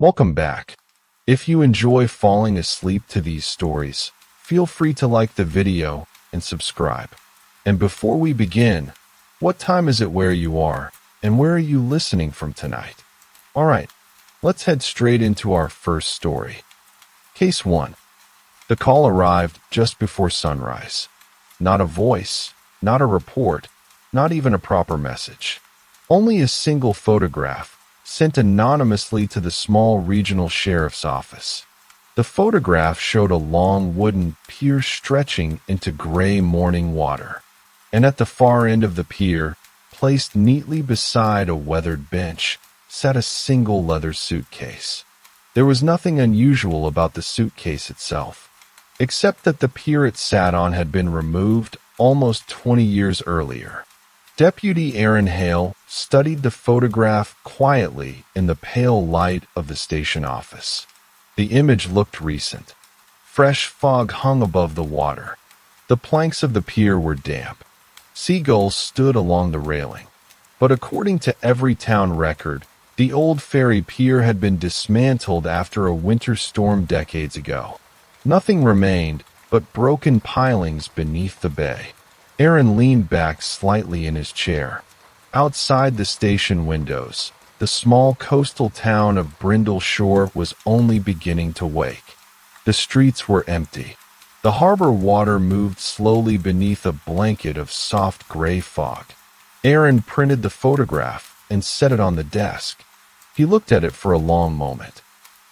Welcome back. If you enjoy falling asleep to these stories, feel free to like the video and subscribe. And before we begin, what time is it where you are, and where are you listening from tonight? Alright, let's head straight into our first story. Case 1. The call arrived just before sunrise. Not a voice, not a report, not even a proper message. Only a single photograph, sent anonymously to the small regional sheriff's office. The photograph showed a long wooden pier stretching into gray morning water, and at the far end of the pier, placed neatly beside a weathered bench, sat a single leather suitcase. There was nothing unusual about the suitcase itself, except that the pier it sat on had been removed almost 20 years earlier. Deputy Aaron Hale studied the photograph quietly in the pale light of the station office. The image looked recent. Fresh fog hung above the water. The planks of the pier were damp. Seagulls stood along the railing. But according to every town record, the old ferry pier had been dismantled after a winter storm decades ago. Nothing remained but broken pilings beneath the bay. Aaron leaned back slightly in his chair. Outside the station windows, the small coastal town of Brindle Shore was only beginning to wake. The streets were empty. The harbor water moved slowly beneath a blanket of soft gray fog. Aaron printed the photograph and set it on the desk. He looked at it for a long moment.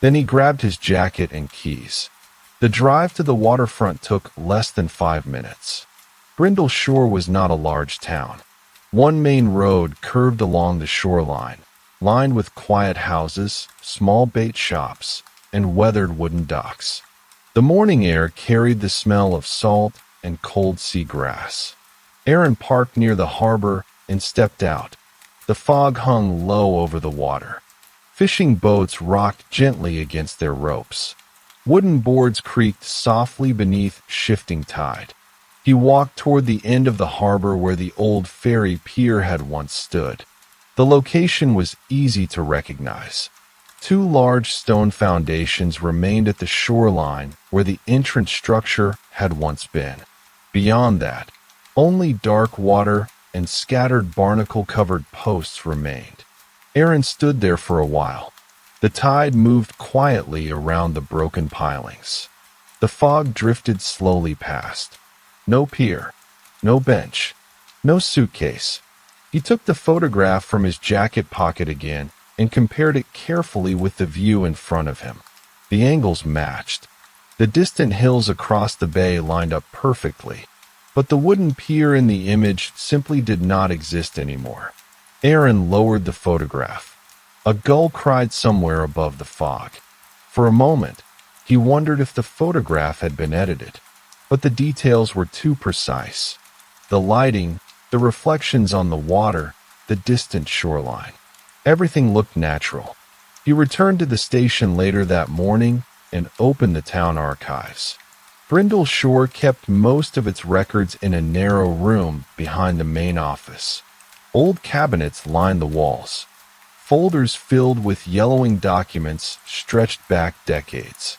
Then he grabbed his jacket and keys. The drive to the waterfront took less than 5 minutes. Brindle Shore was not a large town. One main road curved along the shoreline, lined with quiet houses, small bait shops, and weathered wooden docks. The morning air carried the smell of salt and cold sea grass. Aaron parked near the harbor and stepped out. The fog hung low over the water. Fishing boats rocked gently against their ropes. Wooden boards creaked softly beneath shifting tide. He walked toward the end of the harbor where the old ferry pier had once stood. The location was easy to recognize. 2 large stone foundations remained at the shoreline where the entrance structure had once been. Beyond that, only dark water and scattered barnacle-covered posts remained. Aaron stood there for a while. The tide moved quietly around the broken pilings. The fog drifted slowly past. No pier, no bench, no suitcase. He took the photograph from his jacket pocket again and compared it carefully with the view in front of him. The angles matched. The distant hills across the bay lined up perfectly, but the wooden pier in the image simply did not exist anymore. Aaron lowered the photograph. A gull cried somewhere above the fog. For a moment, he wondered if the photograph had been edited. But the details were too precise. The lighting, the reflections on the water, the distant shoreline. Everything looked natural. He returned to the station later that morning and opened the town archives. Brindle Shore kept most of its records in a narrow room behind the main office. Old cabinets lined the walls. Folders filled with yellowing documents stretched back decades.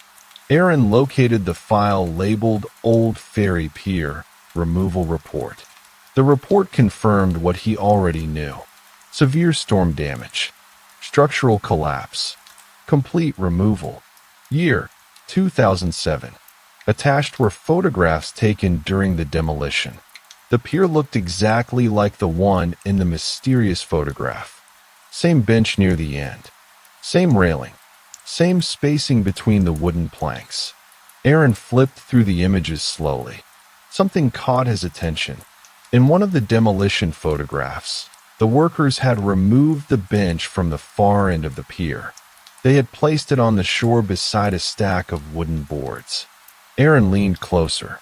Aaron located the file labeled Old Ferry Pier Removal Report. The report confirmed what he already knew. Severe storm damage. Structural collapse. Complete removal. Year 2007. Attached were photographs taken during the demolition. The pier looked exactly like the one in the mysterious photograph. Same bench near the end. Same railing. Same spacing between the wooden planks. Aaron flipped through the images slowly. Something caught his attention. In one of the demolition photographs, the workers had removed the bench from the far end of the pier. They had placed it on the shore beside a stack of wooden boards. Aaron leaned closer.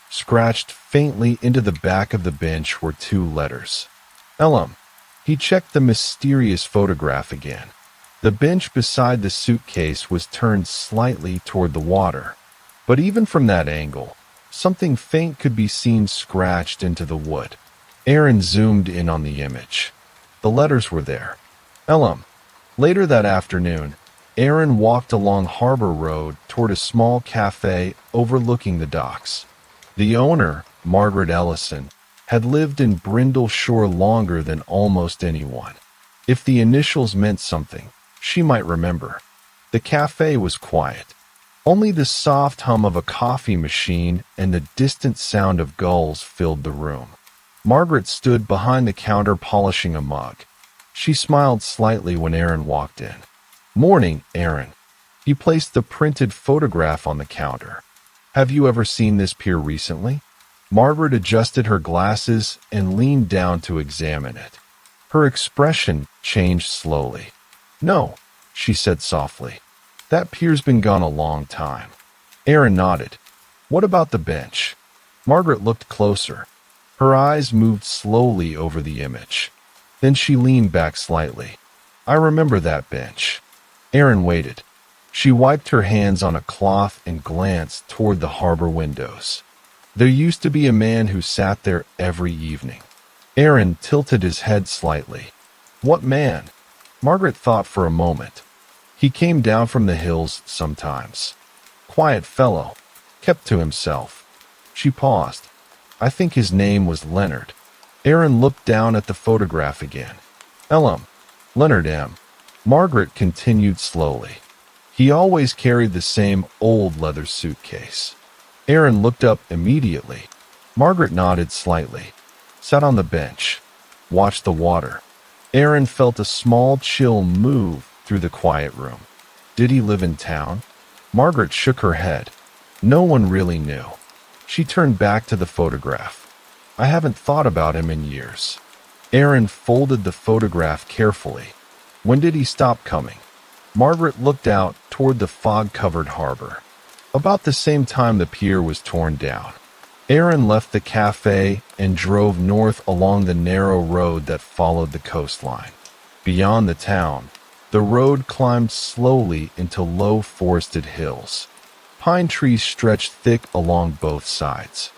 Scratched faintly into the back of the bench were 2 letters. Elam. He checked the mysterious photograph again. The bench beside the suitcase was turned slightly toward the water, but even from that angle, something faint could be seen scratched into the wood. Aaron zoomed in on the image. The letters were there. Elam. Later that afternoon, Aaron walked along Harbor Road toward a small cafe overlooking the docks. The owner, Margaret Ellison, had lived in Brindle Shore longer than almost anyone. If the initials meant something, she might remember. The cafe was quiet. Only the soft hum of a coffee machine and the distant sound of gulls filled the room. Margaret stood behind the counter polishing a mug. She smiled slightly when Aaron walked in. "Morning, Aaron." He placed the printed photograph on the counter. "Have you ever seen this pier recently?" Margaret adjusted her glasses and leaned down to examine it. Her expression changed slowly. "No," she said softly. "That pier's been gone a long time." Aaron nodded. "What about the bench?" Margaret looked closer. Her eyes moved slowly over the image. Then she leaned back slightly. "I remember that bench." Aaron waited. She wiped her hands on a cloth and glanced toward the harbor windows. There used to be a man who sat there every evening. Aaron tilted his head slightly. "What man?" Margaret thought for a moment. "He came down from the hills sometimes. Quiet fellow. Kept to himself." She paused. "I think his name was Leonard." Aaron looked down at the photograph again. "Elam. Leonard M." Margaret continued slowly. "He always carried the same old leather suitcase." Aaron looked up immediately. Margaret nodded slightly, sat on the bench, watched the water. Aaron felt a small chill move through the quiet room. Did he live in town? Margaret shook her head. No one really knew. She turned back to the photograph. "I haven't thought about him in years." Aaron folded the photograph carefully. "When did he stop coming?" Margaret looked out toward the fog-covered harbor. "About the same time the pier was torn down." Aaron left the cafe and drove north along the narrow road that followed the coastline. Beyond the town, the road climbed slowly into low forested hills. Pine trees stretched thick along both sides.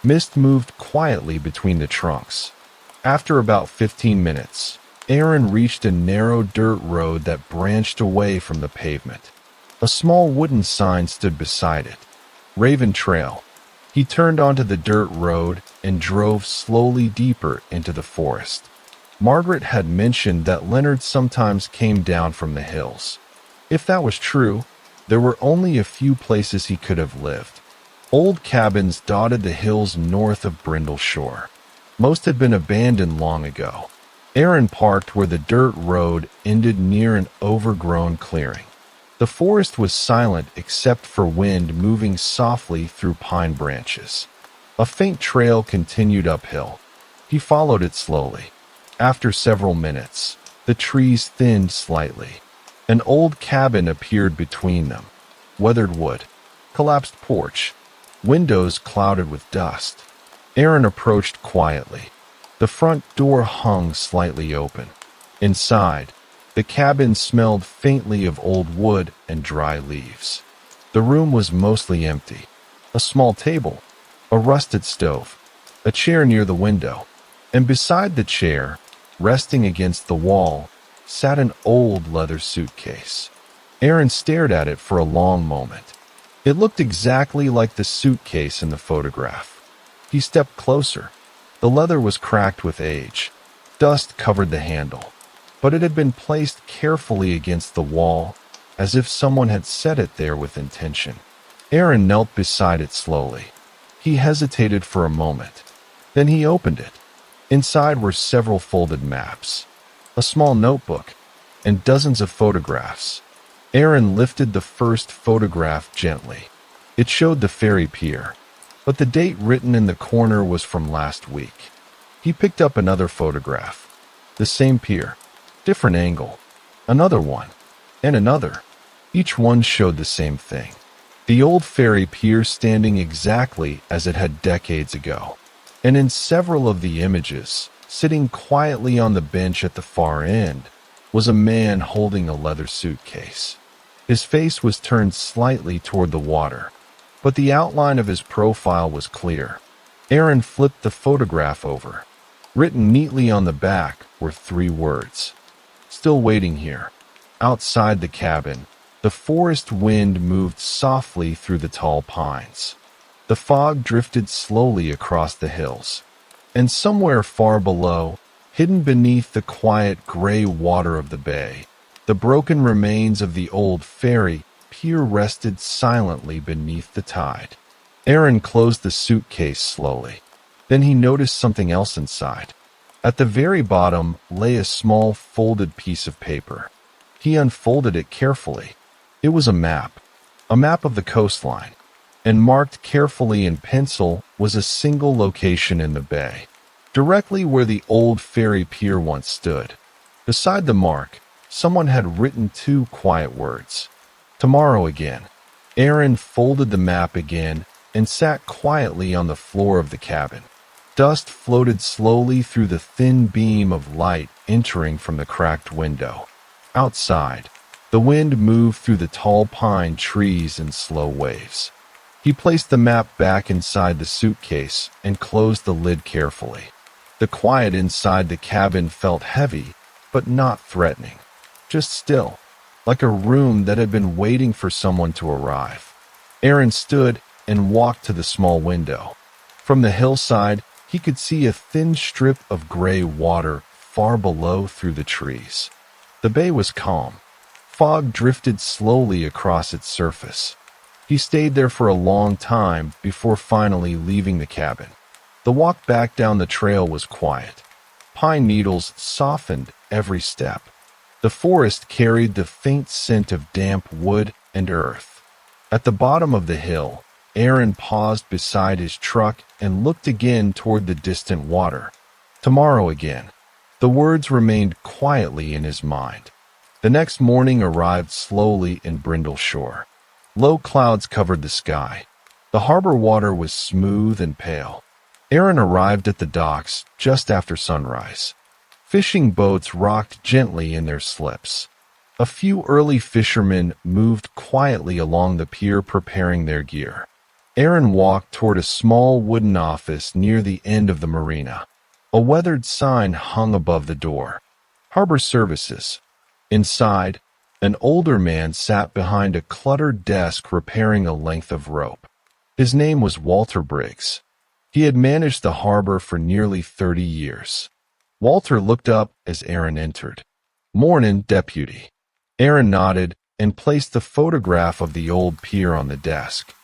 Mist moved quietly between the trunks. After about 15 minutes, Aaron reached a narrow dirt road that branched away from the pavement. A small wooden sign stood beside it. "Raven Trail." He turned onto the dirt road and drove slowly deeper into the forest. Margaret had mentioned that Leonard sometimes came down from the hills. If that was true, there were only a few places he could have lived. Old cabins dotted the hills north of Brindle Shore. Most had been abandoned long ago. Aaron parked where the dirt road ended near an overgrown clearing. The forest was silent except for wind moving softly through pine branches. A faint trail continued uphill. He followed it slowly. After several minutes, the trees thinned slightly. An old cabin appeared between them. Weathered wood, collapsed porch, windows clouded with dust. Aaron approached quietly. The front door hung slightly open. Inside, the cabin smelled faintly of old wood and dry leaves. The room was mostly empty. A small table, a rusted stove, a chair near the window, and beside the chair, resting against the wall, sat an old leather suitcase. Aaron stared at it for a long moment. It looked exactly like the suitcase in the photograph. He stepped closer. The leather was cracked with age. Dust covered the handle, but it had been placed carefully against the wall, as if someone had set it there with intention. Aaron knelt beside it slowly. He hesitated for a moment. Then he opened it. Inside were several folded maps, a small notebook, and dozens of photographs. Aaron lifted the first photograph gently. It showed the ferry pier, but the date written in the corner was from last week. He picked up another photograph. The same pier, different angle, another one, and another. Each one showed the same thing. The old ferry pier standing exactly as it had decades ago. And in several of the images, sitting quietly on the bench at the far end, was a man holding a leather suitcase. His face was turned slightly toward the water, but the outline of his profile was clear. Aaron flipped the photograph over. Written neatly on the back were 3 words. "Still waiting here." Outside the cabin, The forest wind moved softly through the tall pines. The fog drifted slowly across the hills. And somewhere far below, hidden beneath the quiet gray water of the bay, the broken remains of the old ferry pier rested silently beneath the tide. Aaron closed the suitcase slowly. Then he noticed something else inside. At the very bottom lay a small folded piece of paper. He unfolded it carefully. It was a map of the coastline, and marked carefully in pencil was a single location in the bay, directly where the old ferry pier once stood. Beside the mark, someone had written two quiet words: "Tomorrow again." Aaron folded the map again and sat quietly on the floor of the cabin. Dust floated slowly through the thin beam of light entering from the cracked window. Outside, the wind moved through the tall pine trees in slow waves. He placed the map back inside the suitcase and closed the lid carefully. The quiet inside the cabin felt heavy, but not threatening. Just still, like a room that had been waiting for someone to arrive. Aaron stood and walked to the small window. From the hillside, he could see a thin strip of gray water far below through the trees. The bay was calm. Fog drifted slowly across its surface. He stayed there for a long time before finally leaving the cabin. The walk back down the trail was quiet. Pine needles softened every step. The forest carried the faint scent of damp wood and earth. At the bottom of the hill, Aaron paused beside his truck and looked again toward the distant water. Tomorrow again. The words remained quietly in his mind. The next morning arrived slowly in Brindle Shore. Low clouds covered the sky. The harbor water was smooth and pale. Aaron arrived at the docks just after sunrise. Fishing boats rocked gently in their slips. A few early fishermen moved quietly along the pier preparing their gear. Aaron walked toward a small wooden office near the end of the marina. A weathered sign hung above the door. Harbor Services. Inside, an older man sat behind a cluttered desk repairing a length of rope. His name was Walter Briggs. He had managed the harbor for nearly 30 years. Walter looked up as Aaron entered. "Mornin', deputy." Aaron nodded and placed the photograph of the old pier on the desk.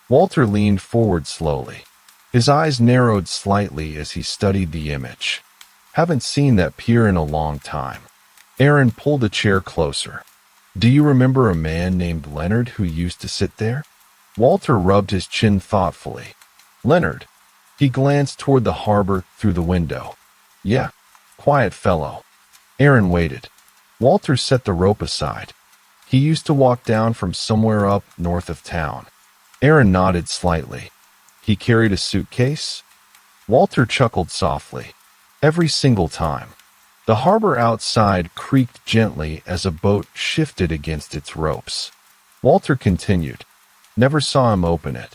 Walter leaned forward slowly. His eyes narrowed slightly as he studied the image. "Haven't seen that pier in a long time." Aaron pulled a chair closer. "Do you remember a man named Leonard who used to sit there?" Walter rubbed his chin thoughtfully. "Leonard." He glanced toward the harbor through the window. "Yeah, quiet fellow." Aaron waited. Walter set the rope aside. "He used to walk down from somewhere up north of town." Aaron nodded slightly. "He carried a suitcase?" Walter chuckled softly. "Every single time." The harbor outside creaked gently as a boat shifted against its ropes. Walter continued. "Never saw him open it."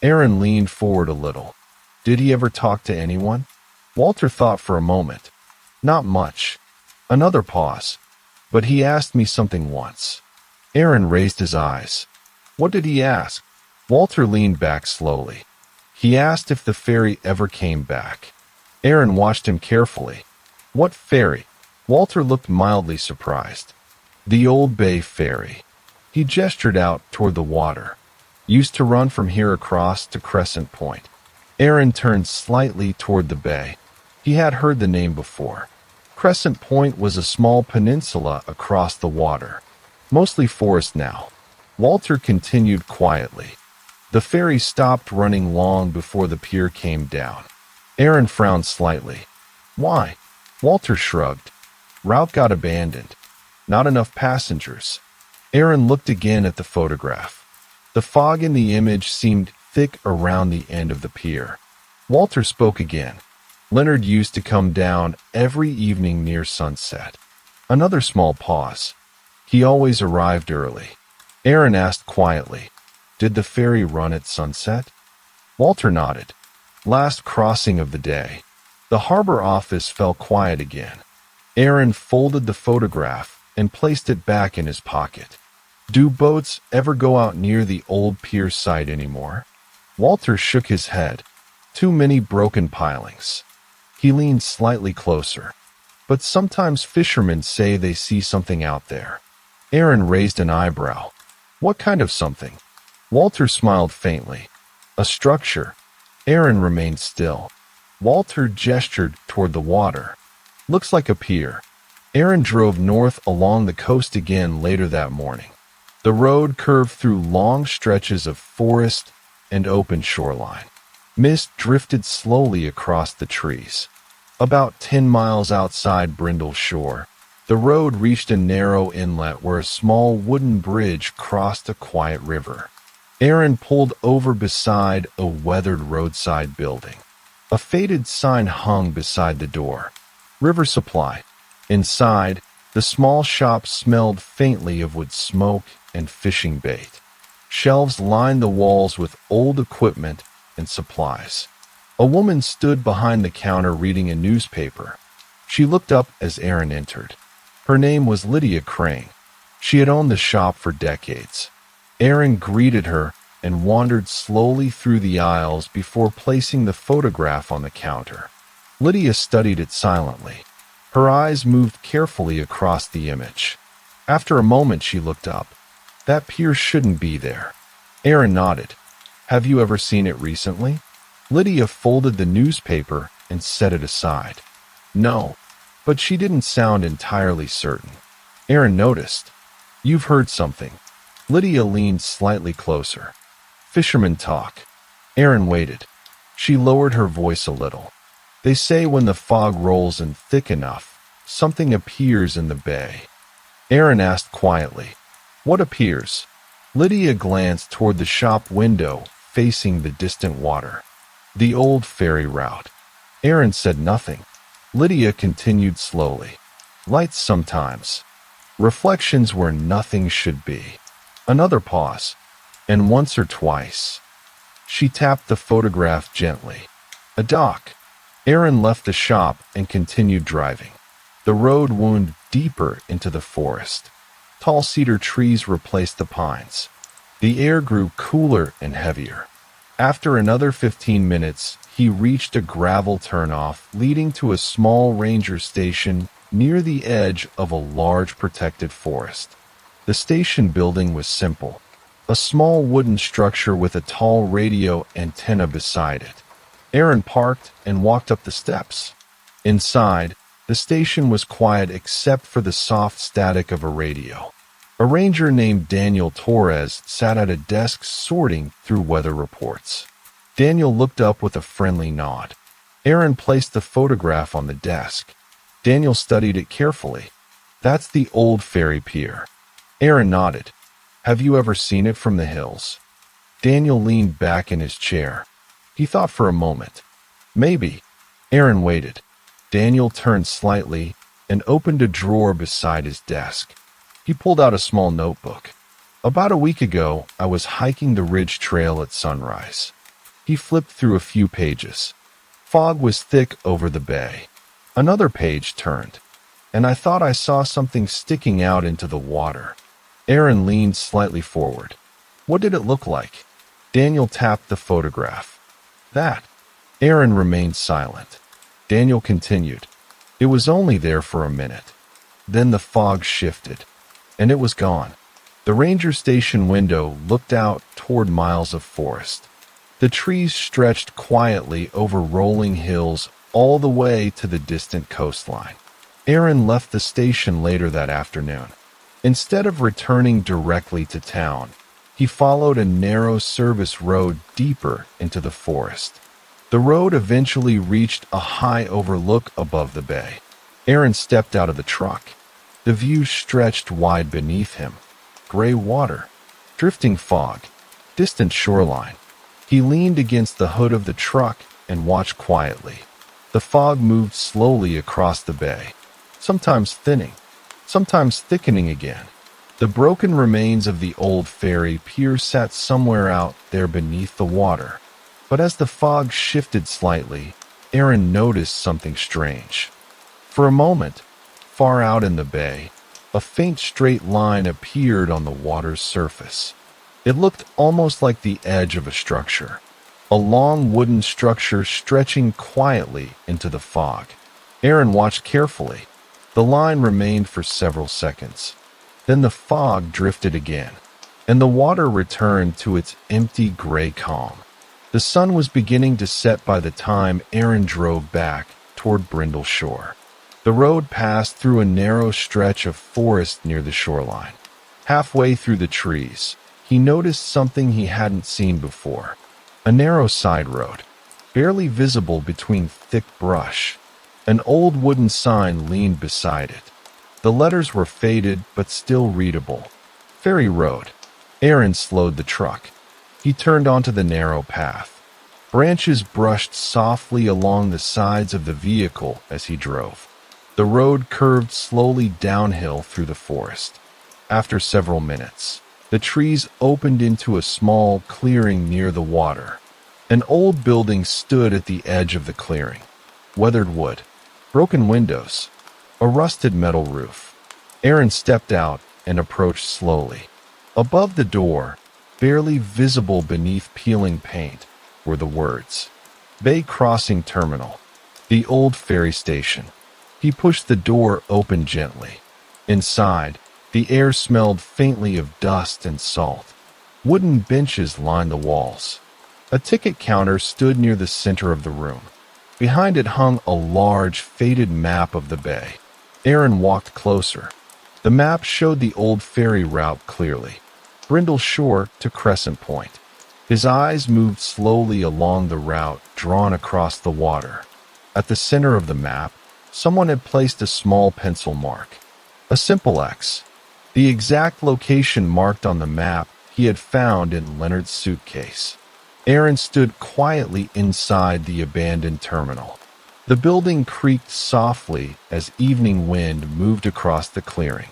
Aaron leaned forward a little. "Did he ever talk to anyone?" Walter thought for a moment. "Not much." Another pause. "But he asked me something once." Aaron raised his eyes. "What did he ask?" Walter leaned back slowly. "He asked if the ferry ever came back." Aaron watched him carefully. "What ferry?" Walter looked mildly surprised. "The Old Bay Ferry." He gestured out toward the water. "Used to run from here across to Crescent Point." Aaron turned slightly toward the bay. He had heard the name before. Crescent Point was a small peninsula across the water, mostly forest now. Walter continued quietly. The ferry stopped running long before the pier came down. Aaron frowned slightly. "Why?" Walter shrugged. "Route got abandoned. Not enough passengers." Aaron looked again at the photograph. The fog in the image seemed thick around the end of the pier. Walter spoke again. "Leonard used to come down every evening near sunset." Another small pause. "He always arrived early." Aaron asked quietly, "Did the ferry run at sunset?" Walter nodded. Last crossing of the day. The harbor office fell quiet again. Aaron folded the photograph and placed it back in his pocket. Do boats ever go out near the old pier site anymore? Walter shook his head. Too many broken pilings. He leaned slightly closer. But sometimes fishermen say they see something out there. Aaron raised an eyebrow. What kind of something? Walter smiled faintly. A structure. Aaron remained still. Walter gestured toward the water. Looks like a pier. Aaron drove north along the coast again later that morning. The road curved through long stretches of forest and open shoreline. Mist drifted slowly across the trees. About 10 miles outside Brindle Shore, the road reached a narrow inlet where a small wooden bridge crossed a quiet river. Aaron pulled over beside a weathered roadside building. A faded sign hung beside the door. River Supply. Inside, the small shop smelled faintly of wood smoke and fishing bait. Shelves lined the walls with old equipment and supplies. A woman stood behind the counter reading a newspaper. She looked up as Aaron entered. Her name was Lydia Crane. She had owned the shop for decades. Aaron greeted her and wandered slowly through the aisles before placing the photograph on the counter. Lydia studied it silently. Her eyes moved carefully across the image. After a moment, she looked up. That pier shouldn't be there. Aaron nodded. Have you ever seen it recently? Lydia folded the newspaper and set it aside. No, but she didn't sound entirely certain. Aaron noticed. You've heard something. Lydia leaned slightly closer. Fishermen talk. Aaron waited. She lowered her voice a little. They say when the fog rolls in thick enough, something appears in the bay. Aaron asked quietly, What appears? Lydia glanced toward the shop window facing the distant water. The old ferry route. Aaron said nothing. Lydia continued slowly. Lights sometimes. Reflections where nothing should be. Another pause. And once or twice. She tapped the photograph gently. A dock. Aaron left the shop and continued driving. The road wound deeper into the forest. Tall cedar trees replaced the pines. The air grew cooler and heavier. After another 15 minutes, he reached a gravel turnoff leading to a small ranger station near the edge of a large protected forest. The station building was simple. A small wooden structure with a tall radio antenna beside it. Aaron parked and walked up the steps. Inside, the station was quiet except for the soft static of a radio. A ranger named Daniel Torres sat at a desk sorting through weather reports. Daniel looked up with a friendly nod. Aaron placed the photograph on the desk. Daniel studied it carefully. That's the old ferry pier. Aaron nodded. Have you ever seen it from the hills? Daniel leaned back in his chair. He thought for a moment. Maybe. Aaron waited. Daniel turned slightly and opened a drawer beside his desk. He pulled out a small notebook. About a week ago, I was hiking the ridge trail at sunrise. He flipped through a few pages. Fog was thick over the bay. Another page turned, and I thought I saw something sticking out into the water. Aaron leaned slightly forward. What did it look like? Daniel tapped the photograph. That. Aaron remained silent. Daniel continued. It was only there for a minute. Then the fog shifted, and it was gone. The ranger station window looked out toward miles of forest. The trees stretched quietly over rolling hills all the way to the distant coastline. Aaron left the station later that afternoon. Instead of returning directly to town, he followed a narrow service road deeper into the forest. The road eventually reached a high overlook above the bay. Aaron stepped out of the truck. The view stretched wide beneath him. Gray water, drifting fog, distant shoreline. He leaned against the hood of the truck and watched quietly. The fog moved slowly across the bay, sometimes thinning, sometimes thickening again. The broken remains of the old ferry pier sat somewhere out there beneath the water. But as the fog shifted slightly, Aaron noticed something strange. For a moment, far out in the bay, A faint straight line appeared on the water's surface. It looked almost like the edge of a structure, a long wooden structure stretching quietly into the fog. Aaron watched carefully. The line remained for several seconds. Then the fog drifted again, and the water returned to its empty gray calm. The sun was beginning to set by the time Aaron drove back toward Brindle Shore. The road passed through a narrow stretch of forest near the shoreline. Halfway through the trees, he noticed something he hadn't seen before. A narrow side road, barely visible between thick brush. An old wooden sign leaned beside it. The letters were faded but still readable. Ferry Road. Aaron slowed the truck. He turned onto the narrow path. Branches brushed softly along the sides of the vehicle as he drove. The road curved slowly downhill through the forest. After several minutes, the trees opened into a small clearing near the water. An old building stood at the edge of the clearing. Weathered wood, broken windows, a rusted metal roof. Aaron stepped out and approached slowly. Above the door, barely visible beneath peeling paint, were the words, Bay Crossing Terminal, the old ferry station. He pushed the door open gently. Inside, the air smelled faintly of dust and salt. Wooden benches lined the walls. A ticket counter stood near the center of the room. Behind it hung a large, faded map of the bay. Aaron walked closer. The map showed the old ferry route clearly, Brindle Shore to Crescent Point. His eyes moved slowly along the route drawn across the water. At the center of the map, someone had placed a small pencil mark, a simple X, the exact location marked on the map he had found in Leonard's suitcase. Aaron stood quietly inside the abandoned terminal. The building creaked softly as evening wind moved across the clearing.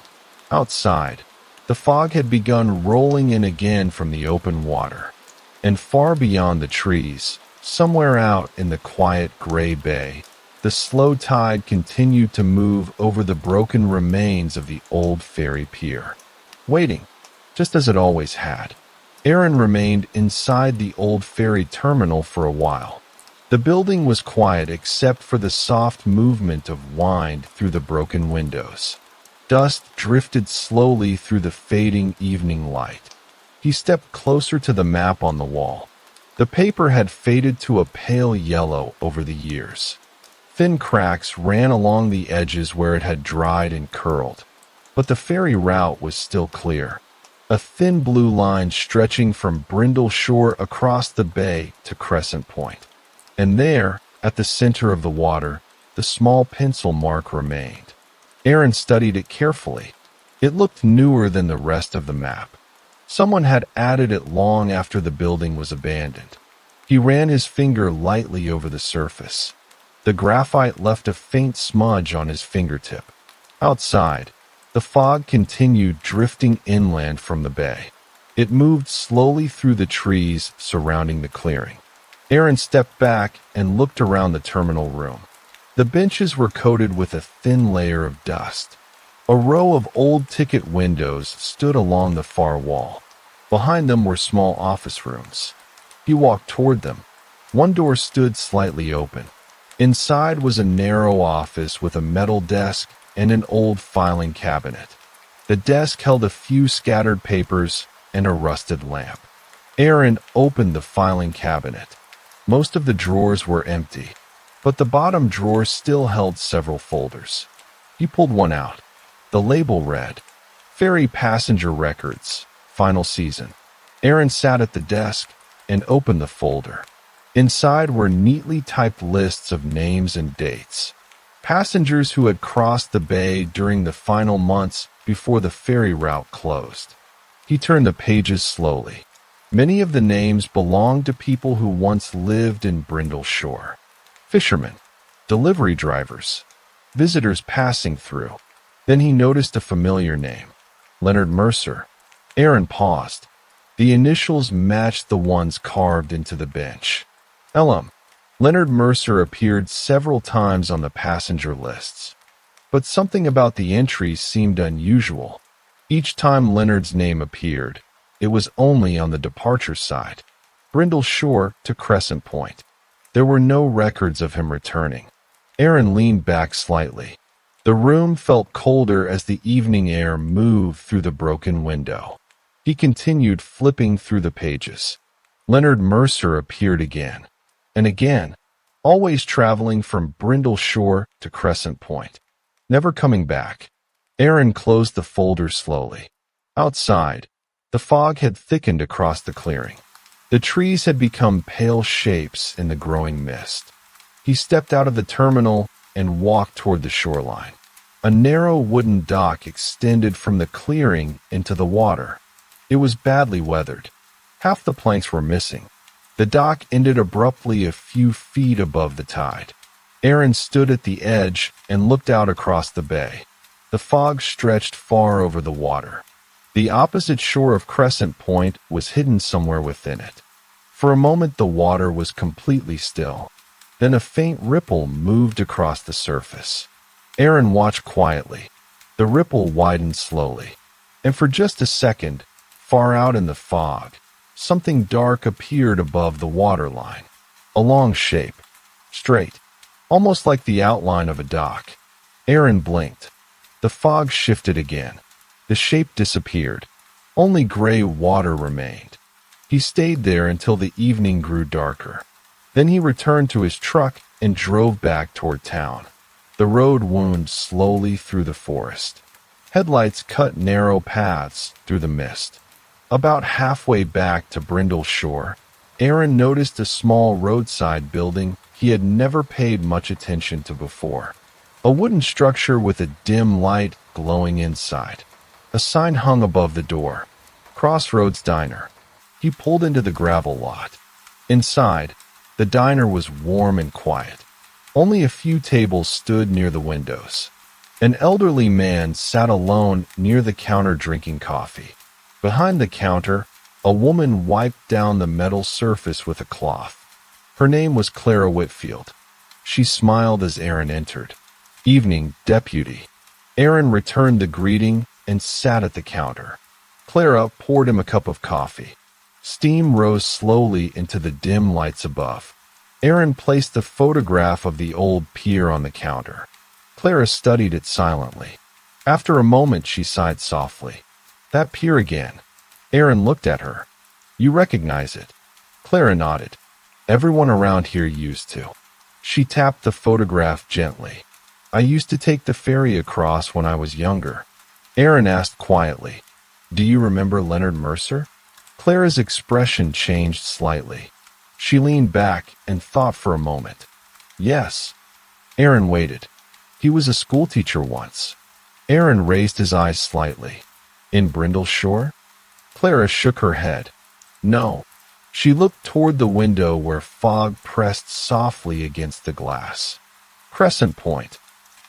Outside, the fog had begun rolling in again from the open water, and far beyond the trees, somewhere out in the quiet gray bay, the slow tide continued to move over the broken remains of the old ferry pier. Waiting, just as it always had. Aaron remained inside the old ferry terminal for a while. The building was quiet except for the soft movement of wind through the broken windows. Dust drifted slowly through the fading evening light. He stepped closer to the map on the wall. The paper had faded to a pale yellow over the years. Thin cracks ran along the edges where it had dried and curled, but the ferry route was still clear. A thin blue line stretching from Brindle Shore across the bay to Crescent Point. And there, at the center of the water, the small pencil mark remained. Aaron studied it carefully. It looked newer than the rest of the map. Someone had added it long after the building was abandoned. He ran his finger lightly over the surface. The graphite left a faint smudge on his fingertip. Outside, the fog continued drifting inland from the bay. It moved slowly through the trees surrounding the clearing. Aaron stepped back and looked around the terminal room. The benches were coated with a thin layer of dust. A row of old ticket windows stood along the far wall. Behind them were small office rooms. He walked toward them. One door stood slightly open. Inside was a narrow office with a metal desk and an old filing cabinet. The desk held a few scattered papers and a rusted lamp. Aaron opened the filing cabinet. Most of the drawers were empty, but the bottom drawer still held several folders. He pulled one out. The label read, Ferry Passenger Records, Final Season. Aaron sat at the desk and opened the folder. Inside were neatly typed lists of names and dates. Passengers who had crossed the bay during the final months before the ferry route closed. He turned the pages slowly. Many of the names belonged to people who once lived in Brindle Shore. Fishermen, delivery drivers, visitors passing through. Then he noticed a familiar name, Leonard Mercer. Aaron paused. The initials matched the ones carved into the bench. LM. Leonard Mercer appeared several times on the passenger lists. But something about the entries seemed unusual. Each time Leonard's name appeared, it was only on the departure side. Brindle Shore to Crescent Point. There were no records of him returning. Aaron leaned back slightly. The room felt colder as the evening air moved through the broken window. He continued flipping through the pages. Leonard Mercer appeared again and again, always traveling from Brindle Shore to Crescent Point, never coming back. Aaron closed the folder slowly. Outside, the fog had thickened across the clearing. The trees had become pale shapes in the growing mist. He stepped out of the terminal and walked toward the shoreline. A narrow wooden dock extended from the clearing into the water. It was badly weathered. Half the planks were missing. The dock ended abruptly a few feet above the tide. Aaron stood at the edge and looked out across the bay. The fog stretched far over the water. The opposite shore of Crescent Point was hidden somewhere within it. For a moment the water was completely still. Then a faint ripple moved across the surface. Aaron watched quietly. The ripple widened slowly. And for just a second, far out in the fog, something dark appeared above the waterline. A long shape. Straight. Almost like the outline of a dock. Aaron blinked. The fog shifted again. The shape disappeared. Only gray water remained. He stayed there until the evening grew darker. Then he returned to his truck and drove back toward town. The road wound slowly through the forest. Headlights cut narrow paths through the mist. About halfway back to Brindle Shore, Aaron noticed a small roadside building he had never paid much attention to before. A wooden structure with a dim light glowing inside. A sign hung above the door. Crossroads Diner. He pulled into the gravel lot. Inside, the diner was warm and quiet. Only a few tables stood near the windows. An elderly man sat alone near the counter drinking coffee. Behind the counter, a woman wiped down the metal surface with a cloth. Her name was Clara Whitfield. She smiled as Aaron entered. Evening, deputy. Aaron returned the greeting and sat at the counter. Clara poured him a cup of coffee. Steam rose slowly into the dim lights above. Aaron placed the photograph of the old pier on the counter. Clara studied it silently. After a moment, she sighed softly. That pier again. Aaron looked at her. You recognize it? Clara nodded. Everyone around here used to. She tapped the photograph gently. I used to take the ferry across when I was younger. Aaron asked quietly, Do you remember Leonard Mercer? Clara's expression changed slightly. She leaned back and thought for a moment. Yes. Aaron waited. He was a schoolteacher once. Aaron raised his eyes slightly. In Brindle Shore? Clara shook her head. No. She looked toward the window where fog pressed softly against the glass. Crescent Point.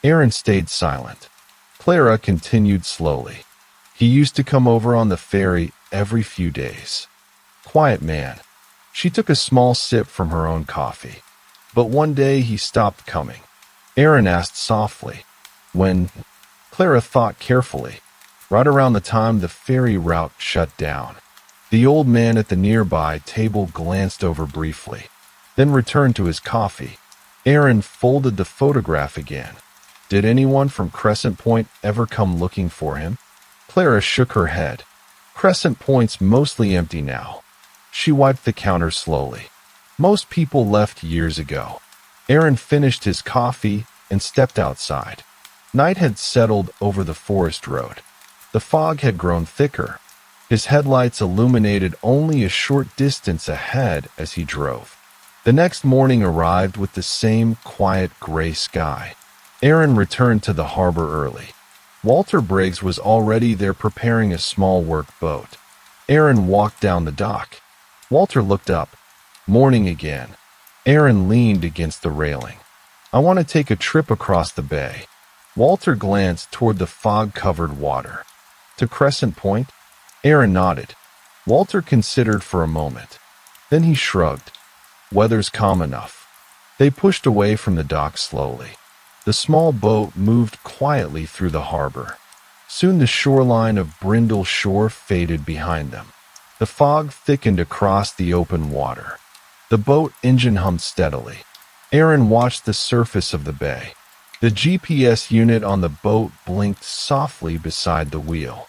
Aaron stayed silent. Clara continued slowly. He used to come over on the ferry every few days. Quiet man. She took a small sip from her own coffee. But one day he stopped coming. Aaron asked softly, When? Clara thought carefully. Right around the time the ferry route shut down. The old man at the nearby table glanced over briefly, then returned to his coffee. Aaron folded the photograph again. Did anyone from Crescent Point ever come looking for him? Clara shook her head. Crescent Point's mostly empty now. She wiped the counter slowly. Most people left years ago. Aaron finished his coffee and stepped outside. Night had settled over the forest road. The fog had grown thicker. His headlights illuminated only a short distance ahead as he drove. The next morning arrived with the same quiet gray sky. Aaron returned to the harbor early. Walter Briggs was already there preparing a small work boat. Aaron walked down the dock. Walter looked up. Morning again. Aaron leaned against the railing. I want to take a trip across the bay. Walter glanced toward the fog-covered water. To Crescent Point? Aaron nodded. Walter considered for a moment. Then he shrugged. Weather's calm enough. They pushed away from the dock slowly. The small boat moved quietly through the harbor. Soon the shoreline of Brindle Shore faded behind them. The fog thickened across the open water. The boat engine hummed steadily. Aaron watched the surface of the bay. The GPS unit on the boat blinked softly beside the wheel.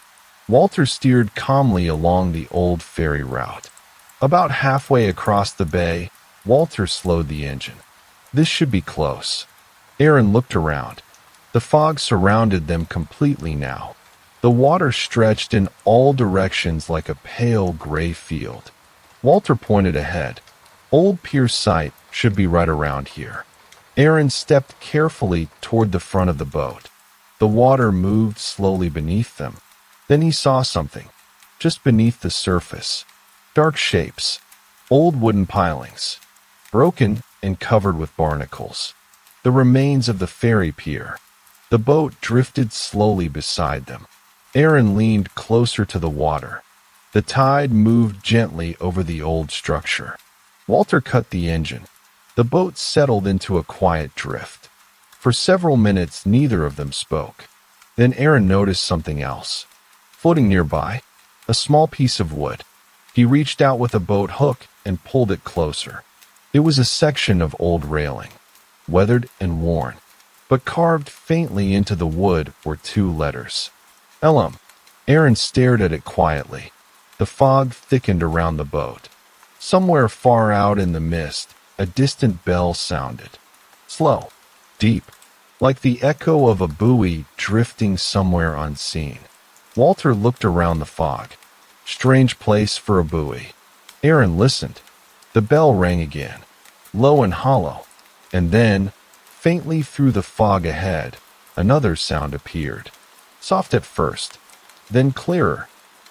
Walter steered calmly along the old ferry route. About halfway across the bay, Walter slowed the engine. This should be close. Aaron looked around. The fog surrounded them completely now. The water stretched in all directions like a pale gray field. Walter pointed ahead. Old Pier Site should be right around here. Aaron stepped carefully toward the front of the boat. The water moved slowly beneath them. Then he saw something, just beneath the surface. Dark shapes, old wooden pilings, broken and covered with barnacles. The remains of the ferry pier. The boat drifted slowly beside them. Aaron leaned closer to the water. The tide moved gently over the old structure. Walter cut the engine. The boat settled into a quiet drift. For several minutes, neither of them spoke. Then Aaron noticed something else. Floating nearby, a small piece of wood. He reached out with a boat hook and pulled it closer. It was a section of old railing, weathered and worn, but carved faintly into the wood were two letters. Elam. Aaron stared at it quietly. The fog thickened around the boat. Somewhere far out in the mist, a distant bell sounded. Slow, deep, like the echo of a buoy drifting somewhere unseen. Walter looked around the fog. Strange place for a buoy. Aaron listened. The bell rang again, low and hollow. And then, faintly through the fog ahead, another sound appeared. Soft at first, then clearer.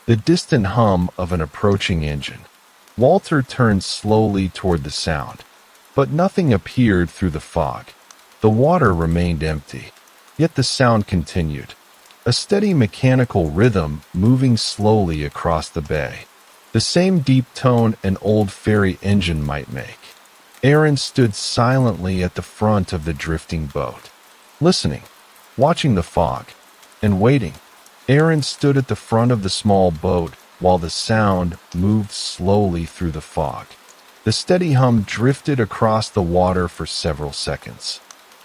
The distant hum of an approaching engine. Walter turned slowly toward the sound, but nothing appeared through the fog. The water remained empty, yet the sound continued. A steady mechanical rhythm moving slowly across the bay. The same deep tone an old ferry engine might make. Aaron stood silently at the front of the drifting boat, listening, watching the fog, and waiting. Aaron stood at the front of the small boat while the sound moved slowly through the fog. The steady hum drifted across the water for several seconds.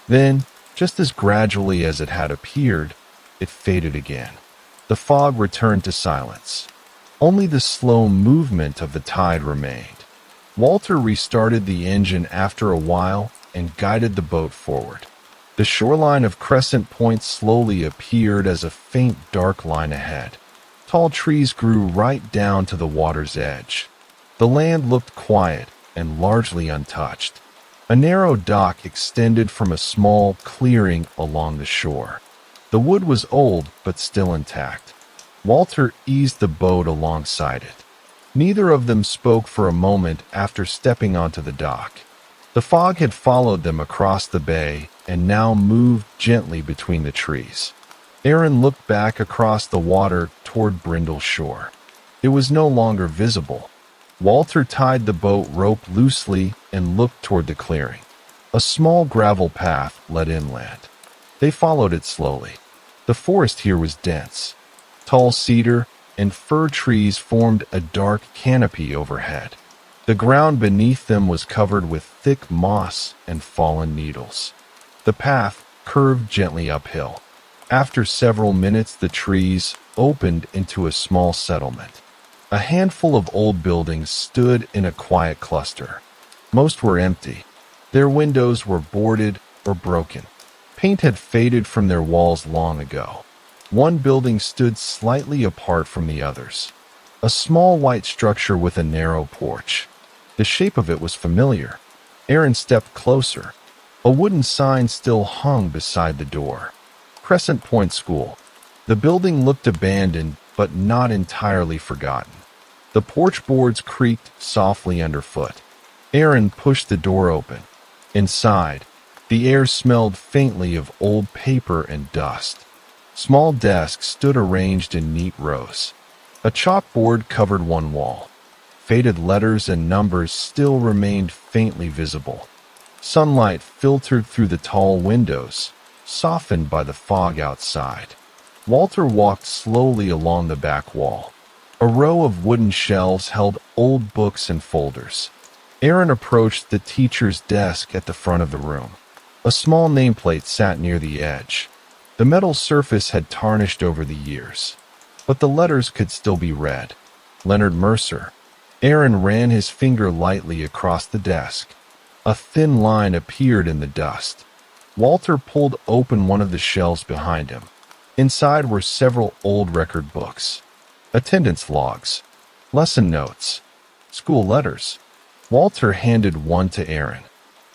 Then, just as gradually as it had appeared, it faded again. The fog returned to silence. Only the slow movement of the tide remained. Walter restarted the engine after a while and guided the boat forward. The shoreline of Crescent Point slowly appeared as a faint dark line ahead. Tall trees grew right down to the water's edge. The land looked quiet and largely untouched. A narrow dock extended from a small clearing along the shore. The wood was old but still intact. Walter eased the boat alongside it. Neither of them spoke for a moment after stepping onto the dock. The fog had followed them across the bay and now moved gently between the trees. Aaron looked back across the water toward Brindle Shore. It was no longer visible. Walter tied the boat rope loosely and looked toward the clearing. A small gravel path led inland. They followed it slowly. The forest here was dense. Tall cedar and fir trees formed a dark canopy overhead. The ground beneath them was covered with thick moss and fallen needles. The path curved gently uphill. After several minutes, the trees opened into a small settlement. A handful of old buildings stood in a quiet cluster. Most were empty. Their windows were boarded or broken. Paint had faded from their walls long ago. One building stood slightly apart from the others. A small white structure with a narrow porch. The shape of it was familiar. Aaron stepped closer. A wooden sign still hung beside the door. Crescent Point School. The building looked abandoned, but not entirely forgotten. The porch boards creaked softly underfoot. Aaron pushed the door open. Inside, the air smelled faintly of old paper and dust. Small desks stood arranged in neat rows. A chalkboard covered one wall. Faded letters and numbers still remained faintly visible. Sunlight filtered through the tall windows, softened by the fog outside. Walter walked slowly along the back wall. A row of wooden shelves held old books and folders. Aaron approached the teacher's desk at the front of the room. A small nameplate sat near the edge. The metal surface had tarnished over the years, but the letters could still be read. Leonard Mercer. Aaron ran his finger lightly across the desk. A thin line appeared in the dust. Walter pulled open one of the shelves behind him. Inside were several old record books, attendance logs, lesson notes, school letters. Walter handed one to Aaron.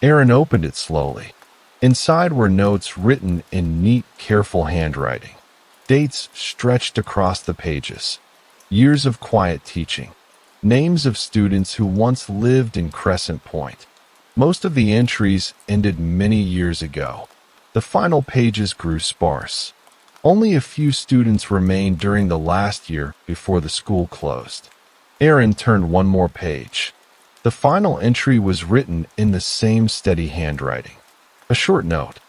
Aaron opened it slowly. Inside were notes written in neat, careful handwriting. Dates stretched across the pages. Years of quiet teaching. Names of students who once lived in Crescent Point. Most of the entries ended many years ago. The final pages grew sparse. Only a few students remained during the last year before the school closed. Aaron turned one more page. The final entry was written in the same steady handwriting. A short note.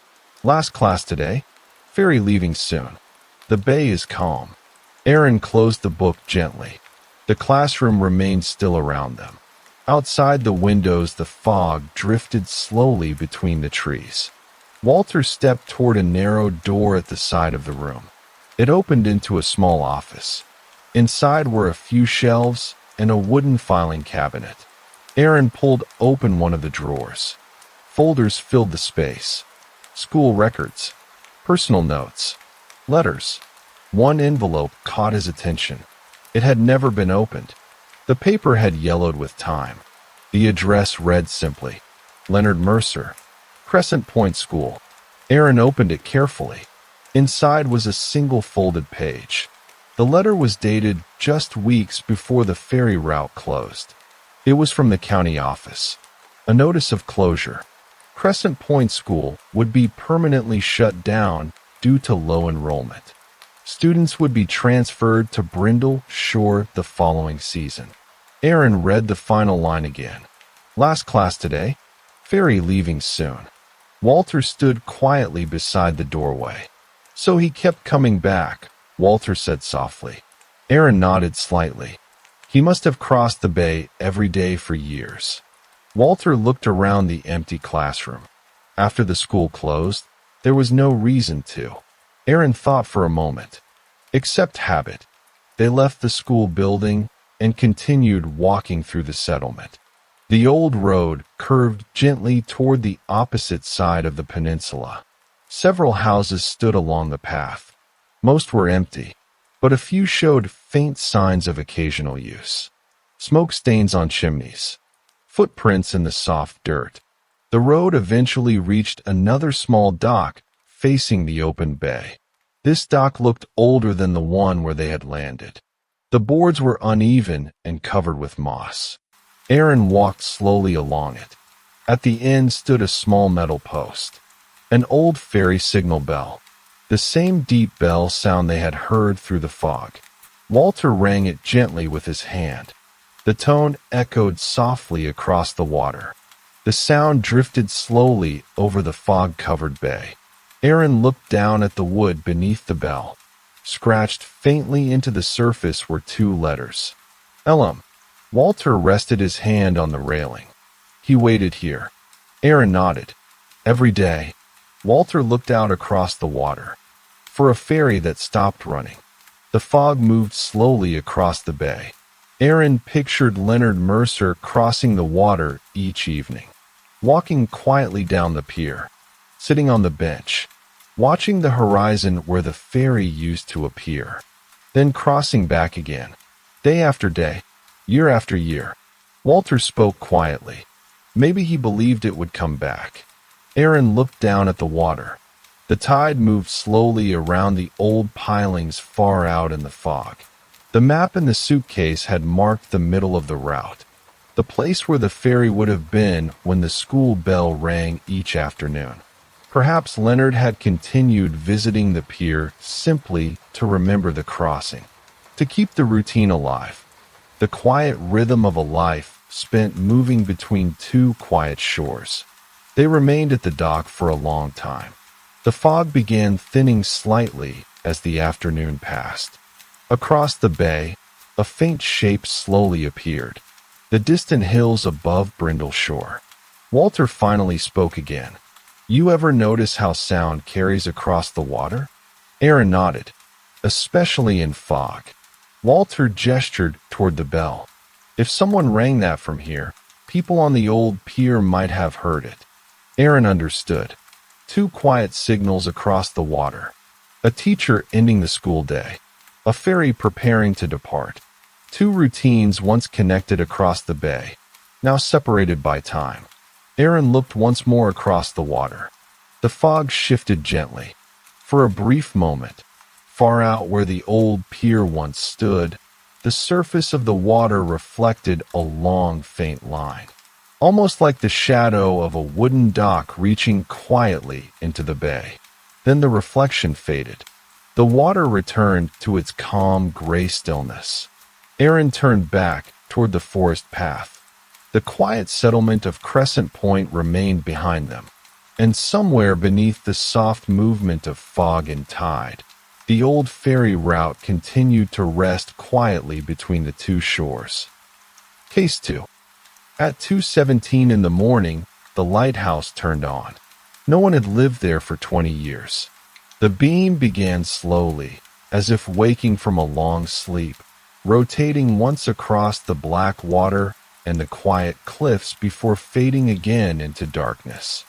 Last class today. Ferry leaving soon. The bay is calm. Aaron closed the book gently. The classroom remained still around them. Outside the windows, the fog drifted slowly between the trees. Walter stepped toward a narrow door at the side of the room. It opened into a small office. Inside were a few shelves and a wooden filing cabinet. Aaron pulled open one of the drawers. Folders filled the space. School records, personal notes, letters. One envelope caught his attention. It had never been opened. The paper had yellowed with time. The address read simply, Leonard Mercer, Crescent Point School. Aaron opened it carefully. Inside was a single folded page. The letter was dated just weeks before the ferry route closed. It was from the county office. A notice of closure. Crescent Point School would be permanently shut down due to low enrollment. Students would be transferred to Brindle Shore the following season. Aaron read the final line again. Last class today. Ferry leaving soon. Walter stood quietly beside the doorway. So he kept coming back, Walter said softly. Aaron nodded slightly. He must have crossed the bay every day for years. Walter looked around the empty classroom. After the school closed, there was no reason to. Aaron thought for a moment. Except habit. They left the school building and continued walking through the settlement. The old road curved gently toward the opposite side of the peninsula. Several houses stood along the path. Most were empty, but a few showed faint signs of occasional use. Smoke stains on chimneys. Footprints in the soft dirt. The road eventually reached another small dock facing the open bay. This dock looked older than the one where they had landed. The boards were uneven and covered with moss. Aaron walked slowly along it. At the end stood a small metal post. An old ferry signal bell. The same deep bell sound they had heard through the fog. Walter rang it gently with his hand. The tone echoed softly across the water. The sound drifted slowly over the fog-covered bay. Aaron looked down at the wood beneath the bell. Scratched faintly into the surface were two letters. Elam. Walter rested his hand on the railing. He waited here. Aaron nodded. Every day. Walter looked out across the water. For a ferry that stopped running. The fog moved slowly across the bay. Aaron pictured Leonard Mercer crossing the water each evening. Walking quietly down the pier. Sitting on the bench. Watching the horizon where the ferry used to appear. Then crossing back again. Day after day. Year after year. Walter spoke quietly. Maybe he believed it would come back. Aaron looked down at the water. The tide moved slowly around the old pilings far out in the fog. The map in the suitcase had marked the middle of the route, the place where the ferry would have been when the school bell rang each afternoon. Perhaps Leonard had continued visiting the pier simply to remember the crossing, to keep the routine alive, the quiet rhythm of a life spent moving between two quiet shores. They remained at the dock for a long time. The fog began thinning slightly as the afternoon passed. Across the bay, a faint shape slowly appeared, the distant hills above Brindle Shore. Walter finally spoke again. "You ever notice how sound carries across the water?" Aaron nodded. "Especially in fog." Walter gestured toward the bell. "If someone rang that from here, people on the old pier might have heard it." Aaron understood. Two quiet signals across the water. A teacher ending the school day. A ferry preparing to depart. Two routines once connected across the bay, now separated by time. Aaron looked once more across the water. The fog shifted gently. For a brief moment, far out where the old pier once stood, the surface of the water reflected a long, faint line, almost like the shadow of a wooden dock reaching quietly into the bay. Then the reflection faded. The water returned to its calm, gray stillness. Aaron turned back toward the forest path. The quiet settlement of Crescent Point remained behind them, and somewhere beneath the soft movement of fog and tide, the old ferry route continued to rest quietly between the two shores. Case 2. At 2:17 in the morning, the lighthouse turned on. No one had lived there for 20 years. The beam began slowly, as if waking from a long sleep, rotating once across the black water and the quiet cliffs before fading again into darkness.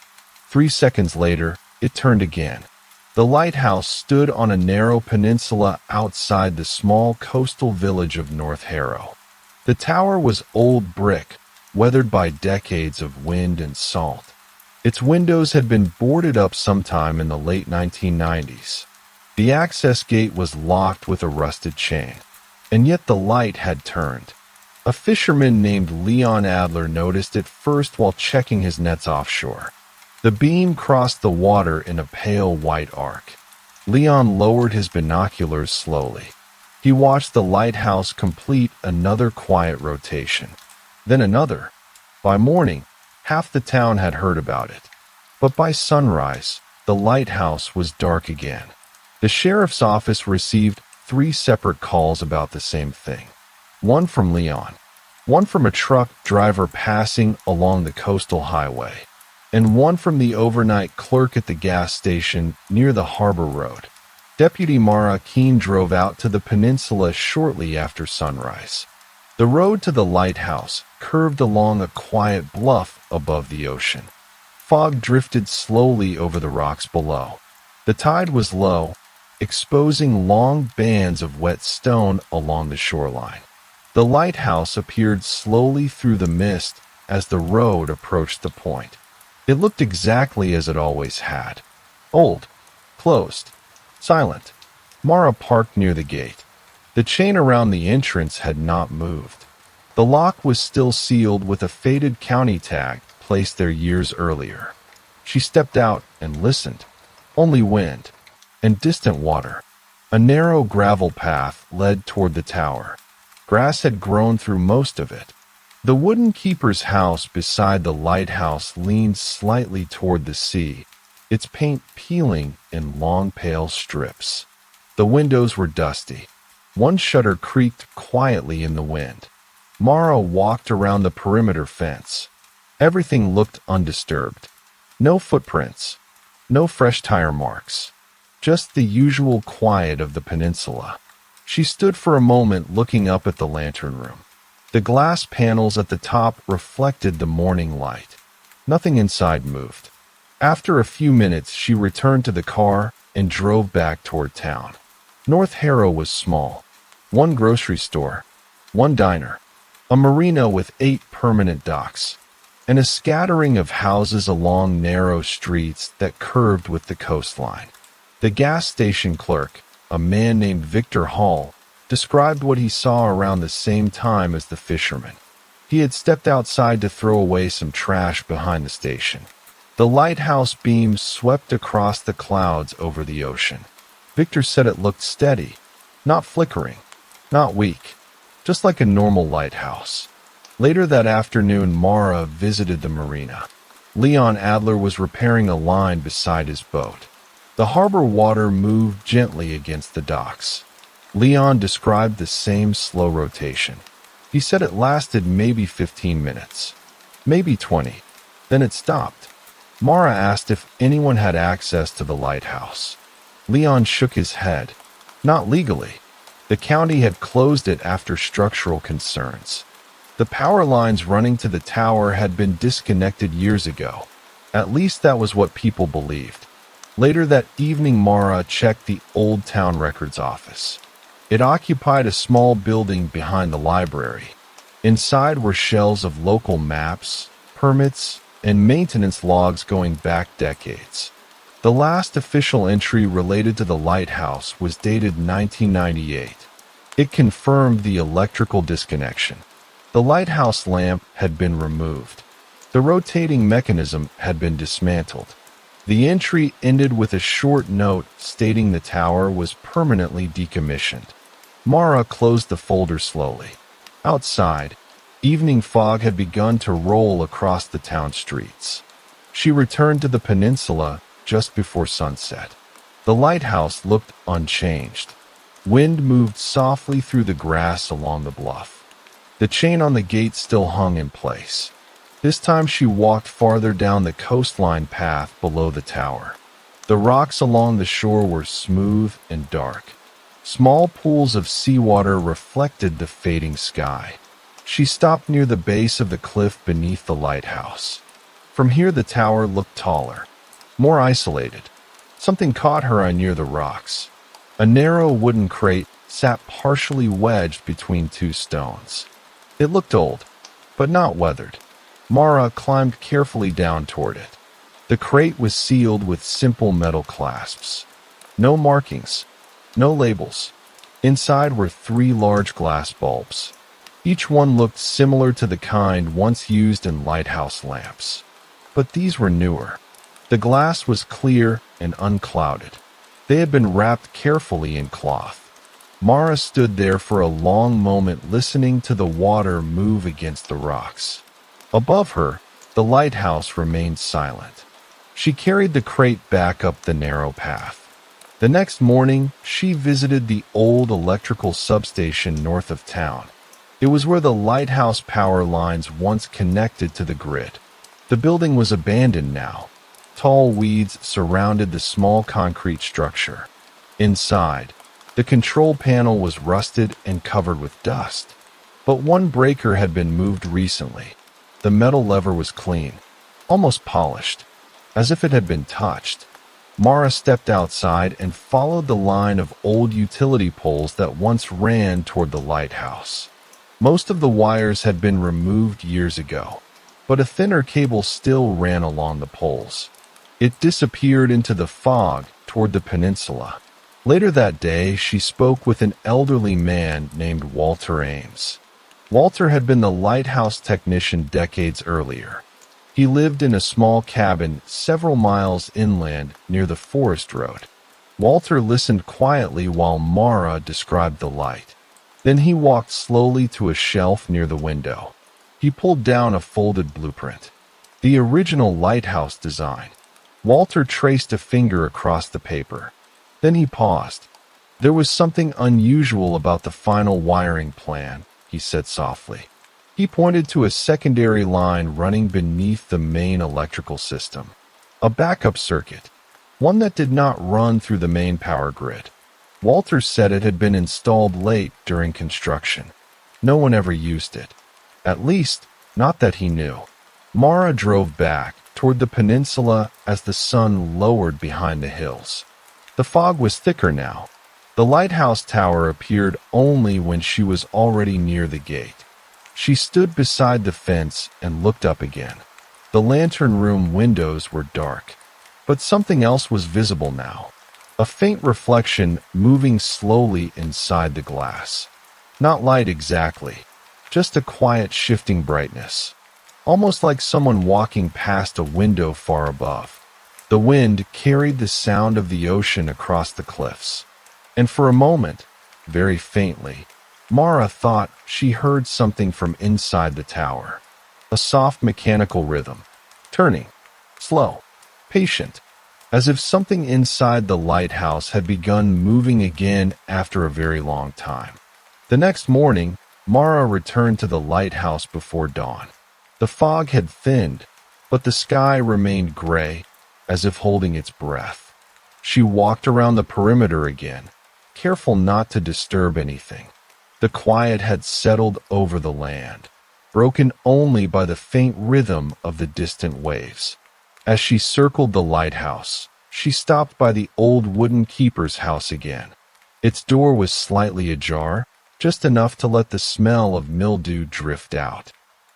3 seconds later, it turned again. The lighthouse stood on a narrow peninsula outside the small coastal village of North Harrow. The tower was old brick, weathered by decades of wind and salt. Its windows had been boarded up sometime in the late 1990s. The access gate was locked with a rusted chain, and yet the light had turned. A fisherman named Leon Adler noticed it first while checking his nets offshore. The beam crossed the water in a pale white arc. Leon lowered his binoculars slowly. He watched the lighthouse complete another quiet rotation. Then another. By morning, half the town had heard about it. But by sunrise, the lighthouse was dark again. The sheriff's office received 3 separate calls about the same thing. One from Leon, one from a truck driver passing along the coastal highway, and one from the overnight clerk at the gas station near the harbor road. Deputy Mara Keene drove out to the peninsula shortly after sunrise. The road to the lighthouse curved along a quiet bluff above the ocean. Fog drifted slowly over the rocks below. The tide was low, exposing long bands of wet stone along the shoreline. The lighthouse appeared slowly through the mist as the road approached the point. It looked exactly as it always had. Old, closed, silent. Mara parked near the gate. The chain around the entrance had not moved. The lock was still sealed with a faded county tag placed there years earlier. She stepped out and listened. Only wind and distant water. A narrow gravel path led toward the tower. Grass had grown through most of it. The wooden keeper's house beside the lighthouse leaned slightly toward the sea, its paint peeling in long pale strips. The windows were dusty. One shutter creaked quietly in the wind. Mara walked around the perimeter fence. Everything looked undisturbed. No footprints. No fresh tire marks. Just the usual quiet of the peninsula. She stood for a moment looking up at the lantern room. The glass panels at the top reflected the morning light. Nothing inside moved. After a few minutes, she returned to the car and drove back toward town. North Harrow was small. One grocery store, one diner, a marina with 8 permanent docks, and a scattering of houses along narrow streets that curved with the coastline. The gas station clerk, a man named Victor Hall, described what he saw around the same time as the fisherman. He had stepped outside to throw away some trash behind the station. The lighthouse beam swept across the clouds over the ocean. Victor said it looked steady, not flickering, not weak, just like a normal lighthouse. Later that afternoon, Mara visited the marina. Leon Adler was repairing a line beside his boat. The harbor water moved gently against the docks. Leon described the same slow rotation. He said it lasted maybe 15 minutes, maybe 20. Then it stopped. Mara asked if anyone had access to the lighthouse. Leon shook his head. Not legally. The county had closed it after structural concerns. The power lines running to the tower had been disconnected years ago. At least that was what people believed. Later that evening, Mara checked the Old Town Records office. It occupied a small building behind the library. Inside were shelves of local maps, permits, and maintenance logs going back decades. The last official entry related to the lighthouse was dated 1998. It confirmed the electrical disconnection. The lighthouse lamp had been removed. The rotating mechanism had been dismantled. The entry ended with a short note stating the tower was permanently decommissioned. Mara closed the folder slowly. Outside, evening fog had begun to roll across the town streets. She returned to the peninsula just before sunset. The lighthouse looked unchanged. Wind moved softly through the grass along the bluff. The chain on the gate still hung in place. This time she walked farther down the coastline path below the tower. The rocks along the shore were smooth and dark. Small pools of seawater reflected the fading sky. She stopped near the base of the cliff beneath the lighthouse. From here the tower looked taller, more isolated. Something caught her eye near the rocks. A narrow wooden crate sat partially wedged between two stones. It looked old, but not weathered. Mara climbed carefully down toward it. The crate was sealed with simple metal clasps. No markings, no labels. Inside were 3 large glass bulbs. Each one looked similar to the kind once used in lighthouse lamps. But these were newer. The glass was clear and unclouded. They had been wrapped carefully in cloth. Mara stood there for a long moment listening to the water move against the rocks. Above her, the lighthouse remained silent. She carried the crate back up the narrow path. The next morning, she visited the old electrical substation north of town. It was where the lighthouse power lines once connected to the grid. The building was abandoned now. Tall weeds surrounded the small concrete structure. Inside, the control panel was rusted and covered with dust. But one breaker had been moved recently. The metal lever was clean, almost polished, as if it had been touched. Mara stepped outside and followed the line of old utility poles that once ran toward the lighthouse. Most of the wires had been removed years ago, but a thinner cable still ran along the poles. It disappeared into the fog toward the peninsula. Later that day, she spoke with an elderly man named Walter Ames. Walter had been the lighthouse technician decades earlier. He lived in a small cabin several miles inland near the forest road. Walter listened quietly while Mara described the light. Then he walked slowly to a shelf near the window. He pulled down a folded blueprint. The original lighthouse design. Walter traced a finger across the paper. Then he paused. There was something unusual about the final wiring plan, he said softly. He pointed to a secondary line running beneath the main electrical system. A backup circuit, one that did not run through the main power grid. Walter said it had been installed late during construction. No one ever used it. At least, not that he knew. Mara drove back toward the peninsula as the sun lowered behind the hills. The fog was thicker now. The lighthouse tower appeared only when she was already near the gate. She stood beside the fence and looked up again. The lantern room windows were dark, but something else was visible now. A faint reflection moving slowly inside the glass. Not light exactly, just a quiet shifting brightness. Almost like someone walking past a window far above. The wind carried the sound of the ocean across the cliffs. And for a moment, very faintly, Mara thought she heard something from inside the tower. A soft mechanical rhythm. Turning. Slow. Patient. as if something inside the lighthouse had begun moving again after a very long time. The next morning, Mara returned to the lighthouse before dawn. The fog had thinned, but the sky remained gray, as if holding its breath. She walked around the perimeter again, careful not to disturb anything. The quiet had settled over the land, broken only by the faint rhythm of the distant waves. As she circled the lighthouse, she stopped by the old wooden keeper's house again. Its door was slightly ajar, just enough to let the smell of mildew drift out.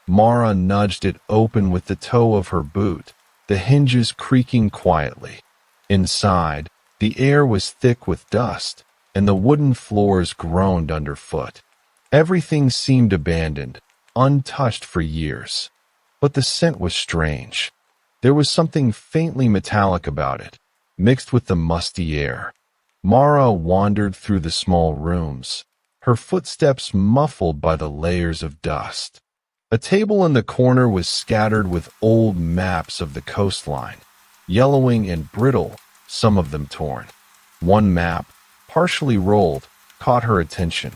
Mara nudged it open with the toe of her boot, the hinges creaking quietly. Inside, the air was thick with dust, and the wooden floors groaned underfoot. Everything seemed abandoned, untouched for years. But the scent was strange. There was something faintly metallic about it, mixed with the musty air. Mara wandered through the small rooms, her footsteps muffled by the layers of dust. A table in the corner was scattered with old maps of the coastline, yellowing and brittle, some of them torn. One map, partially rolled, caught her attention.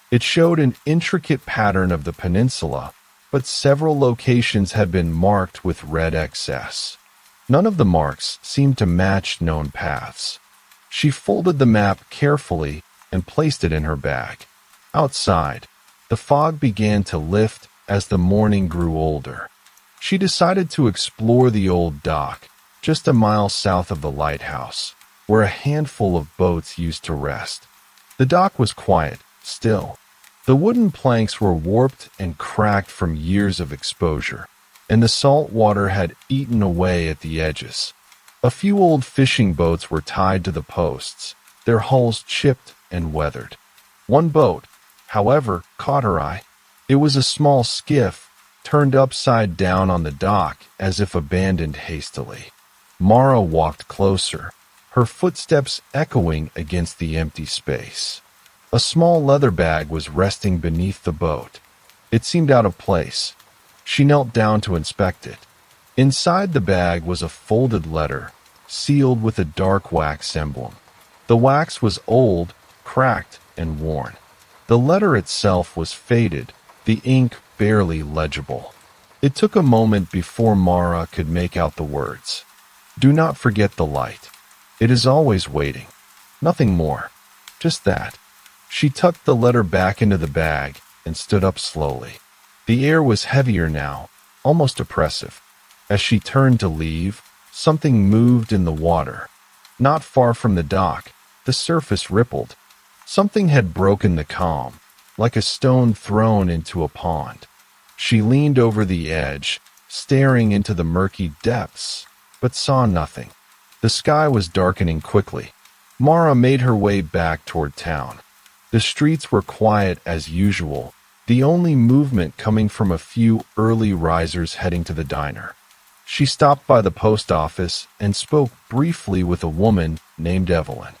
It showed an intricate pattern of the peninsula, but several locations had been marked with red excess. None of the marks seemed to match known paths. She folded the map carefully and placed it in her bag. Outside, the fog began to lift as the morning grew older. She decided to explore the old dock, just a mile south of the lighthouse, where a handful of boats used to rest. The dock was quiet, still. The wooden planks were warped and cracked from years of exposure, and the salt water had eaten away at the edges. A few old fishing boats were tied to the posts, their hulls chipped and weathered. One boat, however, caught her eye. It was a small skiff, turned upside down on the dock as if abandoned hastily. Mara walked closer, her footsteps echoing against the empty space. A small leather bag was resting beneath the boat. It seemed out of place. She knelt down to inspect it. Inside the bag was a folded letter, sealed with a dark wax emblem. The wax was old, cracked, and worn. The letter itself was faded, the ink barely legible. It took a moment before Mara could make out the words. "Do not forget the light. It is always waiting." Nothing more. Just that. She tucked the letter back into the bag and stood up slowly. The air was heavier now, almost oppressive. As she turned to leave, something moved in the water. Not far from the dock, the surface rippled. Something had broken the calm, like a stone thrown into a pond. She leaned over the edge, staring into the murky depths, but saw nothing. The sky was darkening quickly. Mara made her way back toward town. The streets were quiet as usual, the only movement coming from a few early risers heading to the diner. She stopped by the post office and spoke briefly with a woman named Evelyn.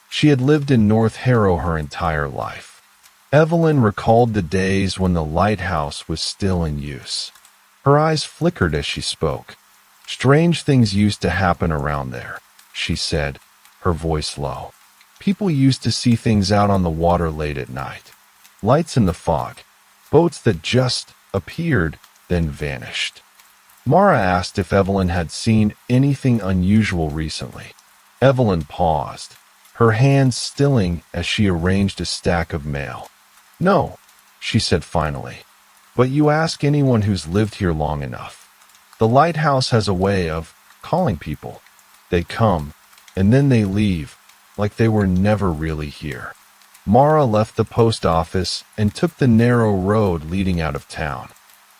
She had lived in North Harrow her entire life. Evelyn recalled the days when the lighthouse was still in use. Her eyes flickered as she spoke. "Strange things used to happen around there," she said, her voice low. "People used to see things out on the water late at night. Lights in the fog. Boats that just appeared, then vanished." Mara asked if Evelyn had seen anything unusual recently. Evelyn paused, her hands stilling as she arranged a stack of mail. "No," she said finally, "but you ask anyone who's lived here long enough. The lighthouse has a way of calling people. They come, and then they leave, like they were never really here." Mara left the post office and took the narrow road leading out of town.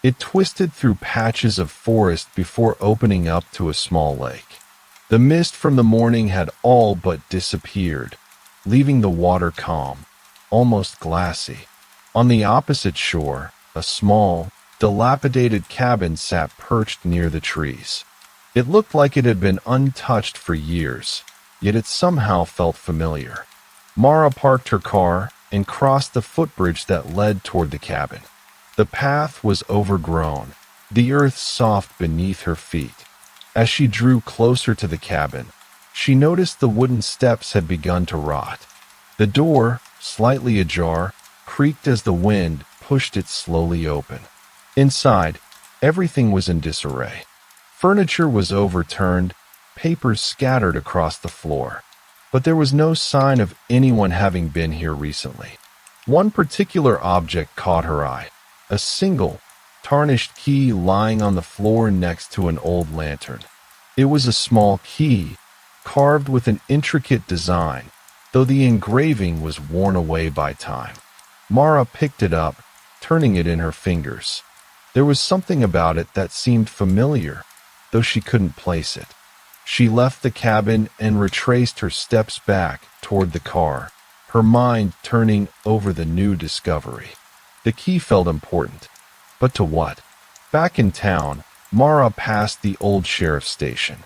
It twisted through patches of forest before opening up to a small lake. The mist from the morning had all but disappeared, leaving the water calm, almost glassy. On the opposite shore, a small, dilapidated cabin sat perched near the trees. It looked like it had been untouched for years, yet it somehow felt familiar. Mara parked her car and crossed the footbridge that led toward the cabin. The path was overgrown, the earth soft beneath her feet. As she drew closer to the cabin, She noticed the wooden steps had begun to rot. The door, slightly ajar, creaked as the wind pushed it slowly open. Inside, everything was in disarray. Furniture was overturned, papers scattered across the floor. But there was no sign of anyone having been here recently. One particular object caught her eye, a single, tarnished key lying on the floor next to an old lantern. It was a small key, carved with an intricate design, though the engraving was worn away by time. Mara picked it up, turning it in her fingers. There was something about it that seemed familiar, though she couldn't place it. She left the cabin and retraced her steps back toward the car, her mind turning over the new discovery. The key felt important, but to what? Back in town, Mara passed the old sheriff's station.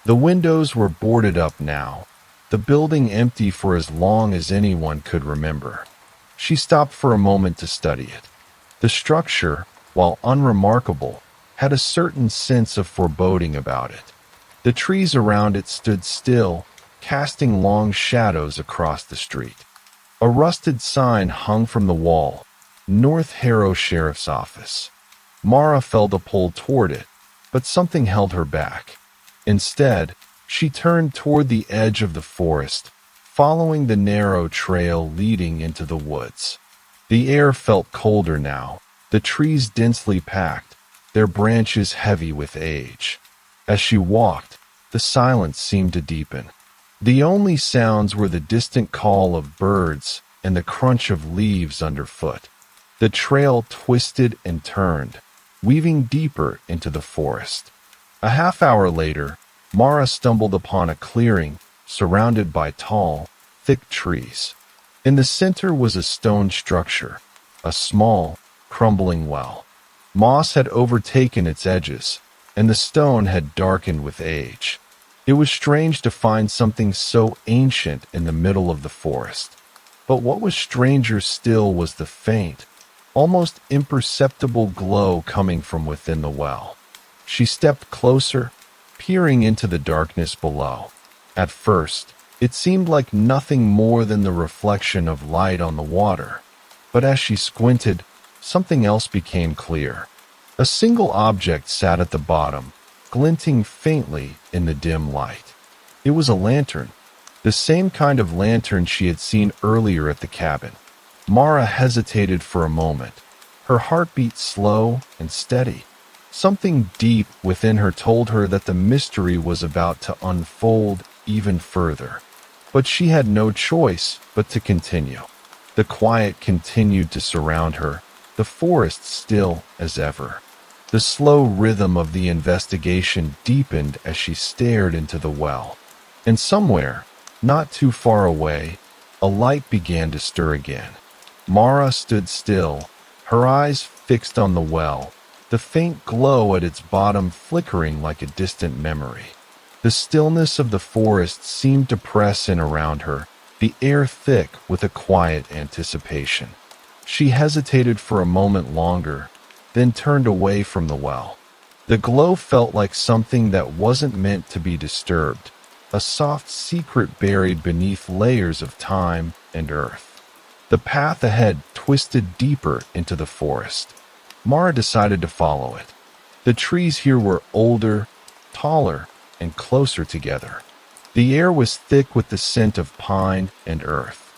The windows were boarded up now, the building empty for as long as anyone could remember. She stopped for a moment to study it. The structure, while unremarkable, had a certain sense of foreboding about it. The trees around it stood still, casting long shadows across the street. A rusted sign hung from the wall, North Harrow Sheriff's Office. Mara felt a pull toward it, but something held her back. Instead, she turned toward the edge of the forest, following the narrow trail leading into the woods. The air felt colder now, the trees densely packed, their branches heavy with age. As she walked, the silence seemed to deepen. The only sounds were the distant call of birds and the crunch of leaves underfoot. The trail twisted and turned, weaving deeper into the forest. A half-hour later, Mara stumbled upon a clearing surrounded by tall, thick trees. In the center was a stone structure, a small, crumbling well. Moss had overtaken its edges, and the stone had darkened with age. It was strange to find something so ancient in the middle of the forest. But what was stranger still was the faint, almost imperceptible glow coming from within the well. She stepped closer, peering into the darkness below. At first, it seemed like nothing more than the reflection of light on the water. But as she squinted, something else became clear. A single object sat at the bottom, glinting faintly in the dim light. It was a lantern, the same kind of lantern she had seen earlier at the cabin. Mara hesitated for a moment, her heartbeat slow and steady. Something deep within her told her that the mystery was about to unfold even further. But she had no choice but to continue. The quiet continued to surround her, the forest still as ever. The slow rhythm of the investigation deepened as she stared into the well. And somewhere, not too far away, a light began to stir again. Mara stood still, her eyes fixed on the well, the faint glow at its bottom flickering like a distant memory. The stillness of the forest seemed to press in around her, the air thick with a quiet anticipation. She hesitated for a moment longer, then turned away from the well. The glow felt like something that wasn't meant to be disturbed, a soft secret buried beneath layers of time and earth. The path ahead twisted deeper into the forest. Mara decided to follow it. The trees here were older, taller, and closer together. The air was thick with the scent of pine and earth.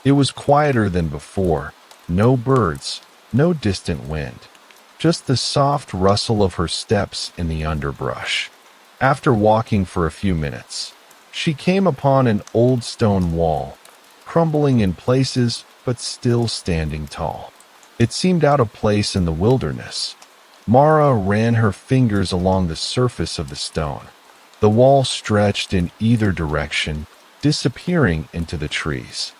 It was quieter than before, no birds, no distant wind. Just the soft rustle of her steps in the underbrush. After walking for a few minutes, she came upon an old stone wall, crumbling in places but still standing tall. It seemed out of place in the wilderness. Mara ran her fingers along the surface of the stone. The wall stretched in either direction, disappearing into the trees.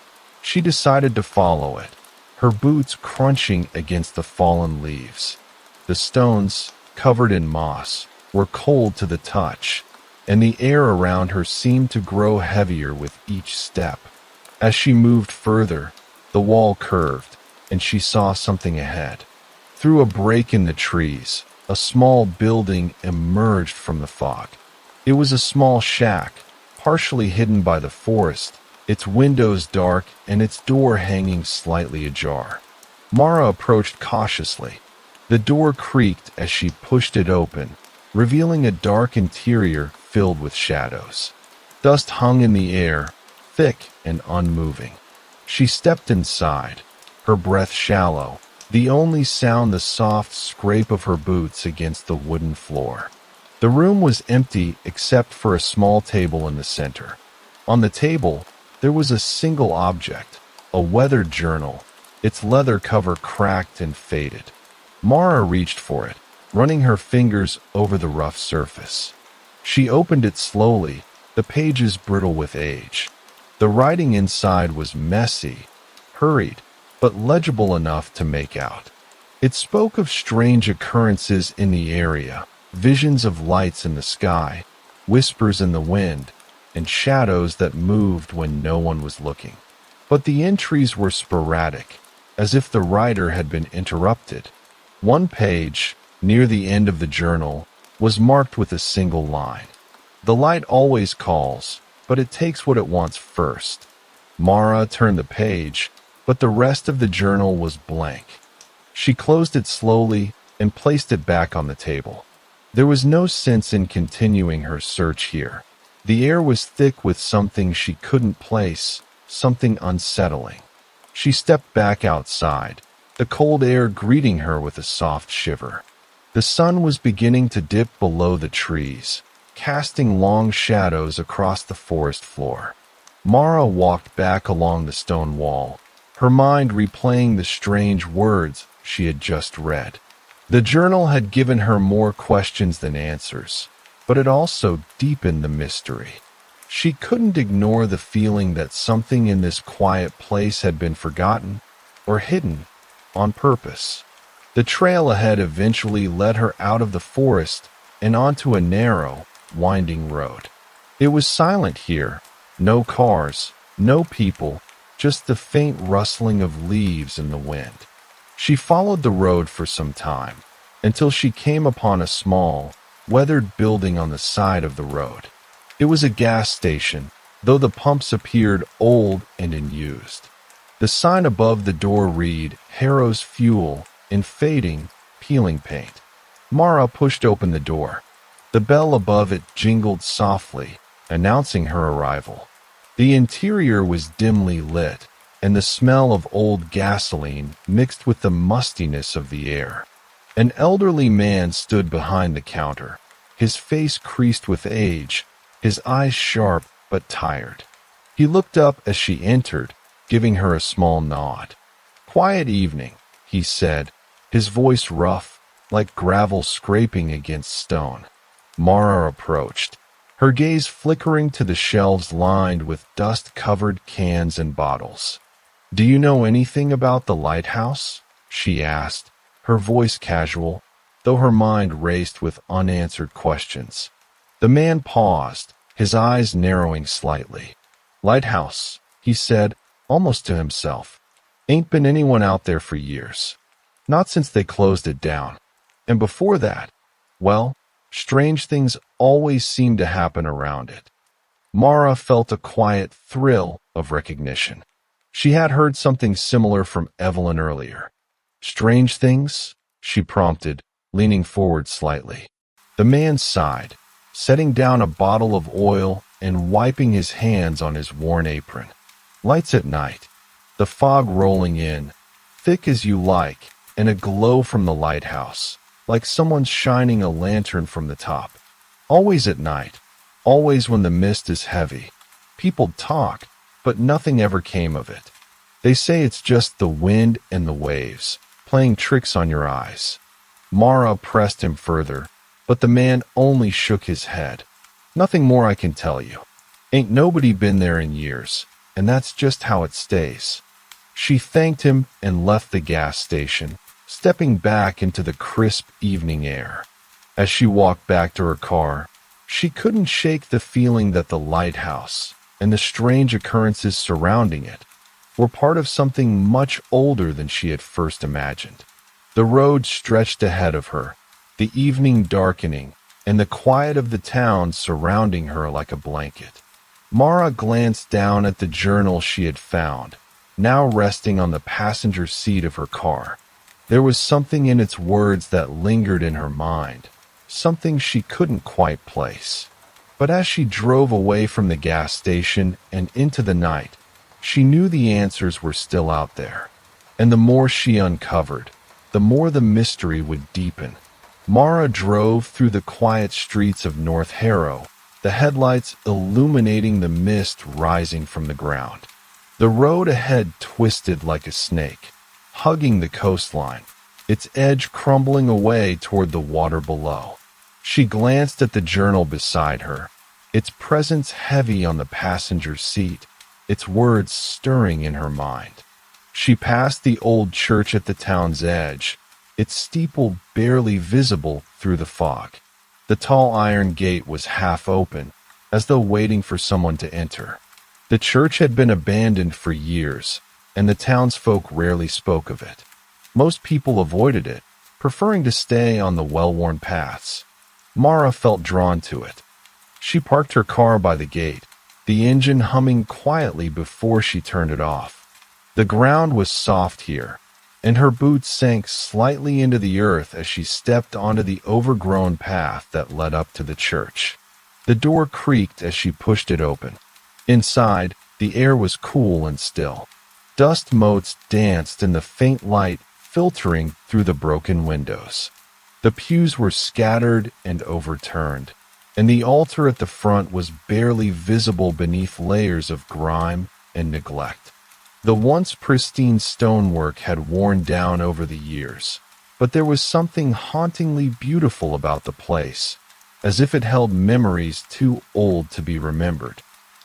She decided to follow it, her boots crunching against the fallen leaves. The stones, covered in moss, were cold to the touch, and the air around her seemed to grow heavier with each step. As she moved further, the wall curved, and she saw something ahead. Through a break in the trees, a small building emerged from the fog. It was a small shack, partially hidden by the forest, its windows dark and its door hanging slightly ajar. Mara approached cautiously. The door creaked as she pushed it open, revealing a dark interior filled with shadows. Dust hung in the air, thick and unmoving. She stepped inside, her breath shallow, the only sound the soft scrape of her boots against the wooden floor. The room was empty except for a small table in the center. On the table, there was a single object, a weathered journal, its leather cover cracked and faded. Mara reached for it, running her fingers over the rough surface. She opened it slowly, the pages brittle with age. The writing inside was messy, hurried, but legible enough to make out. It spoke of strange occurrences in the area, visions of lights in the sky, whispers in the wind, and shadows that moved when no one was looking. But the entries were sporadic, as if the writer had been interrupted. One page, near the end of the journal, was marked with a single line. The light always calls, but it takes what it wants first. Mara turned the page, but the rest of the journal was blank. She closed it slowly and placed it back on the table. There was no sense in continuing her search here. The air was thick with something she couldn't place, something unsettling. She stepped back outside, the cold air greeting her with a soft shiver. The sun was beginning to dip below the trees, casting long shadows across the forest floor. Mara walked back along the stone wall, her mind replaying the strange words she had just read. The journal had given her more questions than answers, but it also deepened the mystery. She couldn't ignore the feeling that something in this quiet place had been forgotten or hidden on purpose. The trail ahead eventually led her out of the forest and onto a narrow, winding road. It was silent here, no cars, no people, just the faint rustling of leaves in the wind. She followed the road for some time, until she came upon a small, weathered building on the side of the road. It was a gas station, though the pumps appeared old and unused. The sign above the door read, "Harrow's Fuel," in fading, peeling paint. Mara pushed open the door. The bell above it jingled softly, announcing her arrival. The interior was dimly lit, and the smell of old gasoline mixed with the mustiness of the air. An elderly man stood behind the counter, his face creased with age, his eyes sharp but tired. He looked up as she entered, giving her a small nod. "Quiet evening," he said, his voice rough, like gravel scraping against stone. Mara approached, her gaze flickering to the shelves lined with dust-covered cans and bottles. "Do you know anything about the lighthouse?" she asked, her voice casual, though her mind raced with unanswered questions. The man paused, his eyes narrowing slightly. "Lighthouse," he said, almost to himself. "Ain't been anyone out there for years. Not since they closed it down. And before that, well, strange things always seem to happen around it." Mara felt a quiet thrill of recognition. She had heard something similar from Evelyn earlier. "Strange things?" she prompted, leaning forward slightly. The man sighed, setting down a bottle of oil and wiping his hands on his worn apron. "Lights at night, the fog rolling in, thick as you like, and a glow from the lighthouse, like someone's shining a lantern from the top. Always at night, always when the mist is heavy. People talk, but nothing ever came of it. They say it's just the wind and the waves, playing tricks on your eyes." Mara pressed him further, but the man only shook his head. "Nothing more I can tell you. Ain't nobody been there in years, and that's just how it stays." She thanked him and left the gas station, stepping back into the crisp evening air. As she walked back to her car, she couldn't shake the feeling that the lighthouse and the strange occurrences surrounding it were part of something much older than she had first imagined. The road stretched ahead of her, the evening darkening, and the quiet of the town surrounding her like a blanket. Mara glanced down at the journal she had found, now resting on the passenger seat of her car. There was something in its words that lingered in her mind, something she couldn't quite place. But as she drove away from the gas station and into the night, she knew the answers were still out there. And the more she uncovered, the more the mystery would deepen. Mara drove through the quiet streets of North Harrow, the headlights illuminating the mist rising from the ground. The road ahead twisted like a snake, hugging the coastline, its edge crumbling away toward the water below. She glanced at the journal beside her, its presence heavy on the passenger's seat, its words stirring in her mind. She passed the old church at the town's edge, its steeple barely visible through the fog. The tall iron gate was half open, as though waiting for someone to enter. The church had been abandoned for years, and the townsfolk rarely spoke of it. Most people avoided it, preferring to stay on the well-worn paths. Mara felt drawn to it. She parked her car by the gate, the engine humming quietly before she turned it off. The ground was soft here, and her boots sank slightly into the earth as she stepped onto the overgrown path that led up to the church. The door creaked as she pushed it open. Inside, the air was cool and still. Dust motes danced in the faint light filtering through the broken windows. The pews were scattered and overturned, and the altar at the front was barely visible beneath layers of grime and neglect. The once pristine stonework had worn down over the years, but there was something hauntingly beautiful about the place, as if it held memories too old to be remembered.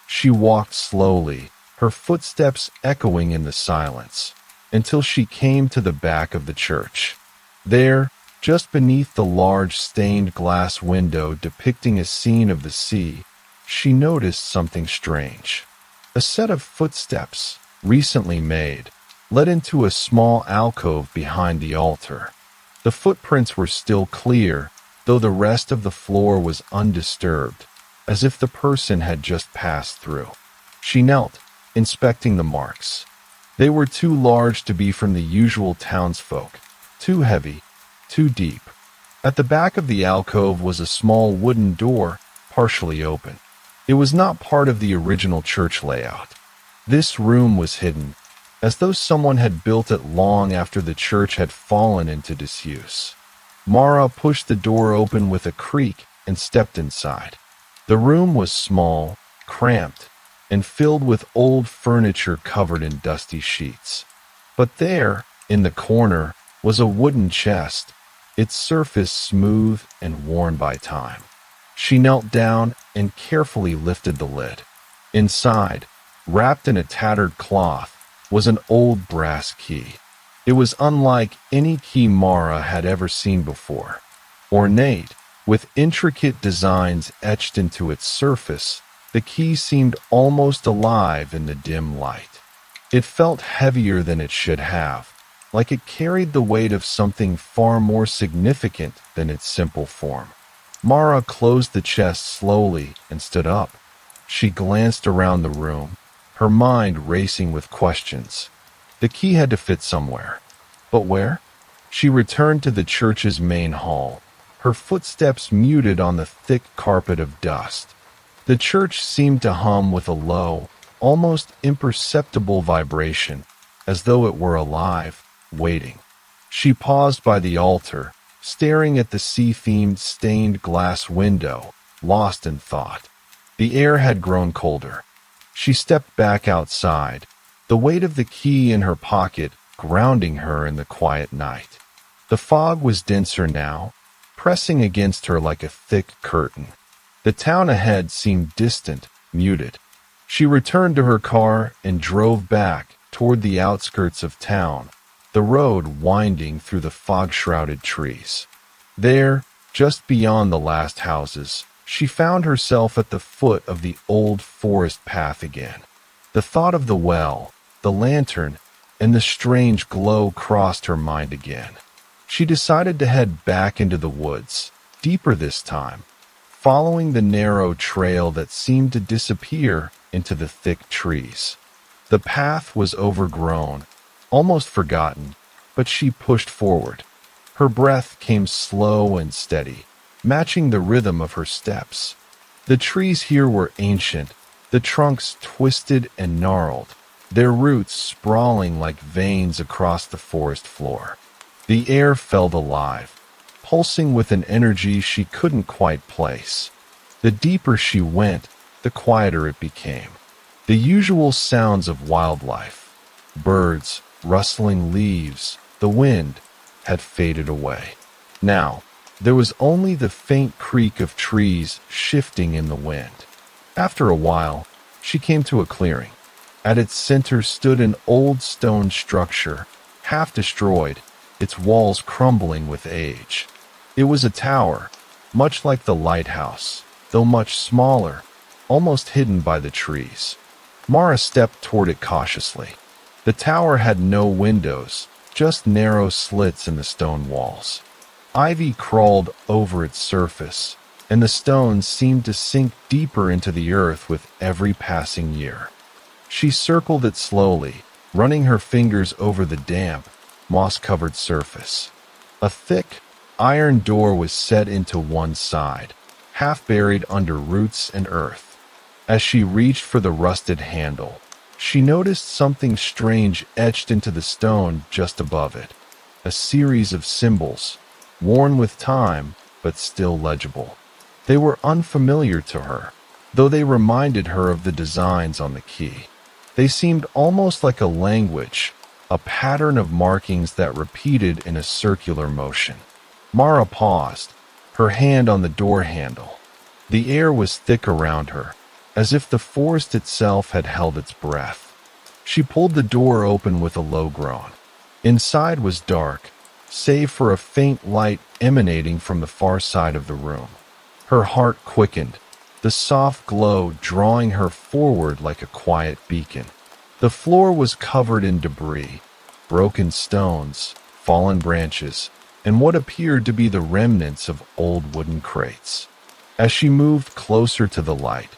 She walked slowly, her footsteps echoing in the silence, until she came to the back of the church. There, just beneath the large stained glass window depicting a scene of the sea, she noticed something strange. A set of footsteps, recently made, led into a small alcove behind the altar. The footprints were still clear, though the rest of the floor was undisturbed, as if the person had just passed through. She knelt, inspecting the marks. They were too large to be from the usual townsfolk, too heavy, too deep. At the back of the alcove was a small wooden door, partially open. It was not part of the original church layout. This room was hidden, as though someone had built it long after the church had fallen into disuse. Mara pushed the door open with a creak and stepped inside. The room was small, cramped, and filled with old furniture covered in dusty sheets. But there, in the corner, was a wooden chest, its surface smooth and worn by time. She knelt down and carefully lifted the lid. Inside, wrapped in a tattered cloth, was an old brass key. It was unlike any key Mara had ever seen before. Ornate, with intricate designs etched into its surface, the key seemed almost alive in the dim light. It felt heavier than it should have, like it carried the weight of something far more significant than its simple form. Mara closed the chest slowly and stood up. She glanced around the room, her mind racing with questions. The key had to fit somewhere. But where? She returned to the church's main hall, her footsteps muted on the thick carpet of dust. The church seemed to hum with a low, almost imperceptible vibration, as though it were alive, waiting. She paused by the altar, staring at the sea-themed stained glass window, lost in thought. The air had grown colder. She stepped back outside, the weight of the key in her pocket grounding her in the quiet night. The fog was denser now, pressing against her like a thick curtain. The town ahead seemed distant, muted. She returned to her car and drove back toward the outskirts of town, the road winding through the fog-shrouded trees. There, just beyond the last houses, she found herself at the foot of the old forest path again. The thought of the well, the lantern, and the strange glow crossed her mind again. She decided to head back into the woods, deeper this time, following the narrow trail that seemed to disappear into the thick trees. The path was overgrown, almost forgotten, but she pushed forward. Her breath came slow and steady, matching the rhythm of her steps. The trees here were ancient, the trunks twisted and gnarled, their roots sprawling like veins across the forest floor. The air felt alive, pulsing with an energy she couldn't quite place. The deeper she went, the quieter it became. The usual sounds of wildlife, birds, rustling leaves, the wind, had faded away. Now, there was only the faint creak of trees shifting in the wind. After a while, she came to a clearing. At its center stood an old stone structure, half destroyed, its walls crumbling with age. It was a tower, much like the lighthouse, though much smaller, almost hidden by the trees. Mara stepped toward it cautiously. The tower had no windows, just narrow slits in the stone walls. Ivy crawled over its surface, and the stones seemed to sink deeper into the earth with every passing year. She circled it slowly, running her fingers over the damp, moss-covered surface. A thick, iron door was set into one side, half buried under roots and earth. As she reached for the rusted handle, she noticed something strange etched into the stone just above it. A series of symbols, worn with time, but still legible. They were unfamiliar to her, though they reminded her of the designs on the key. They seemed almost like a language, a pattern of markings that repeated in a circular motion. Mara paused, her hand on the door handle. The air was thick around her, as if the forest itself had held its breath. She pulled the door open with a low groan. Inside was dark, save for a faint light emanating from the far side of the room. Her heart quickened, the soft glow drawing her forward like a quiet beacon. The floor was covered in debris, broken stones, fallen branches, and what appeared to be the remnants of old wooden crates. As she moved closer to the light,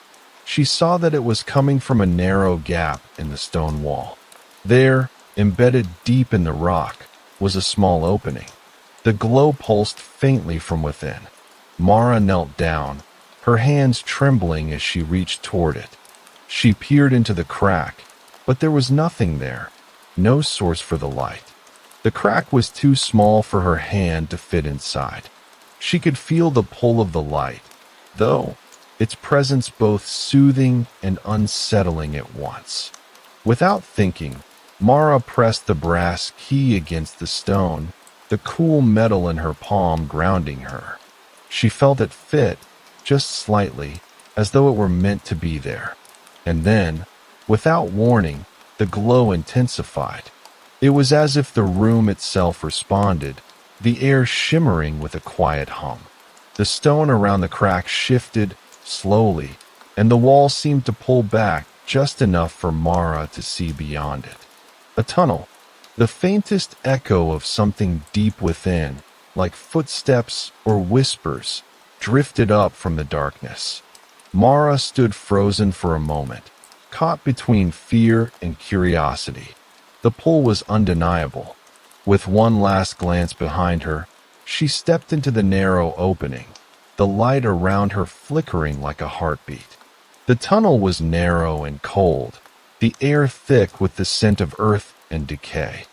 she saw that it was coming from a narrow gap in the stone wall. There, embedded deep in the rock, was a small opening. The glow pulsed faintly from within. Mara knelt down, her hands trembling as she reached toward it. She peered into the crack, but there was nothing there, no source for the light. The crack was too small for her hand to fit inside. She could feel the pull of the light, though, its presence both soothing and unsettling at once. Without thinking, Mara pressed the brass key against the stone, the cool metal in her palm grounding her. She felt it fit, just slightly, as though it were meant to be there. And then, without warning, the glow intensified. It was as if the room itself responded, the air shimmering with a quiet hum. The stone around the crack shifted, slowly, and the wall seemed to pull back just enough for Mara to see beyond it. A tunnel, the faintest echo of something deep within, like footsteps or whispers, drifted up from the darkness. Mara stood frozen for a moment, caught between fear and curiosity. The pull was undeniable. With one last glance behind her, she stepped into the narrow opening, the light around her flickering like a heartbeat. The tunnel was narrow and cold, the air thick with the scent of earth and decay.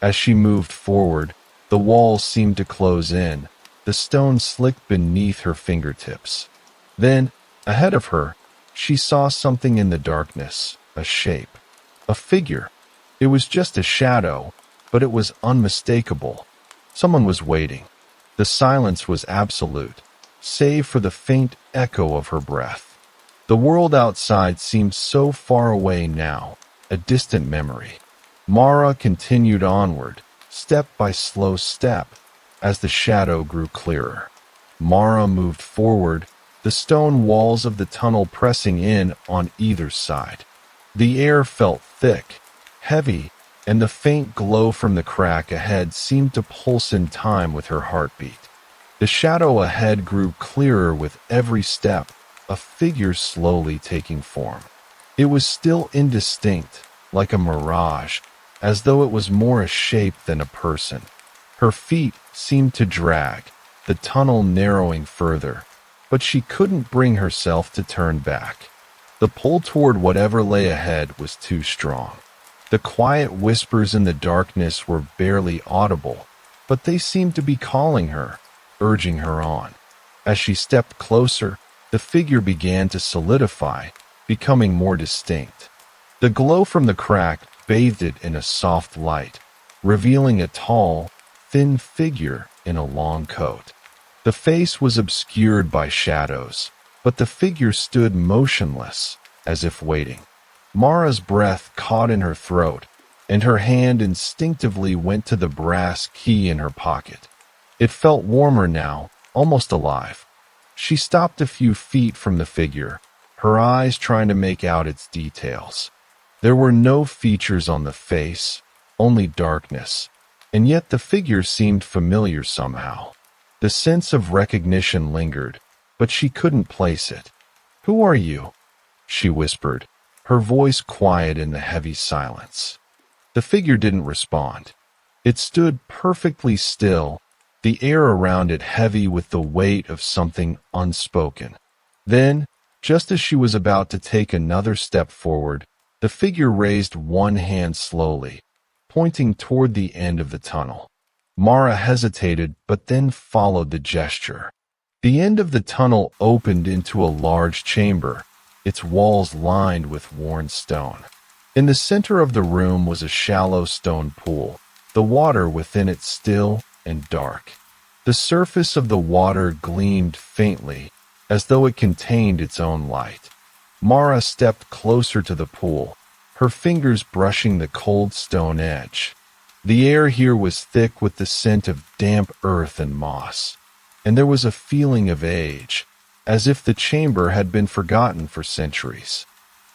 As she moved forward, the walls seemed to close in, the stone slicked beneath her fingertips. Then, ahead of her, she saw something in the darkness, a shape, a figure. It was just a shadow, but it was unmistakable. Someone was waiting. The silence was absolute, save for the faint echo of her breath. The world outside seemed so far away now, a distant memory. Mara continued onward, step by slow step, as the shadow grew clearer. Mara moved forward, the stone walls of the tunnel pressing in on either side. The air felt thick, heavy, and the faint glow from the crack ahead seemed to pulse in time with her heartbeat. The shadow ahead grew clearer with every step, a figure slowly taking form. It was still indistinct, like a mirage, as though it was more a shape than a person. Her feet seemed to drag, the tunnel narrowing further, but she couldn't bring herself to turn back. The pull toward whatever lay ahead was too strong. The quiet whispers in the darkness were barely audible, but they seemed to be calling her, urging her on. As she stepped closer, the figure began to solidify, becoming more distinct. The glow from the crack bathed it in a soft light, revealing a tall, thin figure in a long coat. The face was obscured by shadows, but the figure stood motionless, as if waiting. Mara's breath caught in her throat, and her hand instinctively went to the brass key in her pocket. It felt warmer now, almost alive. She stopped a few feet from the figure, her eyes trying to make out its details. There were no features on the face, only darkness, and yet the figure seemed familiar somehow. The sense of recognition lingered, but she couldn't place it. "Who are you?" she whispered, her voice quiet in the heavy silence. The figure didn't respond. It stood perfectly still, the air around it heavy with the weight of something unspoken. Then, just as she was about to take another step forward, the figure raised one hand slowly, pointing toward the end of the tunnel. Mara hesitated, but then followed the gesture. The end of the tunnel opened into a large chamber, its walls lined with worn stone. In the center of the room was a shallow stone pool, the water within it still and dark. The surface of the water gleamed faintly, as though it contained its own light. Mara stepped closer to the pool, her fingers brushing the cold stone edge. The air here was thick with the scent of damp earth and moss, and there was a feeling of age, as if the chamber had been forgotten for centuries.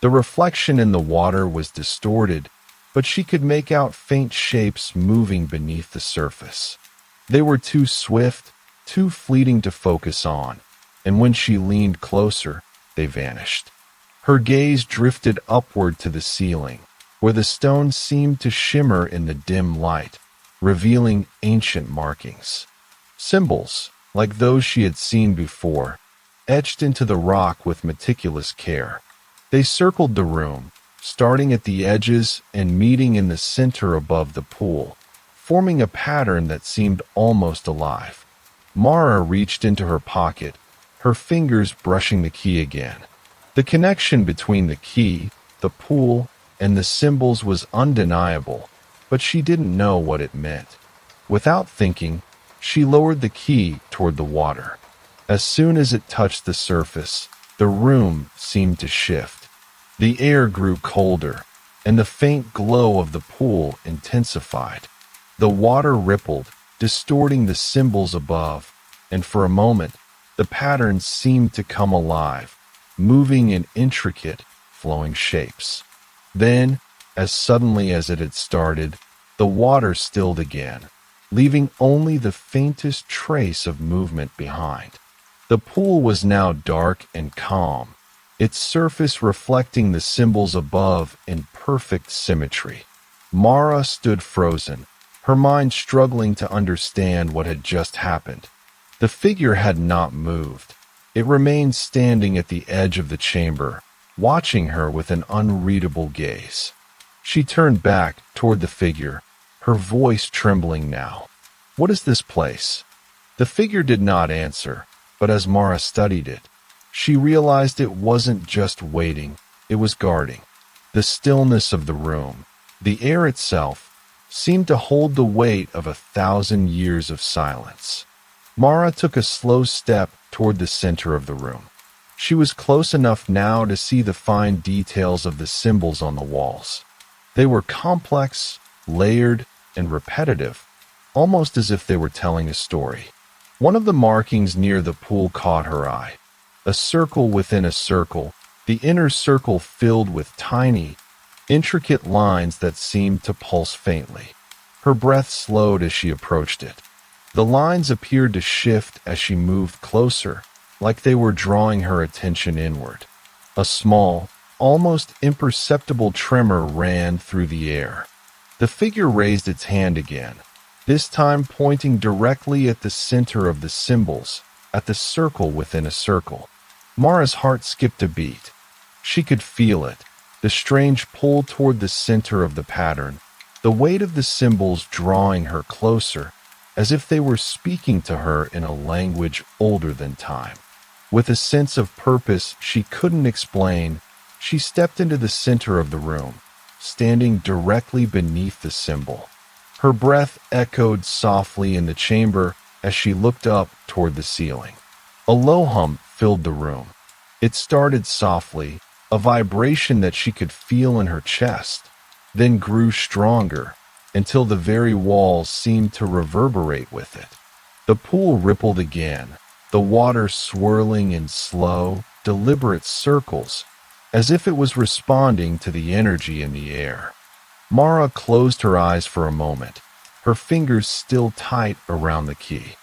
The reflection in the water was distorted, but she could make out faint shapes moving beneath the surface. They were too swift, too fleeting to focus on, and when she leaned closer, they vanished. Her gaze drifted upward to the ceiling, where the stone seemed to shimmer in the dim light, revealing ancient markings. Symbols, like those she had seen before, etched into the rock with meticulous care. They circled the room, starting at the edges and meeting in the center above the pool, forming a pattern that seemed almost alive. Mara reached into her pocket, her fingers brushing the key again. The connection between the key, the pool, and the symbols was undeniable, but she didn't know what it meant. Without thinking, she lowered the key toward the water. As soon as it touched the surface, the room seemed to shift. The air grew colder, and the faint glow of the pool intensified. The water rippled, distorting the symbols above, and for a moment, the patterns seemed to come alive, moving in intricate, flowing shapes. Then, as suddenly as it had started, the water stilled again, leaving only the faintest trace of movement behind. The pool was now dark and calm, its surface reflecting the symbols above in perfect symmetry. Mara stood frozen, her mind struggling to understand what had just happened. The figure had not moved. It remained standing at the edge of the chamber, watching her with an unreadable gaze. She turned back toward the figure, her voice trembling now. "What is this place?" The figure did not answer, but as Mara studied it, she realized it wasn't just waiting, it was guarding. The stillness of the room, the air itself, seemed to hold the weight of 1,000 years of silence. Mara took a slow step toward the center of the room. She was close enough now to see the fine details of the symbols on the walls. They were complex, layered, and repetitive, almost as if they were telling a story. One of the markings near the pool caught her eye. A circle within a circle, the inner circle filled with tiny, intricate lines that seemed to pulse faintly. Her breath slowed as she approached it. The lines appeared to shift as she moved closer, like they were drawing her attention inward. A small, almost imperceptible tremor ran through the air. The figure raised its hand again, this time pointing directly at the center of the symbols, at the circle within a circle. Mara's heart skipped a beat. She could feel it, the strange pull toward the center of the pattern, the weight of the symbols drawing her closer, as if they were speaking to her in a language older than time. With a sense of purpose she couldn't explain, she stepped into the center of the room, standing directly beneath the symbol. Her breath echoed softly in the chamber as she looked up toward the ceiling. A low hum filled the room. It started softly, a vibration that she could feel in her chest, then grew stronger until the very walls seemed to reverberate with it. The pool rippled again, the water swirling in slow, deliberate circles, as if it was responding to the energy in the air. Mara closed her eyes for a moment, her fingers still tight around the key.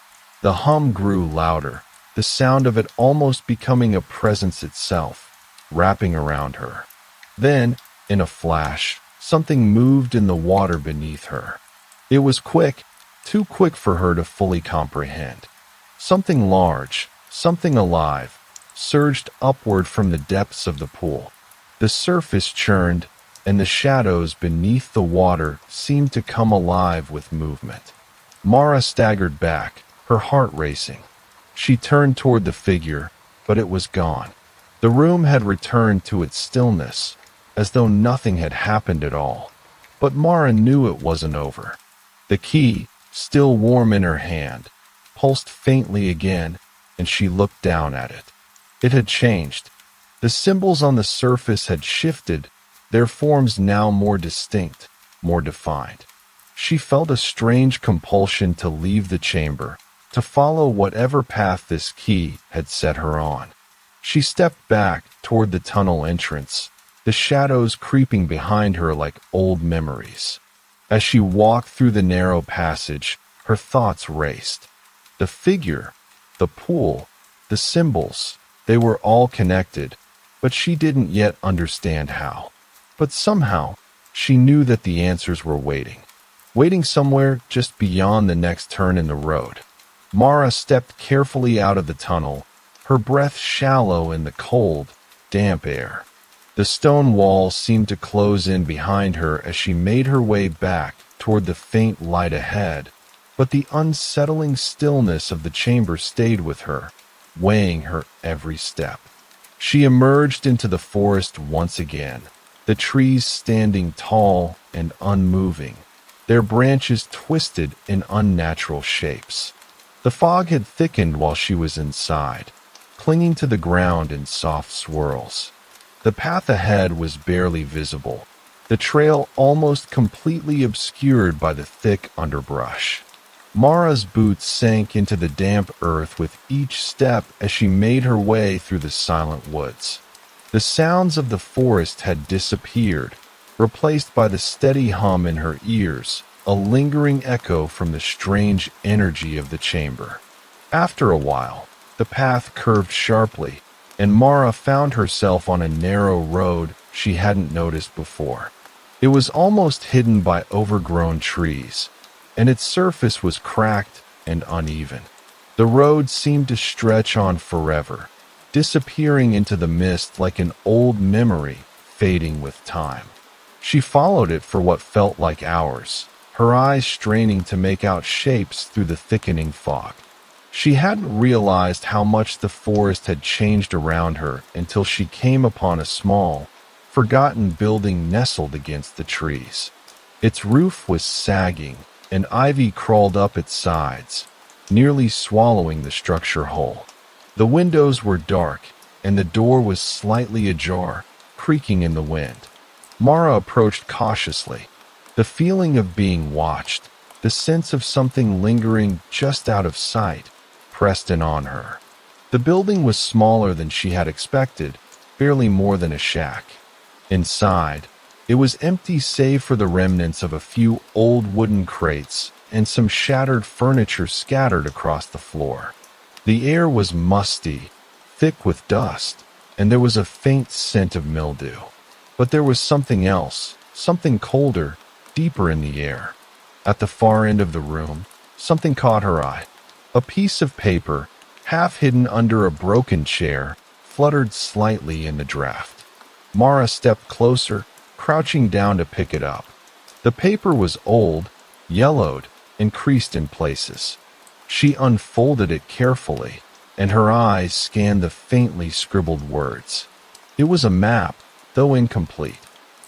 The hum grew louder, the sound of it almost becoming a presence itself, wrapping around her. Then, in a flash, something moved in the water beneath her. It was quick, too quick for her to fully comprehend. Something large, something alive, surged upward from the depths of the pool. The surface churned, and the shadows beneath the water seemed to come alive with movement. Mara staggered back, her heart racing. She turned toward the figure, but it was gone. The room had returned to its stillness, as though nothing had happened at all. But Mara knew it wasn't over. The key, still warm in her hand, pulsed faintly again, and she looked down at it. It had changed. The symbols on the surface had shifted, their forms now more distinct, more defined. She felt a strange compulsion to leave the chamber, to follow whatever path this key had set her on. She stepped back toward the tunnel entrance, the shadows creeping behind her like old memories. As she walked through the narrow passage, her thoughts raced. The figure, the pool, the symbols, they were all connected, but she didn't yet understand how. But somehow, she knew that the answers were waiting somewhere just beyond the next turn in the road. Mara stepped carefully out of the tunnel, her breath shallow in the cold, damp air. The stone walls seemed to close in behind her as she made her way back toward the faint light ahead, but the unsettling stillness of the chamber stayed with her, weighing her every step. She emerged into the forest once again, the trees standing tall and unmoving, their branches twisted in unnatural shapes. The fog had thickened while she was inside, clinging to the ground in soft swirls. The path ahead was barely visible, the trail almost completely obscured by the thick underbrush. Mara's boots sank into the damp earth with each step as she made her way through the silent woods. The sounds of the forest had disappeared, replaced by the steady hum in her ears, a lingering echo from the strange energy of the chamber. After a while, the path curved sharply, and Mara found herself on a narrow road she hadn't noticed before. It was almost hidden by overgrown trees, and its surface was cracked and uneven. The road seemed to stretch on forever, disappearing into the mist like an old memory fading with time. She followed it for what felt like hours, her eyes straining to make out shapes through the thickening fog. She hadn't realized how much the forest had changed around her until she came upon a small, forgotten building nestled against the trees. Its roof was sagging, and ivy crawled up its sides, nearly swallowing the structure whole. The windows were dark, and the door was slightly ajar, creaking in the wind. Mara approached cautiously. The feeling of being watched, the sense of something lingering just out of sight, pressed in on her. The building was smaller than she had expected, barely more than a shack. Inside, it was empty save for the remnants of a few old wooden crates and some shattered furniture scattered across the floor. The air was musty, thick with dust, and there was a faint scent of mildew. But there was something else, something colder, deeper in the air. At the far end of the room, something caught her eye. A piece of paper, half hidden under a broken chair, fluttered slightly in the draft. Mara stepped closer, crouching down to pick it up. The paper was old, yellowed, and creased in places. She unfolded it carefully, and her eyes scanned the faintly scribbled words. It was a map, though incomplete.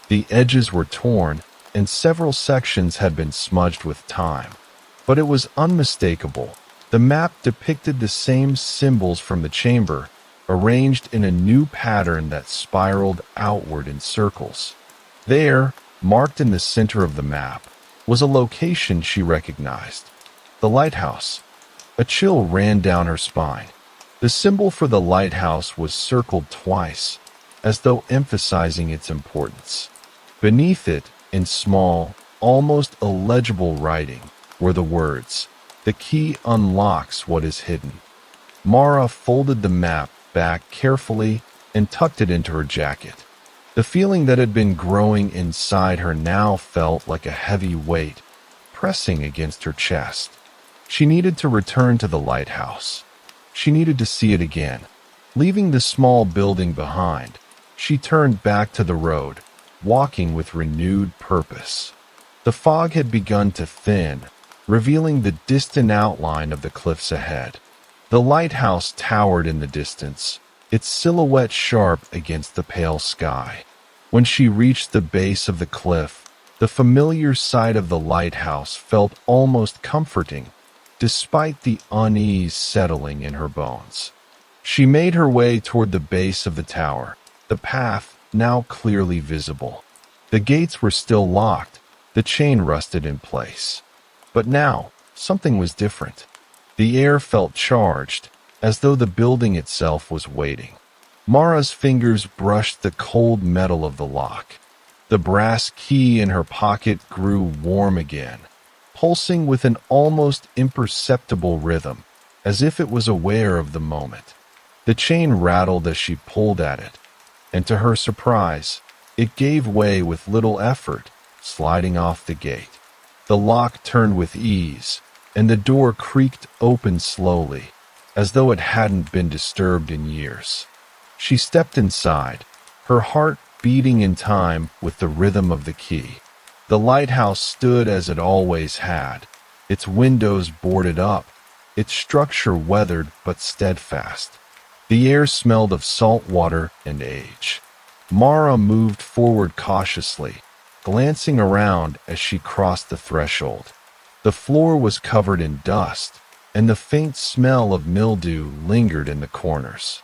The edges were torn, and several sections had been smudged with time. But it was unmistakable. The map depicted the same symbols from the chamber, arranged in a new pattern that spiraled outward in circles. There, marked in the center of the map, was a location she recognized. The lighthouse. A chill ran down her spine. The symbol for the lighthouse was circled twice, as though emphasizing its importance. Beneath it, in small, almost illegible writing, were the words, "The key unlocks what is hidden." Mara folded the map back carefully and tucked it into her jacket. The feeling that had been growing inside her now felt like a heavy weight, pressing against her chest. She needed to return to the lighthouse. She needed to see it again. Leaving the small building behind, she turned back to the road, walking with renewed purpose. The fog had begun to thin, revealing the distant outline of the cliffs ahead. The lighthouse towered in the distance, its silhouette sharp against the pale sky. When she reached the base of the cliff, the familiar sight of the lighthouse felt almost comforting, despite the unease settling in her bones. She made her way toward the base of the tower, the path now clearly visible. The gates were still locked, the chain rusted in place. But now, something was different. The air felt charged, as though the building itself was waiting. Mara's fingers brushed the cold metal of the lock. The brass key in her pocket grew warm again, pulsing with an almost imperceptible rhythm, as if it was aware of the moment. The chain rattled as she pulled at it, and to her surprise, it gave way with little effort, sliding off the gate. The lock turned with ease, and the door creaked open slowly, as though it hadn't been disturbed in years. She stepped inside, her heart beating in time with the rhythm of the key. The lighthouse stood as it always had, its windows boarded up, its structure weathered but steadfast. The air smelled of salt water and age. Mara moved forward cautiously, glancing around as she crossed the threshold. The floor was covered in dust, and the faint smell of mildew lingered in the corners.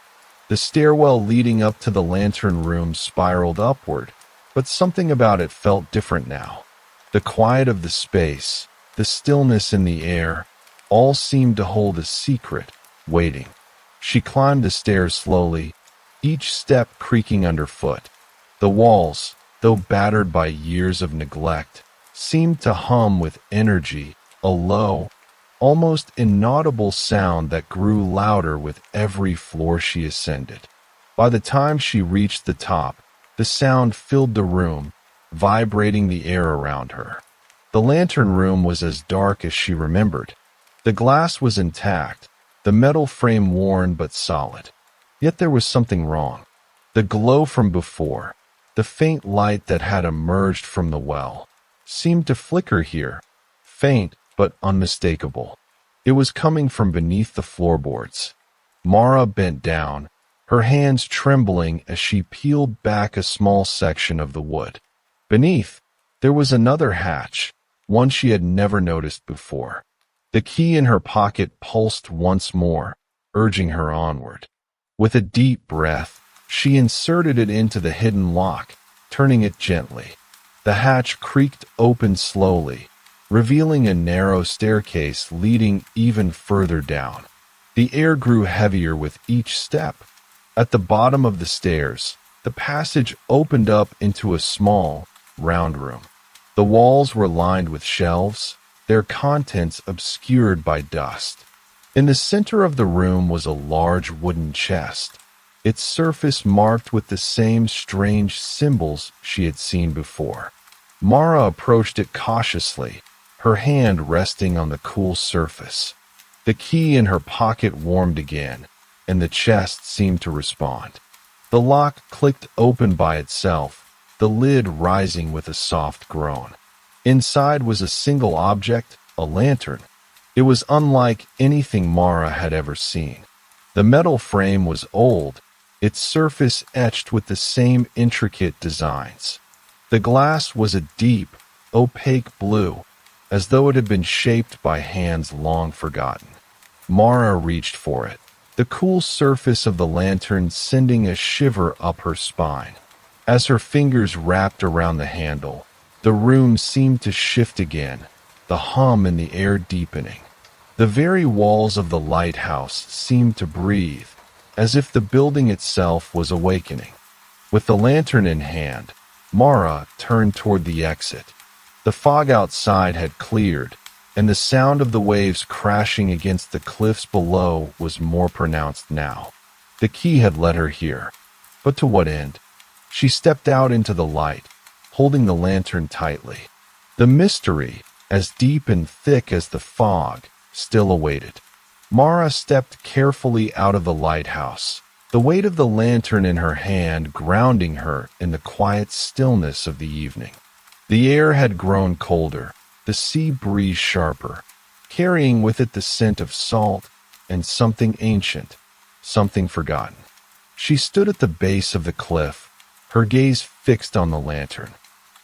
The stairwell leading up to the lantern room spiraled upward, but something about it felt different now. The quiet of the space, the stillness in the air, all seemed to hold a secret, waiting. She climbed the stairs slowly, each step creaking underfoot. The walls, though battered by years of neglect, seemed to hum with energy, a low, almost inaudible sound that grew louder with every floor she ascended. By the time she reached the top, the sound filled the room, vibrating the air around her. The lantern room was as dark as she remembered. The glass was intact, the metal frame worn but solid. Yet there was something wrong. The glow from before, the faint light that had emerged from the well, seemed to flicker here, faint but unmistakable. It was coming from beneath the floorboards. Mara bent down, her hands trembling as she peeled back a small section of the wood. Beneath, there was another hatch, one she had never noticed before. The key in her pocket pulsed once more, urging her onward. With a deep breath, she inserted it into the hidden lock, turning it gently. The hatch creaked open slowly, revealing a narrow staircase leading even further down. The air grew heavier with each step. At the bottom of the stairs, the passage opened up into a small, round room. The walls were lined with shelves, their contents obscured by dust. In the center of the room was a large wooden chest, its surface marked with the same strange symbols she had seen before. Mara approached it cautiously, her hand resting on the cool surface. The key in her pocket warmed again, and the chest seemed to respond. The lock clicked open by itself, the lid rising with a soft groan. Inside was a single object, a lantern. It was unlike anything Mara had ever seen. The metal frame was old, its surface etched with the same intricate designs. The glass was a deep, opaque blue, as though it had been shaped by hands long forgotten. Mara reached for it, the cool surface of the lantern sending a shiver up her spine. As her fingers wrapped around the handle, the room seemed to shift again, the hum in the air deepening. The very walls of the lighthouse seemed to breathe, as if the building itself was awakening. With the lantern in hand, Mara turned toward the exit. The fog outside had cleared, and the sound of the waves crashing against the cliffs below was more pronounced now. The key had led her here, but to what end? She stepped out into the light, holding the lantern tightly. The mystery, as deep and thick as the fog, still awaited. Mara stepped carefully out of the lighthouse, the weight of the lantern in her hand grounding her in the quiet stillness of the evening. The air had grown colder, the sea breeze sharper, carrying with it the scent of salt and something ancient, something forgotten. She stood at the base of the cliff, her gaze fixed on the lantern.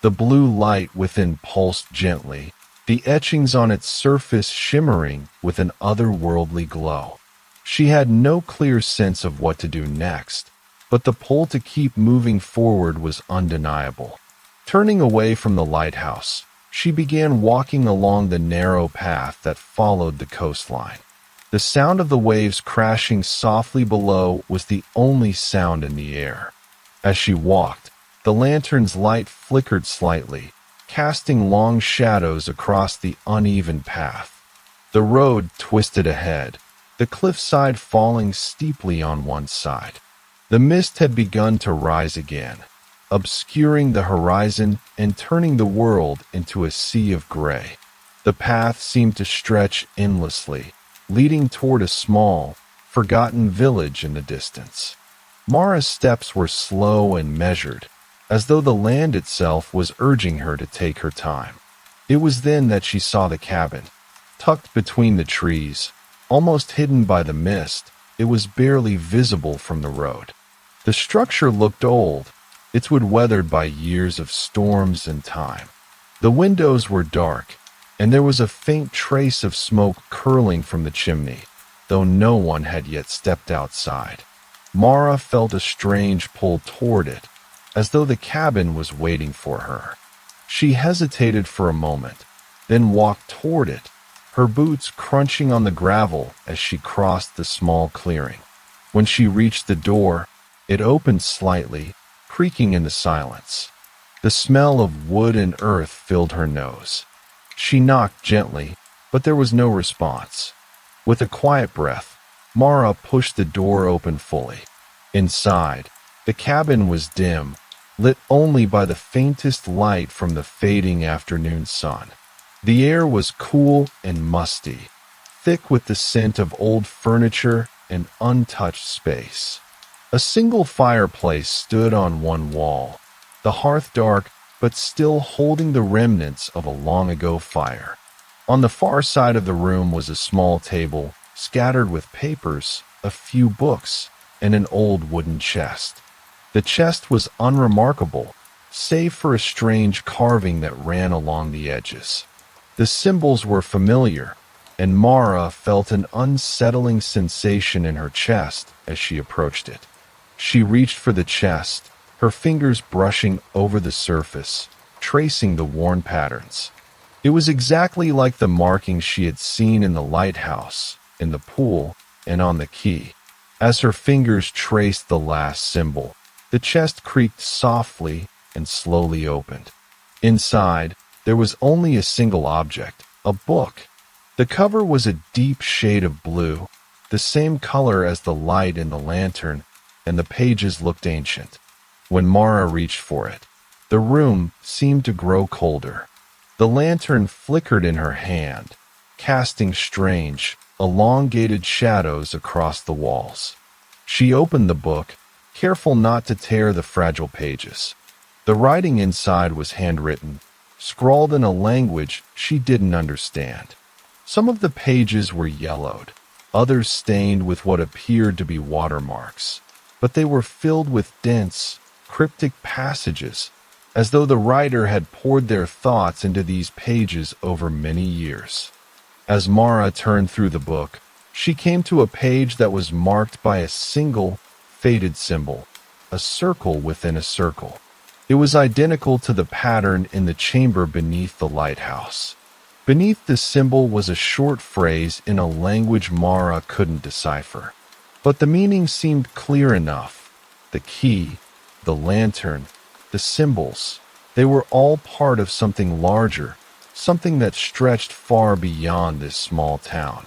The blue light within pulsed gently, the etchings on its surface shimmering with an otherworldly glow. She had no clear sense of what to do next, but the pull to keep moving forward was undeniable. Turning away from the lighthouse, she began walking along the narrow path that followed the coastline. The sound of the waves crashing softly below was the only sound in the air. As she walked, the lantern's light flickered slightly, casting long shadows across the uneven path. The road twisted ahead, the cliffside falling steeply on one side. The mist had begun to rise again, obscuring the horizon and turning the world into a sea of gray. The path seemed to stretch endlessly, leading toward a small, forgotten village in the distance. Mara's steps were slow and measured, as though the land itself was urging her to take her time. It was then that she saw the cabin. Tucked between the trees, almost hidden by the mist, it was barely visible from the road. The structure looked old, its wood weathered by years of storms and time. The windows were dark, and there was a faint trace of smoke curling from the chimney, though no one had yet stepped outside. Mara felt a strange pull toward it, as though the cabin was waiting for her. She hesitated for a moment, then walked toward it, her boots crunching on the gravel as she crossed the small clearing. When she reached the door, it opened slightly, creaking in the silence. The smell of wood and earth filled her nose. She knocked gently, but there was no response. With a quiet breath, Mara pushed the door open fully. Inside, the cabin was dim, lit only by the faintest light from the fading afternoon sun. The air was cool and musty, thick with the scent of old furniture and untouched space. A single fireplace stood on one wall, the hearth dark but still holding the remnants of a long-ago fire. On the far side of the room was a small table, scattered with papers, a few books, and an old wooden chest. The chest was unremarkable, save for a strange carving that ran along the edges. The symbols were familiar, and Mara felt an unsettling sensation in her chest as she approached it. She reached for the chest, her fingers brushing over the surface, tracing the worn patterns. It was exactly like the markings she had seen in the lighthouse, in the pool, and on the key. As her fingers traced the last symbol, the chest creaked softly and slowly opened. Inside, there was only a single object, A book. The cover was a deep shade of blue, the same color as the light in the lantern, and the pages looked ancient. When Mara reached for it, the room seemed to grow colder. The lantern flickered in her hand, casting strange, elongated shadows across the walls. She opened the book, careful not to tear the fragile pages. The writing inside was handwritten, scrawled in a language she didn't understand. Some of the pages were yellowed, others stained with what appeared to be watermarks, but they were filled with dense, cryptic passages, as though the writer had poured their thoughts into these pages over many years. As Mara turned through the book, she came to a page that was marked by a single, faded symbol, a circle within a circle. It was identical to the pattern in the chamber beneath the lighthouse. Beneath the symbol was a short phrase in a language Mara couldn't decipher, but the meaning seemed clear enough. The key, the lantern, the symbols, they were all part of something larger, something that stretched far beyond this small town.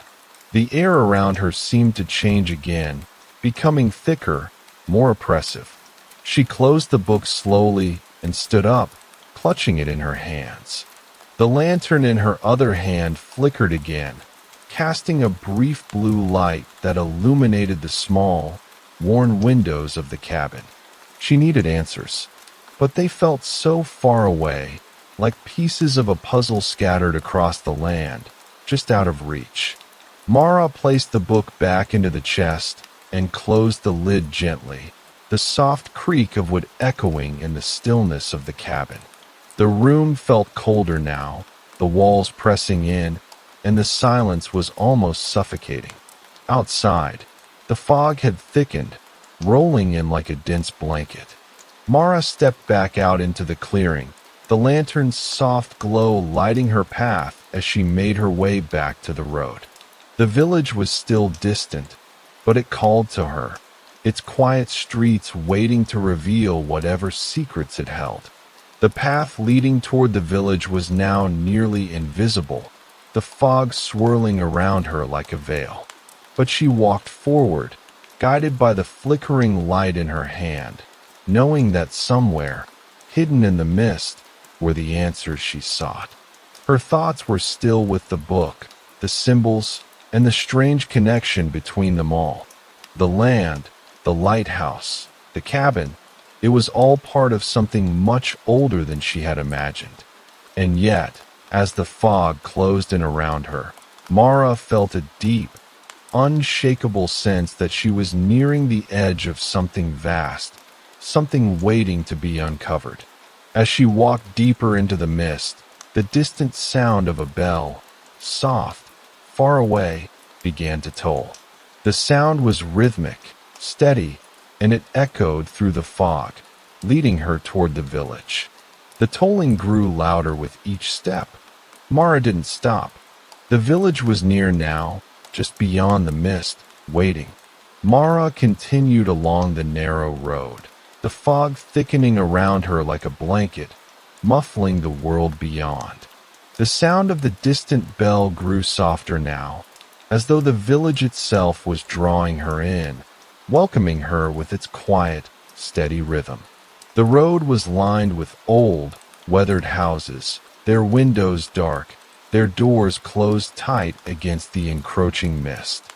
The air around her seemed to change again, becoming thicker, more oppressive. She closed the book slowly and stood up, clutching it in her hands. The lantern in her other hand flickered again, casting a brief blue light that illuminated the small, worn windows of the cabin. She needed answers, but they felt so far away, like pieces of a puzzle scattered across the land, just out of reach. Mara placed the book back into the chest and closed the lid gently, the soft creak of wood echoing in the stillness of the cabin. The room felt colder now, the walls pressing in, and the silence was almost suffocating. Outside, the fog had thickened, rolling in like a dense blanket. Mara stepped back out into the clearing, the lantern's soft glow lighting her path as she made her way back to the road. The village was still distant, but it called to her, its quiet streets waiting to reveal whatever secrets it held. The path leading toward the village was now nearly invisible, the fog swirling around her like a veil. But she walked forward, guided by the flickering light in her hand, knowing that somewhere, hidden in the mist, were the answers she sought. Her thoughts were still with the book, the symbols, and the strange connection between them all. The land, the lighthouse, the cabin, it was all part of something much older than she had imagined. And yet, as the fog closed in around her, Mara felt a deep, unshakable sense that she was nearing the edge of something vast, something waiting to be uncovered. As she walked deeper into the mist, the distant sound of a bell, soft, far away, began to toll. The sound was rhythmic, steady, and it echoed through the fog, leading her toward the village. The tolling grew louder with each step. Mara didn't stop. The village was near now, just beyond the mist, waiting. Mara continued along the narrow road, the fog thickening around her like a blanket, muffling the world beyond. The sound of the distant bell grew softer now, as though the village itself was drawing her in, welcoming her with its quiet, steady rhythm. The road was lined with old, weathered houses, their windows dark, their doors closed tight against the encroaching mist.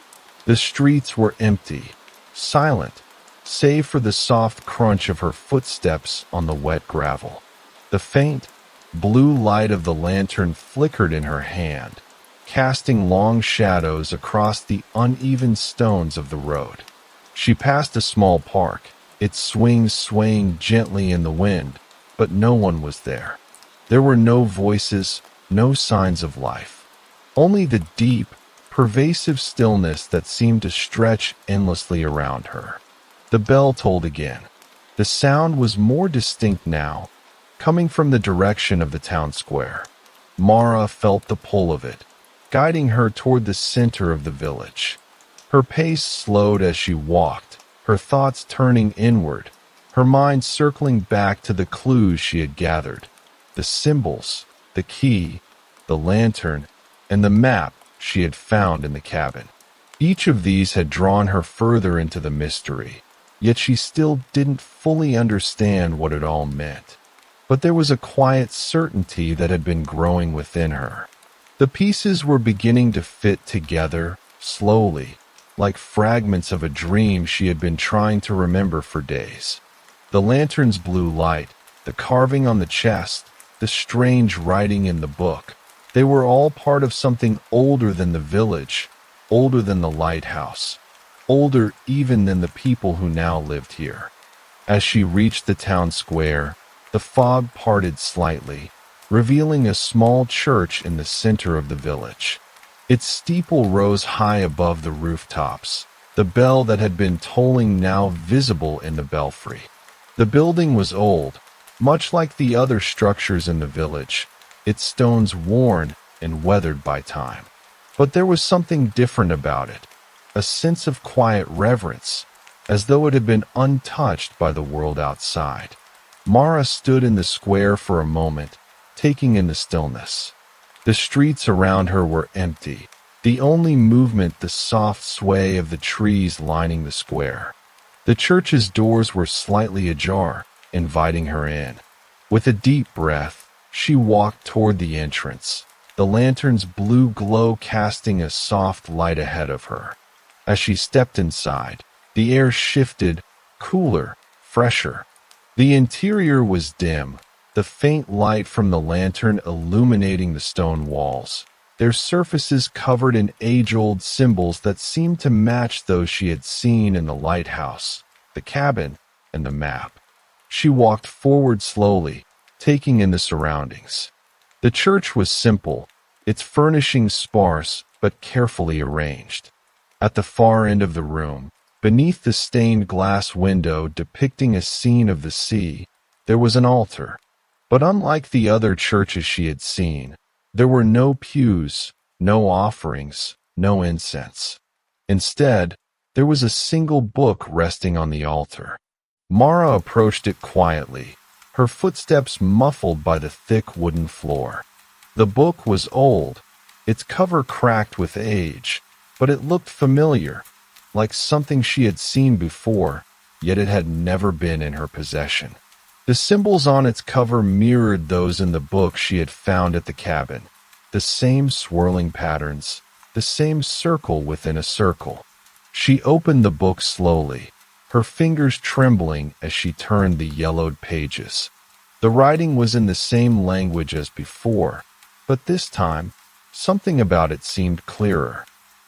The streets were empty, silent, save for the soft crunch of her footsteps on the wet gravel. The faint, blue light of the lantern flickered in her hand, casting long shadows across the uneven stones of the road. She passed a small park, its swings swaying gently in the wind, but no one was there. There were no voices, no signs of life. Only the deep, pervasive stillness that seemed to stretch endlessly around her. The bell tolled again. The sound was more distinct now, coming from the direction of the town square. Mara felt the pull of it, guiding her toward the center of the village. Her pace slowed as she walked, her thoughts turning inward, her mind circling back to the clues she had gathered. The symbols, the key, the lantern, and the map she had found in the cabin. Each of these had drawn her further into the mystery, yet she still didn't fully understand what it all meant. But there was a quiet certainty that had been growing within her. The pieces were beginning to fit together, slowly, like fragments of a dream she had been trying to remember for days. The lantern's blue light, the carving on the chest, the strange writing in the book, they were all part of something older than the village, older than the lighthouse, older even than the people who now lived here. As she reached the town square, the fog parted slightly, revealing a small church in the center of the village. Its steeple rose high above the rooftops, the bell that had been tolling now visible in the belfry. The building was old, much like the other structures in the village, its stones worn and weathered by time. But there was something different about it, a sense of quiet reverence, as though it had been untouched by the world outside. Mara stood in the square for a moment, taking in the stillness. The streets around her were empty, the only movement the soft sway of the trees lining the square. The church's doors were slightly ajar, inviting her in. With a deep breath, she walked toward the entrance, the lantern's blue glow casting a soft light ahead of her. As she stepped inside, the air shifted, cooler, fresher. The interior was dim, the faint light from the lantern illuminating the stone walls, their surfaces covered in age-old symbols that seemed to match those she had seen in the lighthouse, the cabin, and the map. She walked forward slowly, taking in the surroundings. The church was simple, its furnishings sparse but carefully arranged. At the far end of the room, beneath the stained glass window depicting a scene of the sea, there was an altar. But unlike the other churches she had seen, there were no pews, no offerings, no incense. Instead, there was a single book resting on the altar. Mara approached it quietly, her footsteps muffled by the thick wooden floor. The book was old, its cover cracked with age, but it looked familiar, like something she had seen before, yet it had never been in her possession. The symbols on its cover mirrored those in the book she had found at the cabin, the same swirling patterns, the same circle within a circle. She opened the book slowly, her fingers trembling as she turned the yellowed pages. The writing was in the same language as before, but this time, something about it seemed clearer.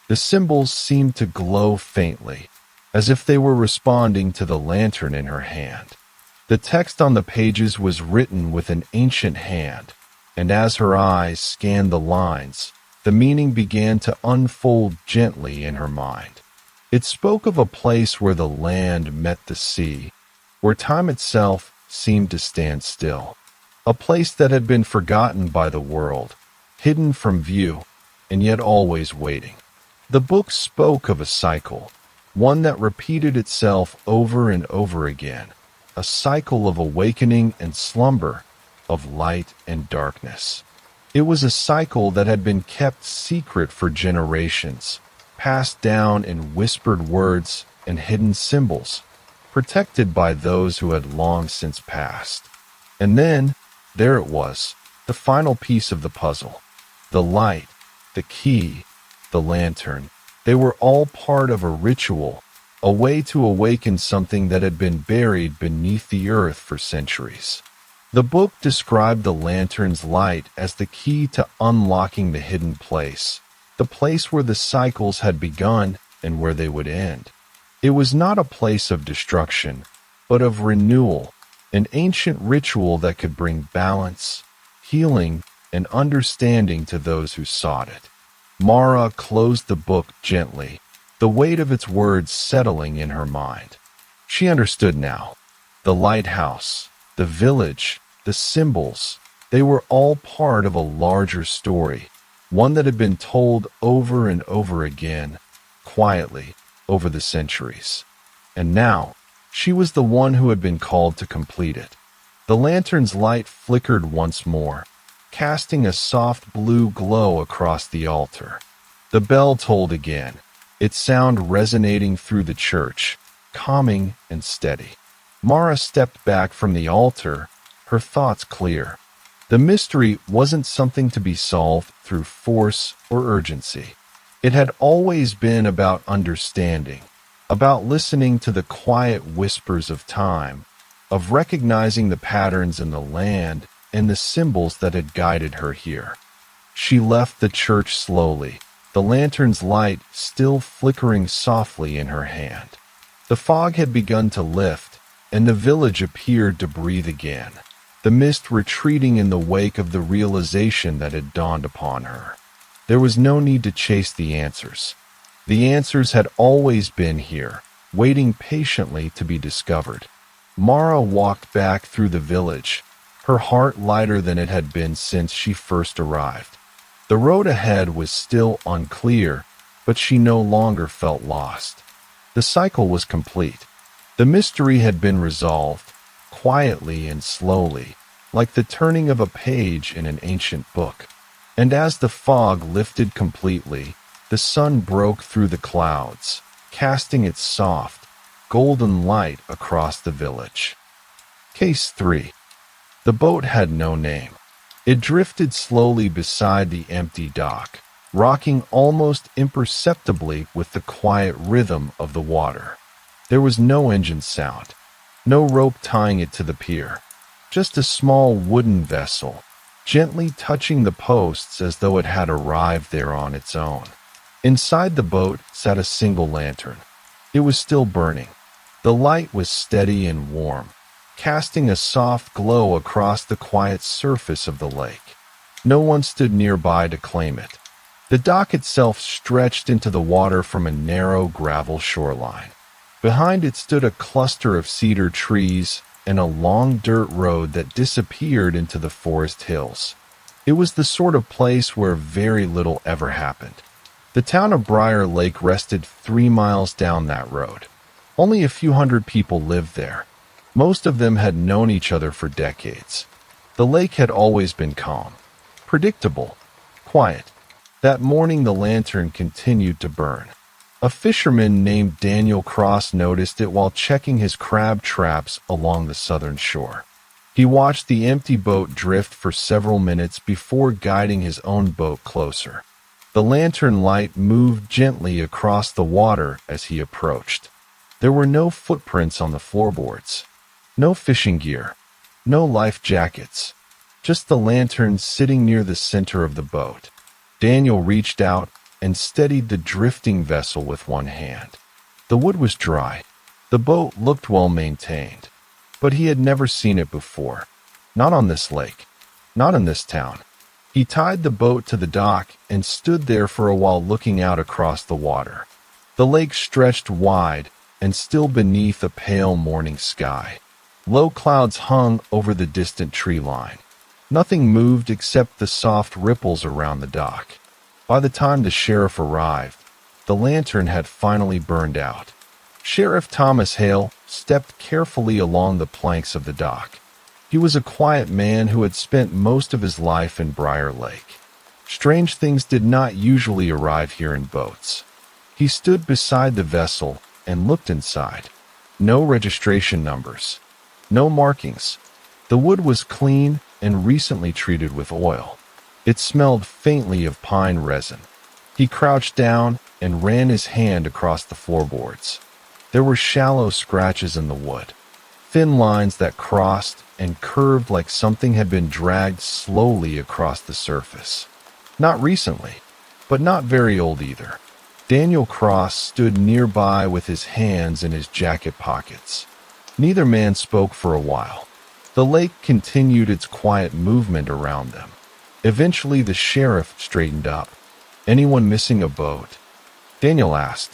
The symbols seemed to glow faintly, as if they were responding to the lantern in her hand. The text on the pages was written with an ancient hand, and as her eyes scanned the lines, the meaning began to unfold gently in her mind. It spoke of a place where the land met the sea, where time itself seemed to stand still, a place that had been forgotten by the world, hidden from view, and yet always waiting. The book spoke of a cycle, one that repeated itself over and over again, a cycle of awakening and slumber, of light and darkness. It was a cycle that had been kept secret for generations, passed down in whispered words and hidden symbols, protected by those who had long since passed. And then, there it was, the final piece of the puzzle. The light, the key, the lantern, they were all part of a ritual, a way to awaken something that had been buried beneath the earth for centuries. The book described the lantern's light as the key to unlocking the hidden place, the place where the cycles had begun and where they would end. It was not a place of destruction, but of renewal, an ancient ritual that could bring balance, healing, and understanding to those who sought it. Mara closed the book gently, the weight of its words settling in her mind. She understood now. The lighthouse, the village, the symbols, they were all part of a larger story, one that had been told over and over again, quietly, over the centuries. And now, she was the one who had been called to complete it. The lantern's light flickered once more, casting a soft blue glow across the altar. The bell tolled again, its sound resonating through the church, calming and steady. Mara stepped back from the altar, her thoughts clear. The mystery wasn't something to be solved through force or urgency. It had always been about understanding, about listening to the quiet whispers of time, of recognizing the patterns in the land and the symbols that had guided her here. She left the church slowly, the lantern's light still flickering softly in her hand. The fog had begun to lift, and the village appeared to breathe again, the mist retreating in the wake of the realization that had dawned upon her. There was no need to chase the answers. The answers had always been here, waiting patiently to be discovered. Mara walked back through the village, her heart lighter than it had been since she first arrived. The road ahead was still unclear, but she no longer felt lost. The cycle was complete. The mystery had been resolved, quietly and slowly, like the turning of a page in an ancient book. And as the fog lifted completely, the sun broke through the clouds, casting its soft, golden light across the village. Case 3. The boat had no name. It drifted slowly beside the empty dock, rocking almost imperceptibly with the quiet rhythm of the water. There was no engine sound, no rope tying it to the pier, just a small wooden vessel, gently touching the posts as though it had arrived there on its own. Inside the boat sat a single lantern. It was still burning. The light was steady and warm, casting a soft glow across the quiet surface of the lake. No one stood nearby to claim it. The dock itself stretched into the water from a narrow gravel shoreline. Behind it stood a cluster of cedar trees and a long dirt road that disappeared into the forest hills. It was the sort of place where very little ever happened. The town of Briar Lake rested 3 miles down that road. Only a few hundred people lived there. Most of them had known each other for decades. The lake had always been calm, predictable, quiet. That morning the lantern continued to burn. A fisherman named Daniel Cross noticed it while checking his crab traps along the southern shore. He watched the empty boat drift for several minutes before guiding his own boat closer. The lantern light moved gently across the water as he approached. There were no footprints on the floorboards, no fishing gear, no life jackets, just the lantern sitting near the center of the boat. Daniel reached out and steadied the drifting vessel with one hand. The wood was dry. The boat looked well maintained, but he had never seen it before. Not on this lake, not in this town. He tied the boat to the dock and stood there for a while looking out across the water. The lake stretched wide and still beneath a pale morning sky. Low clouds hung over the distant tree line. Nothing moved except the soft ripples around the dock. By the time the sheriff arrived, the lantern had finally burned out. Sheriff Thomas Hale stepped carefully along the planks of the dock. He was a quiet man who had spent most of his life in Briar Lake. Strange things did not usually arrive here in boats. He stood beside the vessel and looked inside. No registration numbers, no markings. The wood was clean and recently treated with oil. It smelled faintly of pine resin. He crouched down and ran his hand across the floorboards. There were shallow scratches in the wood, thin lines that crossed and curved like something had been dragged slowly across the surface. Not recently, but not very old either. Daniel Cross stood nearby with his hands in his jacket pockets. Neither man spoke for a while. The lake continued its quiet movement around them. Eventually the sheriff straightened up. "Anyone missing a boat?" Daniel asked.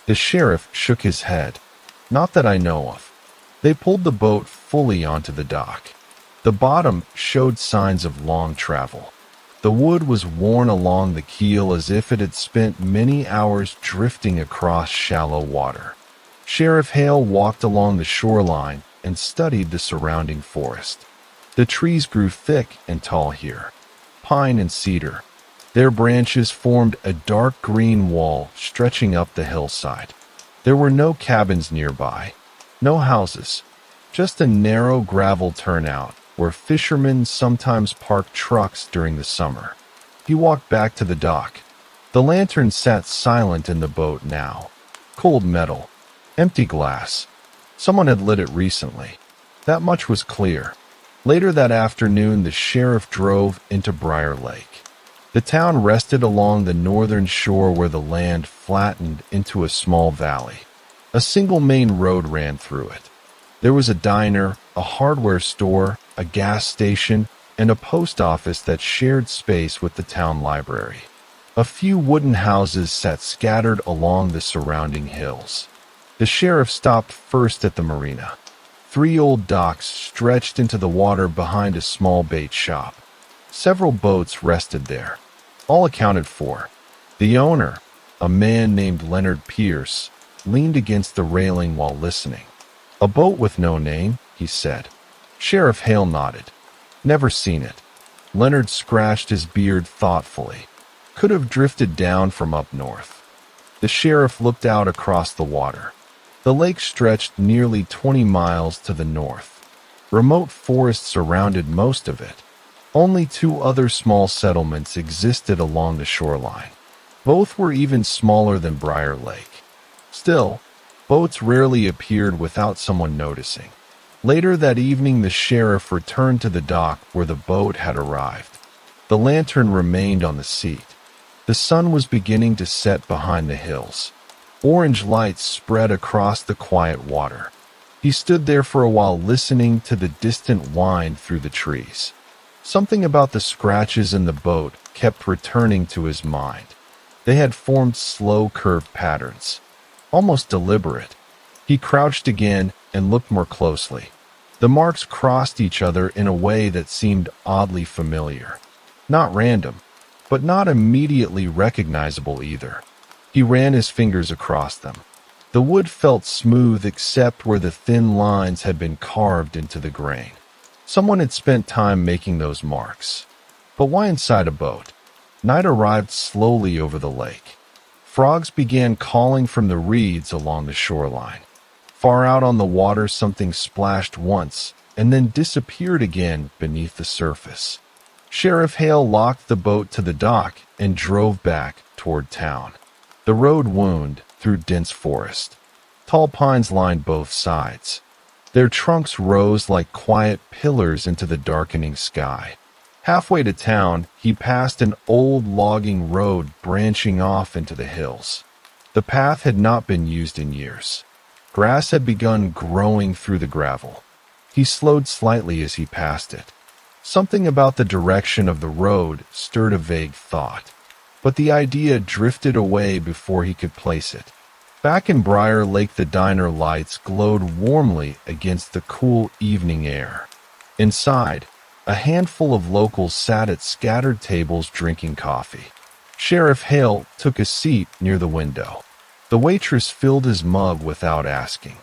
The sheriff shook his head. "Not that I know of." They pulled the boat fully onto the dock. The bottom showed signs of long travel. The wood was worn along the keel as if it had spent many hours drifting across shallow water. Sheriff Hale walked along the shoreline and studied the surrounding forest. The trees grew thick and tall here. pine and cedar. Their branches formed a dark green wall stretching up the hillside. There were no cabins nearby, no houses, just a narrow gravel turnout where fishermen sometimes parked trucks during the summer. He walked back to the dock. The lantern sat silent in the boat now. Cold metal, empty glass. Someone had lit it recently. That much was clear. Later that afternoon, the sheriff drove into Briar Lake. The town rested along the northern shore where the land flattened into a small valley. A single main road ran through it. There was a diner, a hardware store, a gas station, and a post office that shared space with the town library. A few wooden houses sat scattered along the surrounding hills. The sheriff stopped first at the marina. 3 old docks stretched into the water behind a small bait shop. Several boats rested there, all accounted for. The owner, a man named Leonard Pierce, leaned against the railing while listening. "A boat with no name," he said. Sheriff Hale nodded. "Never seen it." Leonard scratched his beard thoughtfully. "Could have drifted down from up north." The sheriff looked out across the water. The lake stretched nearly 20 miles to the north. Remote forests surrounded most of it. Only 2 other small settlements existed along the shoreline. Both were even smaller than Briar Lake. Still, boats rarely appeared without someone noticing. Later that evening, the sheriff returned to the dock where the boat had arrived. The lantern remained on the seat. The sun was beginning to set behind the hills. Orange lights spread across the quiet water. He stood there for a while listening to the distant whine through the trees. Something about the scratches in the boat kept returning to his mind. They had formed slow curved patterns, almost deliberate. He crouched again and looked more closely. The marks crossed each other in a way that seemed oddly familiar. Not random, but not immediately recognizable either. He ran his fingers across them. The wood felt smooth except where the thin lines had been carved into the grain. Someone had spent time making those marks. But why inside a boat? Night arrived slowly over the lake. Frogs began calling from the reeds along the shoreline. Far out on the water, something splashed once and then disappeared again beneath the surface. Sheriff Hale locked the boat to the dock and drove back toward town. The road wound through dense forest. Tall pines lined both sides. Their trunks rose like quiet pillars into the darkening sky. Halfway to town, he passed an old logging road branching off into the hills. The path had not been used in years. Grass had begun growing through the gravel. He slowed slightly as he passed it. Something about the direction of the road stirred a vague thought, but the idea drifted away before he could place it. Back in Briar Lake, the diner lights glowed warmly against the cool evening air. Inside, a handful of locals sat at scattered tables drinking coffee. Sheriff Hale took a seat near the window. The waitress filled his mug without asking.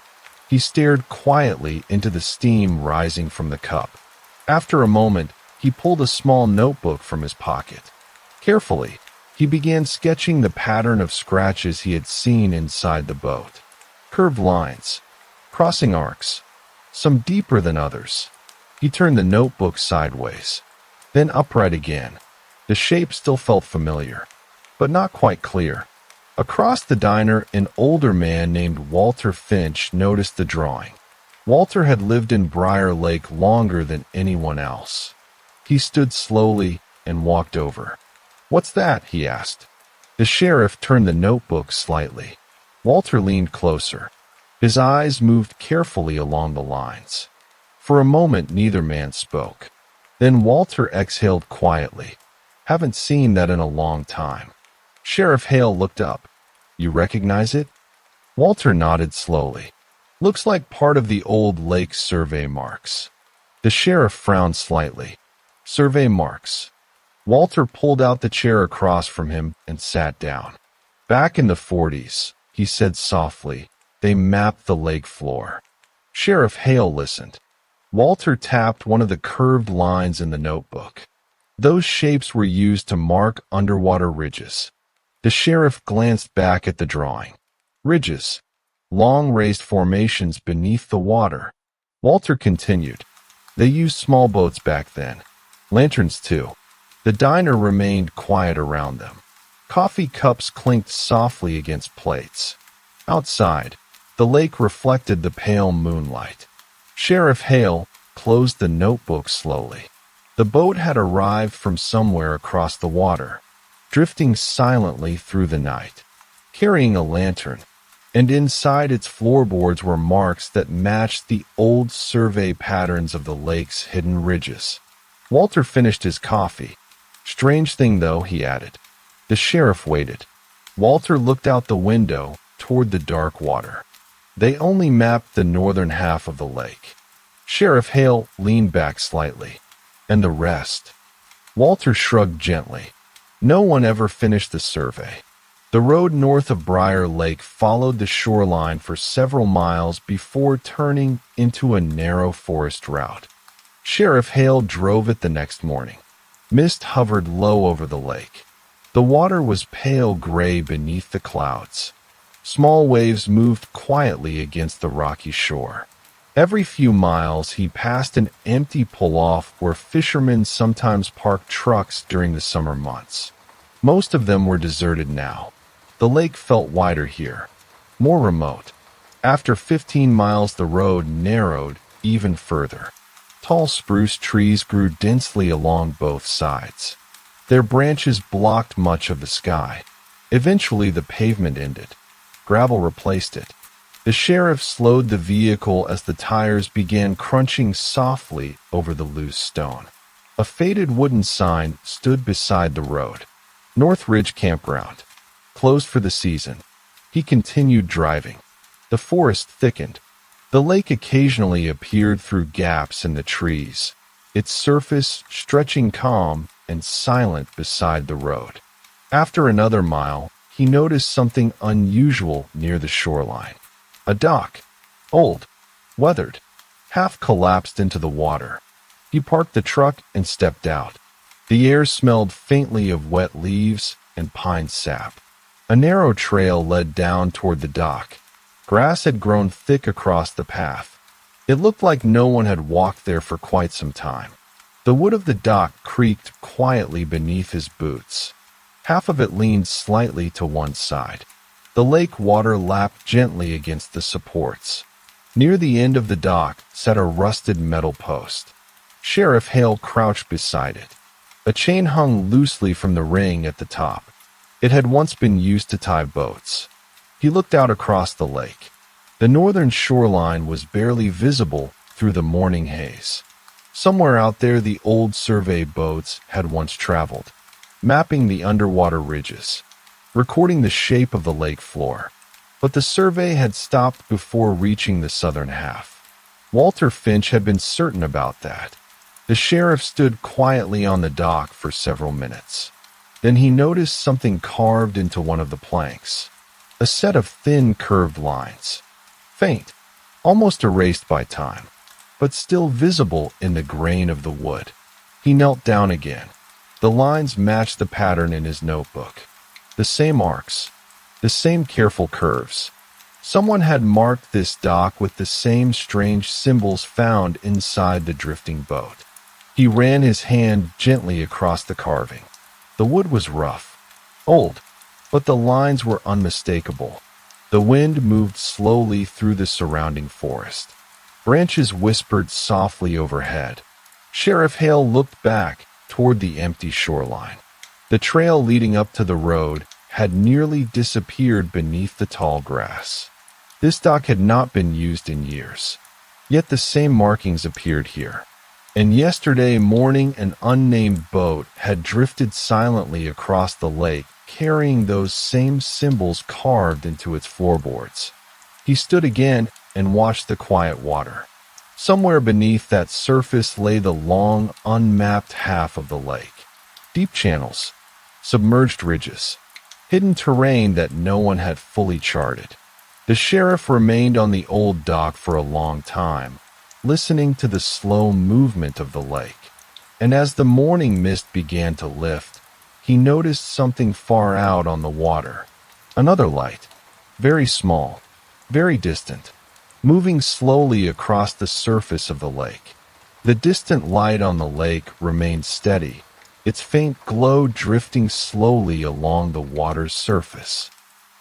He stared quietly into the steam rising from the cup. After a moment, he pulled a small notebook from his pocket. Carefully, he began sketching the pattern of scratches he had seen inside the boat. Curved lines, crossing arcs, some deeper than others. He turned the notebook sideways, then upright again. The shape still felt familiar, but not quite clear. Across the diner, an older man named Walter Finch noticed the drawing. Walter had lived in Briar Lake longer than anyone else. He stood slowly and walked over. "What's that?" he asked. The sheriff turned the notebook slightly. Walter leaned closer. His eyes moved carefully along the lines. For a moment, neither man spoke. Then Walter exhaled quietly. "Haven't seen that in a long time." Sheriff Hale looked up. "You recognize it?" Walter nodded slowly. "Looks like part of the old lake survey marks." The sheriff frowned slightly. "Survey marks." Walter pulled out the chair across from him and sat down. "Back in the 40s, he said softly, they mapped the lake floor." Sheriff Hale listened. Walter tapped one of the curved lines in the notebook. Those shapes were used to mark underwater ridges. The sheriff glanced back at the drawing. Ridges. Long raised formations beneath the water. Walter continued. They used small boats back then. Lanterns too. The diner remained quiet around them. Coffee cups clinked softly against plates. Outside, the lake reflected the pale moonlight. Sheriff Hale closed the notebook slowly. The boat had arrived from somewhere across the water, drifting silently through the night, carrying a lantern, and inside its floorboards were marks that matched the old survey patterns of the lake's hidden ridges. Walter finished his coffee. Strange thing, though, he added. The sheriff waited. Walter looked out the window toward the dark water. They only mapped the northern half of the lake. Sheriff Hale leaned back slightly. And the rest? Walter shrugged gently. No one ever finished the survey. The road north of Briar Lake followed the shoreline for several miles before turning into a narrow forest route. Sheriff Hale drove it the next morning. Mist hovered low over the lake. The water was pale gray beneath the clouds. Small waves moved quietly against the rocky shore. Every few miles, he passed an empty pull-off where fishermen sometimes parked trucks during the summer months. Most of them were deserted now. The lake felt wider here, more remote. After 15 miles, the road narrowed even further. Tall spruce trees grew densely along both sides. Their branches blocked much of the sky. Eventually, the pavement ended. Gravel replaced it. The sheriff slowed the vehicle as the tires began crunching softly over the loose stone. A faded wooden sign stood beside the road. North Ridge Campground. Closed for the season. He continued driving. The forest thickened. The lake occasionally appeared through gaps in the trees, its surface stretching calm and silent beside the road. After another mile, he noticed something unusual near the shoreline. A dock, old, weathered, half collapsed into the water. He parked the truck and stepped out. The air smelled faintly of wet leaves and pine sap. A narrow trail led down toward the dock. Grass had grown thick across the path. It looked like no one had walked there for quite some time. The wood of the dock creaked quietly beneath his boots. Half of it leaned slightly to one side. The lake water lapped gently against the supports. Near the end of the dock sat a rusted metal post. Sheriff Hale crouched beside it. A chain hung loosely from the ring at the top. It had once been used to tie boats. He looked out across the lake. The northern shoreline was barely visible through the morning haze. Somewhere out there, the old survey boats had once traveled, mapping the underwater ridges, recording the shape of the lake floor. But the survey had stopped before reaching the southern half. Walter Finch had been certain about that. The sheriff stood quietly on the dock for several minutes. Then he noticed something carved into one of the planks. A set of thin, curved lines. Faint, almost erased by time, but still visible in the grain of the wood. He knelt down again. The lines matched the pattern in his notebook. The same arcs, the same careful curves. Someone had marked this dock with the same strange symbols found inside the drifting boat. He ran his hand gently across the carving. The wood was rough, old, but the lines were unmistakable. The wind moved slowly through the surrounding forest. Branches whispered softly overhead. Sheriff Hale looked back toward the empty shoreline. The trail leading up to the road had nearly disappeared beneath the tall grass. This dock had not been used in years, yet the same markings appeared here. And yesterday morning, an unnamed boat had drifted silently across the lake, carrying those same symbols carved into its floorboards. He stood again and watched the quiet water. Somewhere beneath that surface lay the long, unmapped half of the lake. Deep channels, submerged ridges, hidden terrain that no one had fully charted. The sheriff remained on the old dock for a long time, listening to the slow movement of the lake. And as the morning mist began to lift, he noticed something far out on the water. Another light, very small, very distant, moving slowly across the surface of the lake. The distant light on the lake remained steady, its faint glow drifting slowly along the water's surface.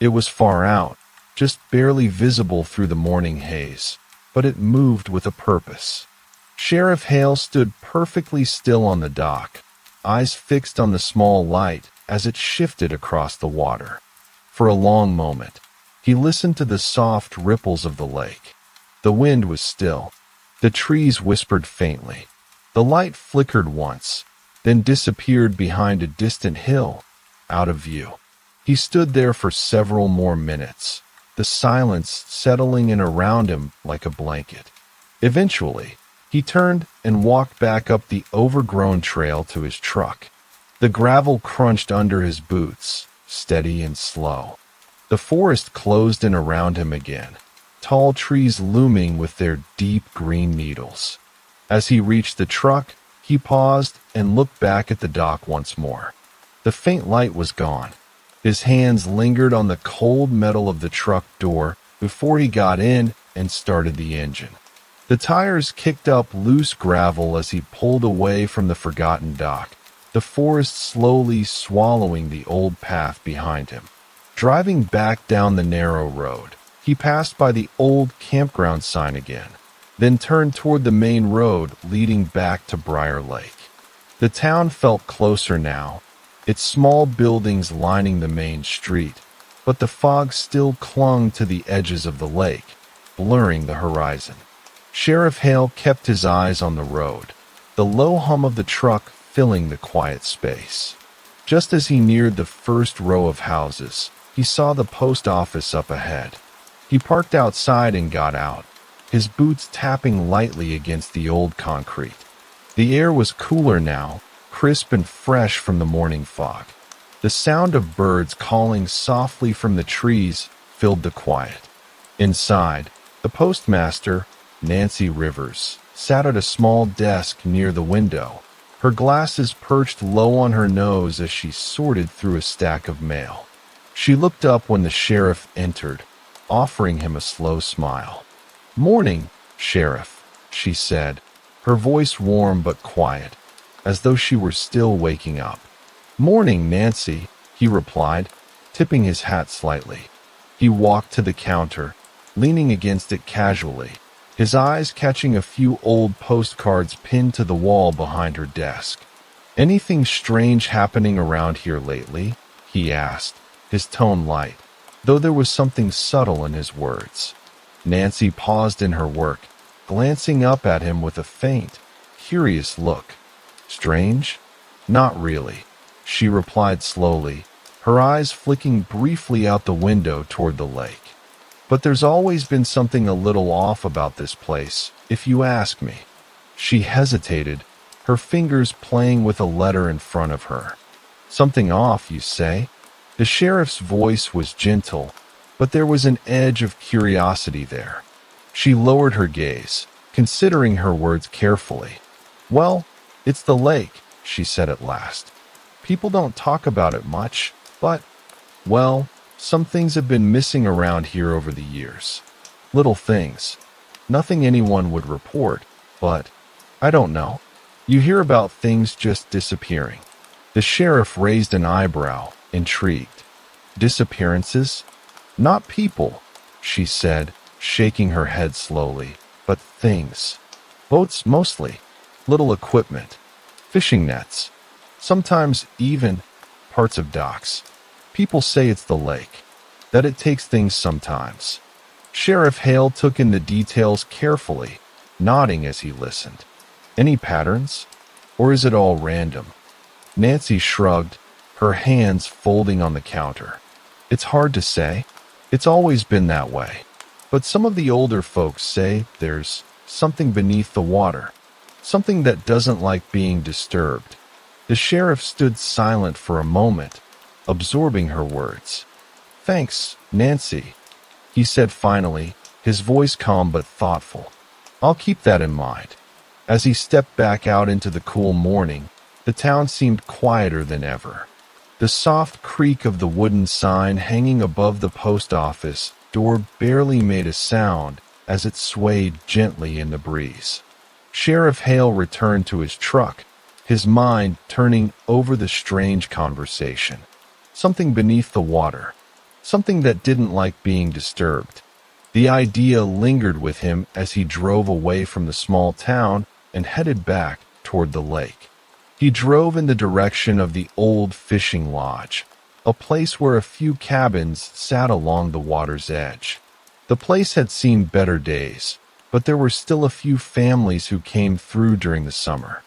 It was far out, just barely visible through the morning haze, but it moved with a purpose. Sheriff Hale stood perfectly still on the dock, eyes fixed on the small light as it shifted across the water. For a long moment, he listened to the soft ripples of the lake. The wind was still. The trees whispered faintly. The light flickered once, then disappeared behind a distant hill, out of view. He stood there for several more minutes, the silence settling in around him like a blanket. Eventually, he turned and walked back up the overgrown trail to his truck. The gravel crunched under his boots, steady and slow. The forest closed in around him again, tall trees looming with their deep green needles. As he reached the truck, he paused and looked back at the dock once more. The faint light was gone. His hands lingered on the cold metal of the truck door before he got in and started the engine. The tires kicked up loose gravel as he pulled away from the forgotten dock, the forest slowly swallowing the old path behind him. Driving back down the narrow road, he passed by the old campground sign again, then turned toward the main road leading back to Briar Lake. The town felt closer now, its small buildings lining the main street, but the fog still clung to the edges of the lake, blurring the horizon. Sheriff Hale kept his eyes on the road, the low hum of the truck filling the quiet space. Just as he neared the first row of houses, he saw the post office up ahead. He parked outside and got out, his boots tapping lightly against the old concrete. The air was cooler now, crisp and fresh from the morning fog. The sound of birds calling softly from the trees filled the quiet. Inside, the postmaster, Nancy Rivers, sat at a small desk near the window, her glasses perched low on her nose as she sorted through a stack of mail. She looked up when the sheriff entered, offering him a slow smile. "Morning, Sheriff," she said, her voice warm but quiet, as though she were still waking up. "Morning, Nancy," he replied, tipping his hat slightly. He walked to the counter, leaning against it casually, his eyes catching a few old postcards pinned to the wall behind her desk. "Anything strange happening around here lately?" he asked, his tone light, though there was something subtle in his words. Nancy paused in her work, glancing up at him with a faint, curious look. "Strange? Not really," she replied slowly, her eyes flicking briefly out the window toward the lake. "But there's always been something a little off about this place, if you ask me." She hesitated, her fingers playing with a letter in front of her. "Something off, you say?" The sheriff's voice was gentle, but there was an edge of curiosity there. She lowered her gaze, considering her words carefully. "Well, it's the lake," she said at last. "People don't talk about it much, but, well, some things have been missing around here over the years. Little things. Nothing anyone would report, but, I don't know. You hear about things just disappearing." The sheriff raised an eyebrow, intrigued. "Disappearances? Not people," she said, shaking her head slowly, "but things. Boats mostly. Little equipment. Fishing nets. Sometimes even parts of docks. People say it's the lake, that it takes things sometimes." Sheriff Hale took in the details carefully, nodding as he listened. "Any patterns? Or is it all random?" Nancy shrugged, her hands folding on the counter. "It's hard to say. It's always been that way. But some of the older folks say there's something beneath the water, something that doesn't like being disturbed." The sheriff stood silent for a moment, absorbing her words. "Thanks, Nancy," he said finally, his voice calm but thoughtful. "I'll keep that in mind." As he stepped back out into the cool morning, the town seemed quieter than ever. The soft creak of the wooden sign hanging above the post office door barely made a sound as it swayed gently in the breeze. Sheriff Hale returned to his truck, his mind turning over the strange conversation. Something beneath the water, something that didn't like being disturbed. The idea lingered with him as he drove away from the small town and headed back toward the lake. He drove in the direction of the old fishing lodge, a place where a few cabins sat along the water's edge. The place had seen better days, but there were still a few families who came through during the summer.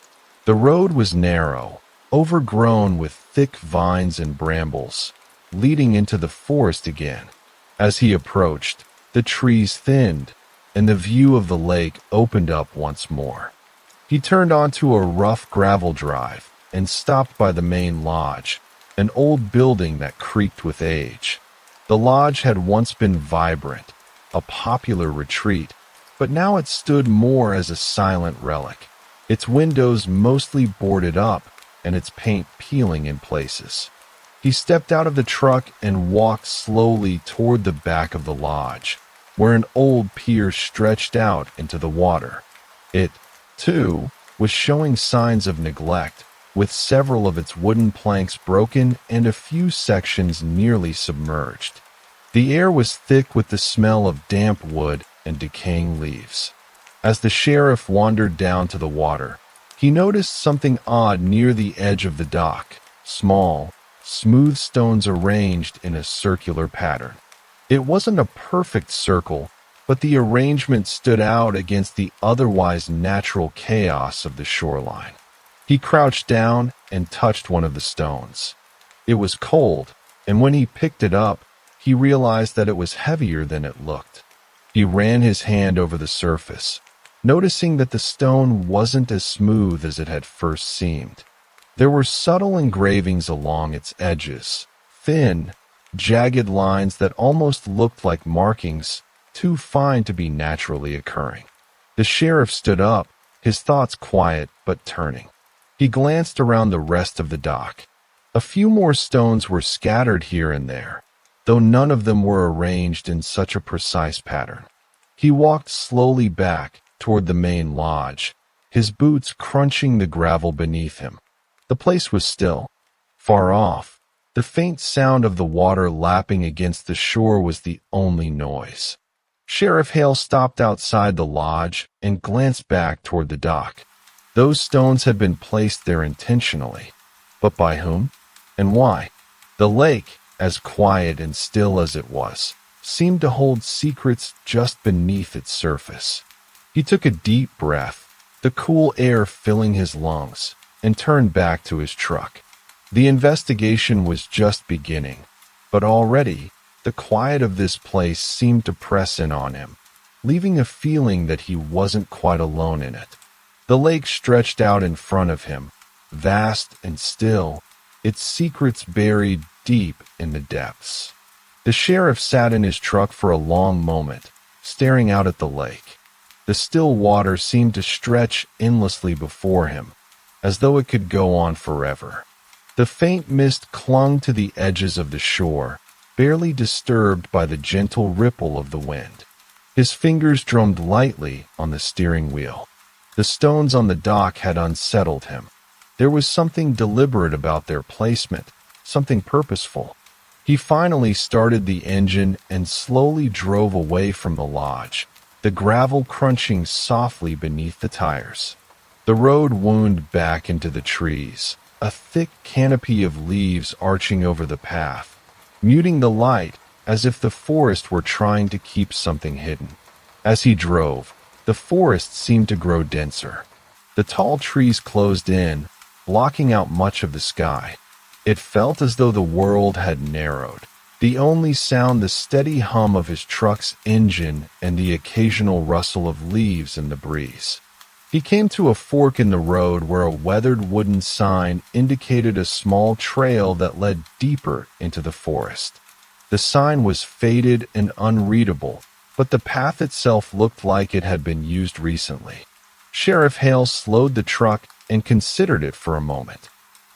The road was narrow, overgrown with thick vines and brambles, leading into the forest again. As he approached, the trees thinned, and the view of the lake opened up once more. He turned onto a rough gravel drive and stopped by the main lodge, an old building that creaked with age. The lodge had once been vibrant, a popular retreat, but now it stood more as a silent relic, its windows mostly boarded up and its paint peeling in places. He stepped out of the truck and walked slowly toward the back of the lodge, where an old pier stretched out into the water. It, too, was showing signs of neglect, with several of its wooden planks broken and a few sections nearly submerged. The air was thick with the smell of damp wood and decaying leaves. As the sheriff wandered down to the water, he noticed something odd near the edge of the dock. Small, smooth stones arranged in a circular pattern. It wasn't a perfect circle, but the arrangement stood out against the otherwise natural chaos of the shoreline. He crouched down and touched one of the stones. It was cold, and when he picked it up, he realized that it was heavier than it looked. He ran his hand over the surface, noticing that the stone wasn't as smooth as it had first seemed. There were subtle engravings along its edges, thin, jagged lines that almost looked like markings, too fine to be naturally occurring. The sheriff stood up, his thoughts quiet but turning. He glanced around the rest of the dock. A few more stones were scattered here and there, though none of them were arranged in such a precise pattern. He walked slowly back toward the main lodge, his boots crunching the gravel beneath him. The place was still. Far off, the faint sound of the water lapping against the shore was the only noise. Sheriff Hale stopped outside the lodge and glanced back toward the dock. Those stones had been placed there intentionally. But by whom? And why? The lake, as quiet and still as it was, seemed to hold secrets just beneath its surface. He took a deep breath, the cool air filling his lungs, and turned back to his truck. The investigation was just beginning, but already the quiet of this place seemed to press in on him, leaving a feeling that he wasn't quite alone in it. The lake stretched out in front of him, vast and still, its secrets buried deep in the depths. The sheriff sat in his truck for a long moment, staring out at the lake. The still water seemed to stretch endlessly before him, as though it could go on forever. The faint mist clung to the edges of the shore, barely disturbed by the gentle ripple of the wind. His fingers drummed lightly on the steering wheel. The stones on the dock had unsettled him. There was something deliberate about their placement, something purposeful. He finally started the engine and slowly drove away from the lodge, the gravel crunching softly beneath the tires. The road wound back into the trees, a thick canopy of leaves arching over the path, muting the light as if the forest were trying to keep something hidden. As he drove, the forest seemed to grow denser. The tall trees closed in, blocking out much of the sky. It felt as though the world had narrowed. The only sound the steady hum of his truck's engine and the occasional rustle of leaves in the breeze. He came to a fork in the road where a weathered wooden sign indicated a small trail that led deeper into the forest. The sign was faded and unreadable, but the path itself looked like it had been used recently. Sheriff Hale slowed the truck and considered it for a moment.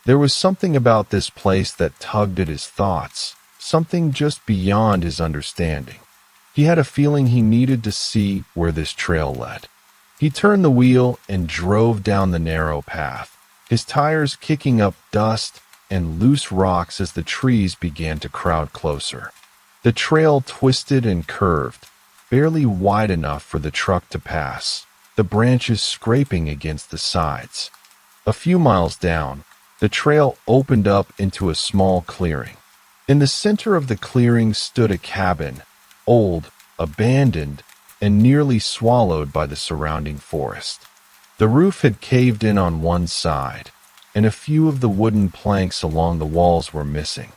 There was something about this place that tugged at his thoughts, something just beyond his understanding. He had a feeling he needed to see where this trail led. He turned the wheel and drove down the narrow path, his tires kicking up dust and loose rocks as the trees began to crowd closer. The trail twisted and curved, barely wide enough for the truck to pass, the branches scraping against the sides. A few miles down, the trail opened up into a small clearing. In the center of the clearing stood a cabin, old, abandoned, and nearly swallowed by the surrounding forest. The roof had caved in on one side, and a few of the wooden planks along the walls were missing.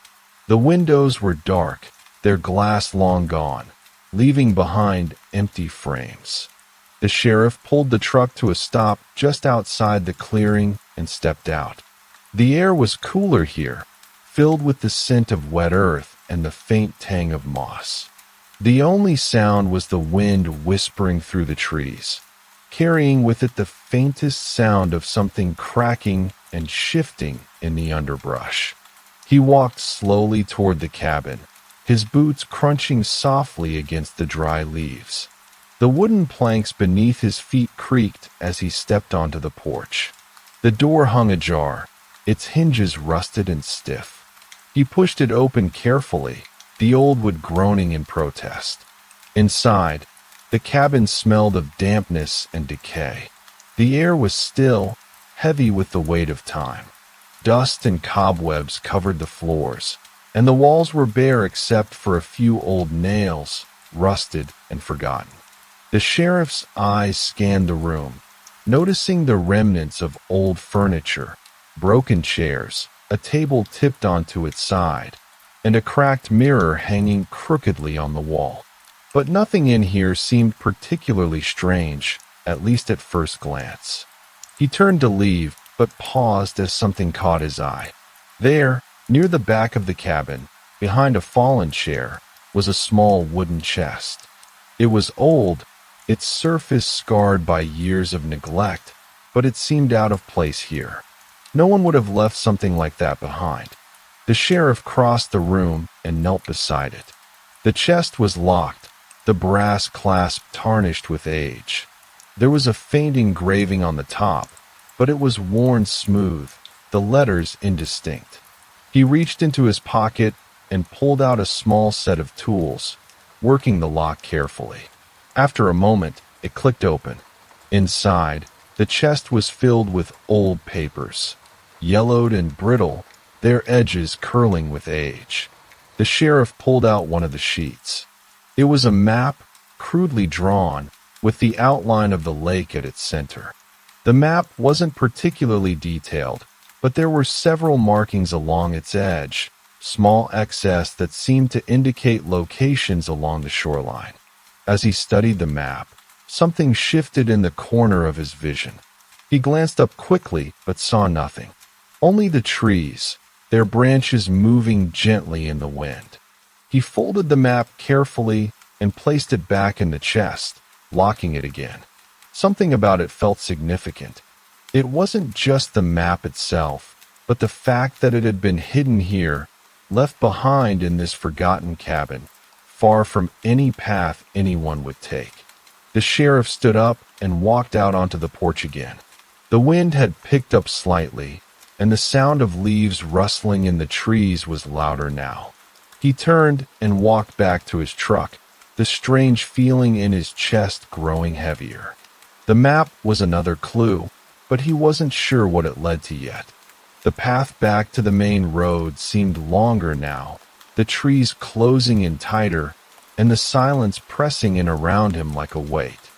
The windows were dark, their glass long gone, leaving behind empty frames. The sheriff pulled the truck to a stop just outside the clearing and stepped out. The air was cooler here, filled with the scent of wet earth and the faint tang of moss. The only sound was the wind whispering through the trees, carrying with it the faintest sound of something cracking and shifting in the underbrush. He walked slowly toward the cabin, his boots crunching softly against the dry leaves. The wooden planks beneath his feet creaked as he stepped onto the porch. The door hung ajar, its hinges rusted and stiff. He pushed it open carefully, the old wood groaning in protest. Inside, the cabin smelled of dampness and decay. The air was still, heavy with the weight of time. Dust and cobwebs covered the floors, and the walls were bare except for a few old nails, rusted and forgotten. The sheriff's eyes scanned the room, noticing the remnants of old furniture, broken chairs, a table tipped onto its side, and a cracked mirror hanging crookedly on the wall. But nothing in here seemed particularly strange, at least at first glance. He turned to leave, but paused as something caught his eye. There, near the back of the cabin, behind a fallen chair, was a small wooden chest. It was old, its surface scarred by years of neglect, but it seemed out of place here. No one would have left something like that behind. The sheriff crossed the room and knelt beside it. The chest was locked, the brass clasp tarnished with age. There was a faint engraving on the top, but it was worn smooth, the letters indistinct. He reached into his pocket and pulled out a small set of tools, working the lock carefully. After a moment, it clicked open. Inside, the chest was filled with old papers, yellowed and brittle, their edges curling with age. The sheriff pulled out one of the sheets. It was a map, crudely drawn, with the outline of the lake at its center. The map wasn't particularly detailed, but there were several markings along its edge, small excess that seemed to indicate locations along the shoreline. As he studied the map, something shifted in the corner of his vision. He glanced up quickly, but saw nothing. Only the trees, their branches moving gently in the wind. He folded the map carefully and placed it back in the chest, locking it again. Something about it felt significant. It wasn't just the map itself, but the fact that it had been hidden here, left behind in this forgotten cabin, far from any path anyone would take. The sheriff stood up and walked out onto the porch again. The wind had picked up slightly, and the sound of leaves rustling in the trees was louder now. He turned and walked back to his truck, the strange feeling in his chest growing heavier. The map was another clue, but he wasn't sure what it led to yet. The path back to the main road seemed longer now, the trees closing in tighter, and the silence pressing in around him like a weight.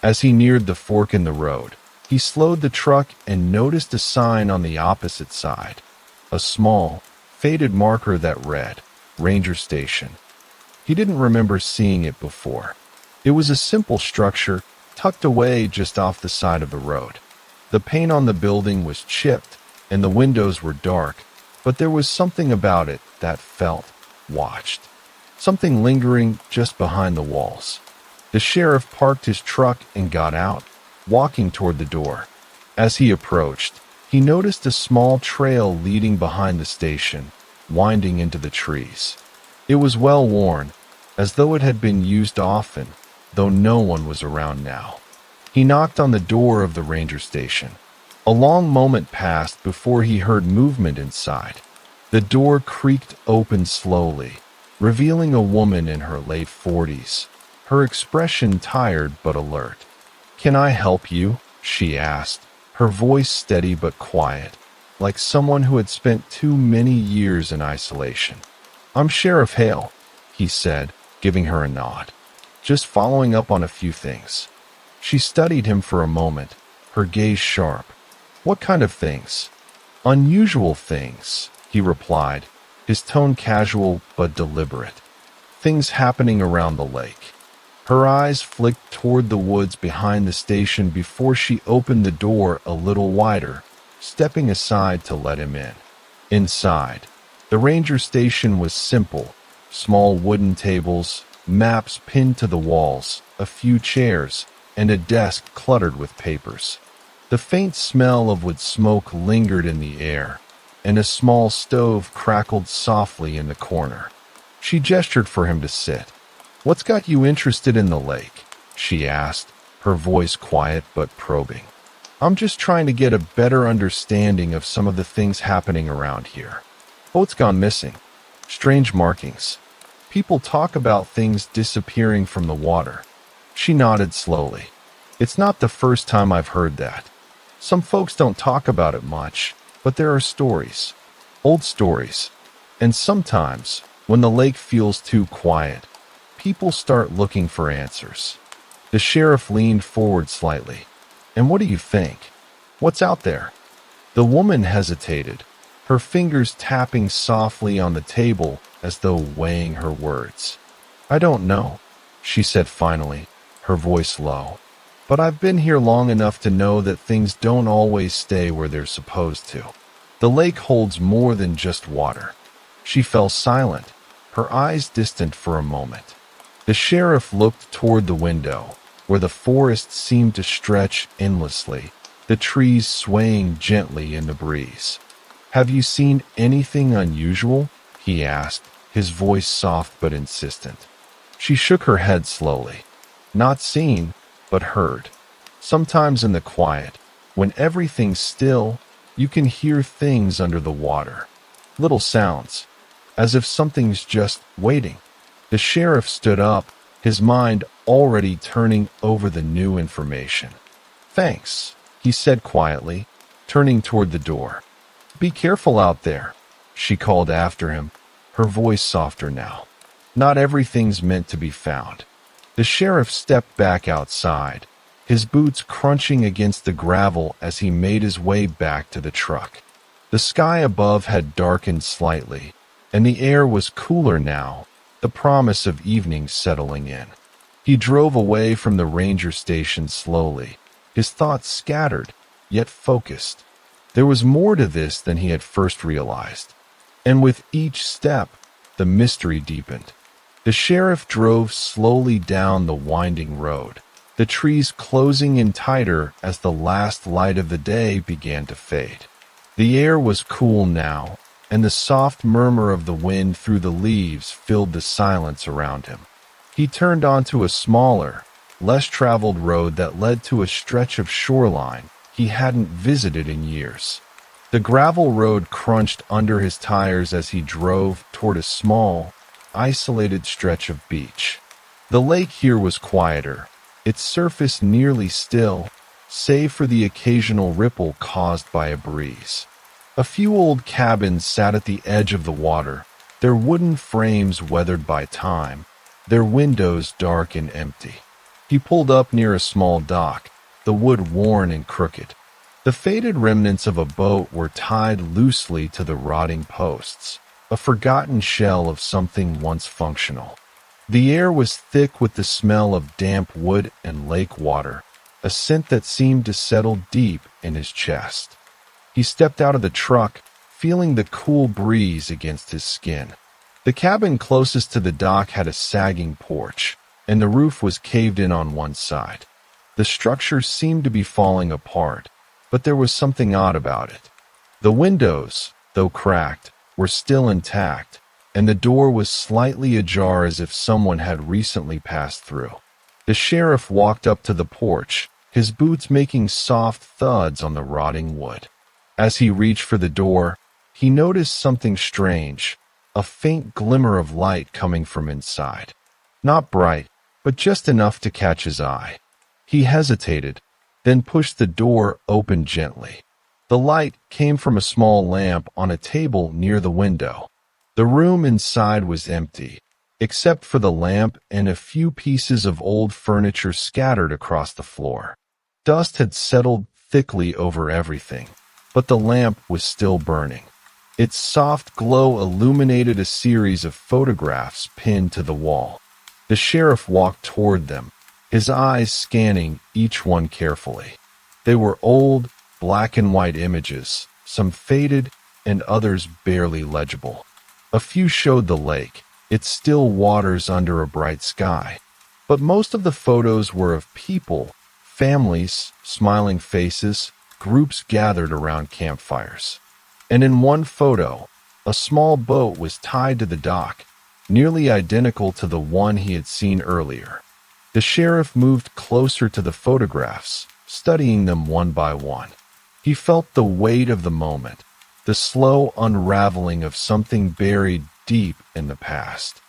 As he neared the fork in the road, he slowed the truck and noticed a sign on the opposite side, a small, faded marker that read, Ranger Station. He didn't remember seeing it before. It was a simple structure tucked away just off the side of the road. The paint on the building was chipped, and the windows were dark, but there was something about it that felt watched. Something lingering just behind the walls. The sheriff parked his truck and got out, walking toward the door. As he approached, he noticed a small trail leading behind the station, winding into the trees. It was well worn, as though it had been used often, though no one was around now. He knocked on the door of the ranger station. A long moment passed before he heard movement inside. The door creaked open slowly, revealing a woman in her late 40s, her expression tired but alert. "Can I help you?" she asked, her voice steady but quiet, like someone who had spent too many years in isolation. "I'm Sheriff Hale," he said, giving her a nod. "Just following up on a few things." She studied him for a moment, her gaze sharp. "What kind of things?" "Unusual things," he replied, his tone casual but deliberate. "Things happening around the lake." Her eyes flicked toward the woods behind the station before she opened the door a little wider, stepping aside to let him in. Inside, the ranger station was simple: small wooden tables, maps pinned to the walls, a few chairs, and a desk cluttered with papers. The faint smell of wood smoke lingered in the air, and a small stove crackled softly in the corner. She gestured for him to sit. "What's got you interested in the lake?" she asked, her voice quiet but probing. "I'm just trying to get a better understanding of some of the things happening around here." "Boat's gone missing. Strange markings. People talk about things disappearing from the water." She nodded slowly. "It's not the first time I've heard that. Some folks don't talk about it much, but there are stories. Old stories. And sometimes, when the lake feels too quiet, people start looking for answers." The sheriff leaned forward slightly. "And what do you think? What's out there?" The woman hesitated, her fingers tapping softly on the table as though weighing her words. "I don't know," she said finally, her voice low. "But I've been here long enough to know that things don't always stay where they're supposed to. The lake holds more than just water." She fell silent, her eyes distant for a moment. The sheriff looked toward the window, where the forest seemed to stretch endlessly, the trees swaying gently in the breeze. "Have you seen anything unusual?" he asked, his voice soft but insistent. She shook her head slowly. "Not seen, but heard. Sometimes in the quiet, when everything's still, you can hear things under the water. Little sounds, as if something's just waiting." The sheriff stood up, his mind already turning over the new information. "Thanks," he said quietly, turning toward the door. "Be careful out there," she called after him, her voice softer now. "Not everything's meant to be found." The sheriff stepped back outside, his boots crunching against the gravel as he made his way back to the truck. The sky above had darkened slightly, and the air was cooler now, the promise of evening settling in. He drove away from the ranger station slowly, his thoughts scattered, yet focused. There was more to this than he had first realized, and with each step, the mystery deepened. The sheriff drove slowly down the winding road, the trees closing in tighter as the last light of the day began to fade. The air was cool now, and the soft murmur of the wind through the leaves filled the silence around him. He turned onto a smaller, less traveled road that led to a stretch of shoreline he hadn't visited in years. The gravel road crunched under his tires as he drove toward a small, isolated stretch of beach. The lake here was quieter, its surface nearly still, save for the occasional ripple caused by a breeze. A few old cabins sat at the edge of the water, their wooden frames weathered by time, their windows dark and empty. He pulled up near a small dock, the wood worn and crooked. The faded remnants of a boat were tied loosely to the rotting posts, a forgotten shell of something once functional. The air was thick with the smell of damp wood and lake water, a scent that seemed to settle deep in his chest. He stepped out of the truck, feeling the cool breeze against his skin. The cabin closest to the dock had a sagging porch, and the roof was caved in on one side. The structure seemed to be falling apart, but there was something odd about it. The windows, though cracked, were still intact, and the door was slightly ajar as if someone had recently passed through. The sheriff walked up to the porch, his boots making soft thuds on the rotting wood. As he reached for the door, he noticed something strange, a faint glimmer of light coming from inside. Not bright, but just enough to catch his eye. He hesitated, then pushed the door open gently. The light came from a small lamp on a table near the window. The room inside was empty, except for the lamp and a few pieces of old furniture scattered across the floor. Dust had settled thickly over everything, but the lamp was still burning. Its soft glow illuminated a series of photographs pinned to the wall. The sheriff walked toward them, his eyes scanning each one carefully. They were old, black and white images, some faded and others barely legible. A few showed the lake, its still waters under a bright sky. But most of the photos were of people, families, smiling faces, groups gathered around campfires. And in one photo, a small boat was tied to the dock, nearly identical to the one he had seen earlier. The sheriff moved closer to the photographs, studying them one by one. He felt the weight of the moment, the slow unraveling of something buried deep in the past.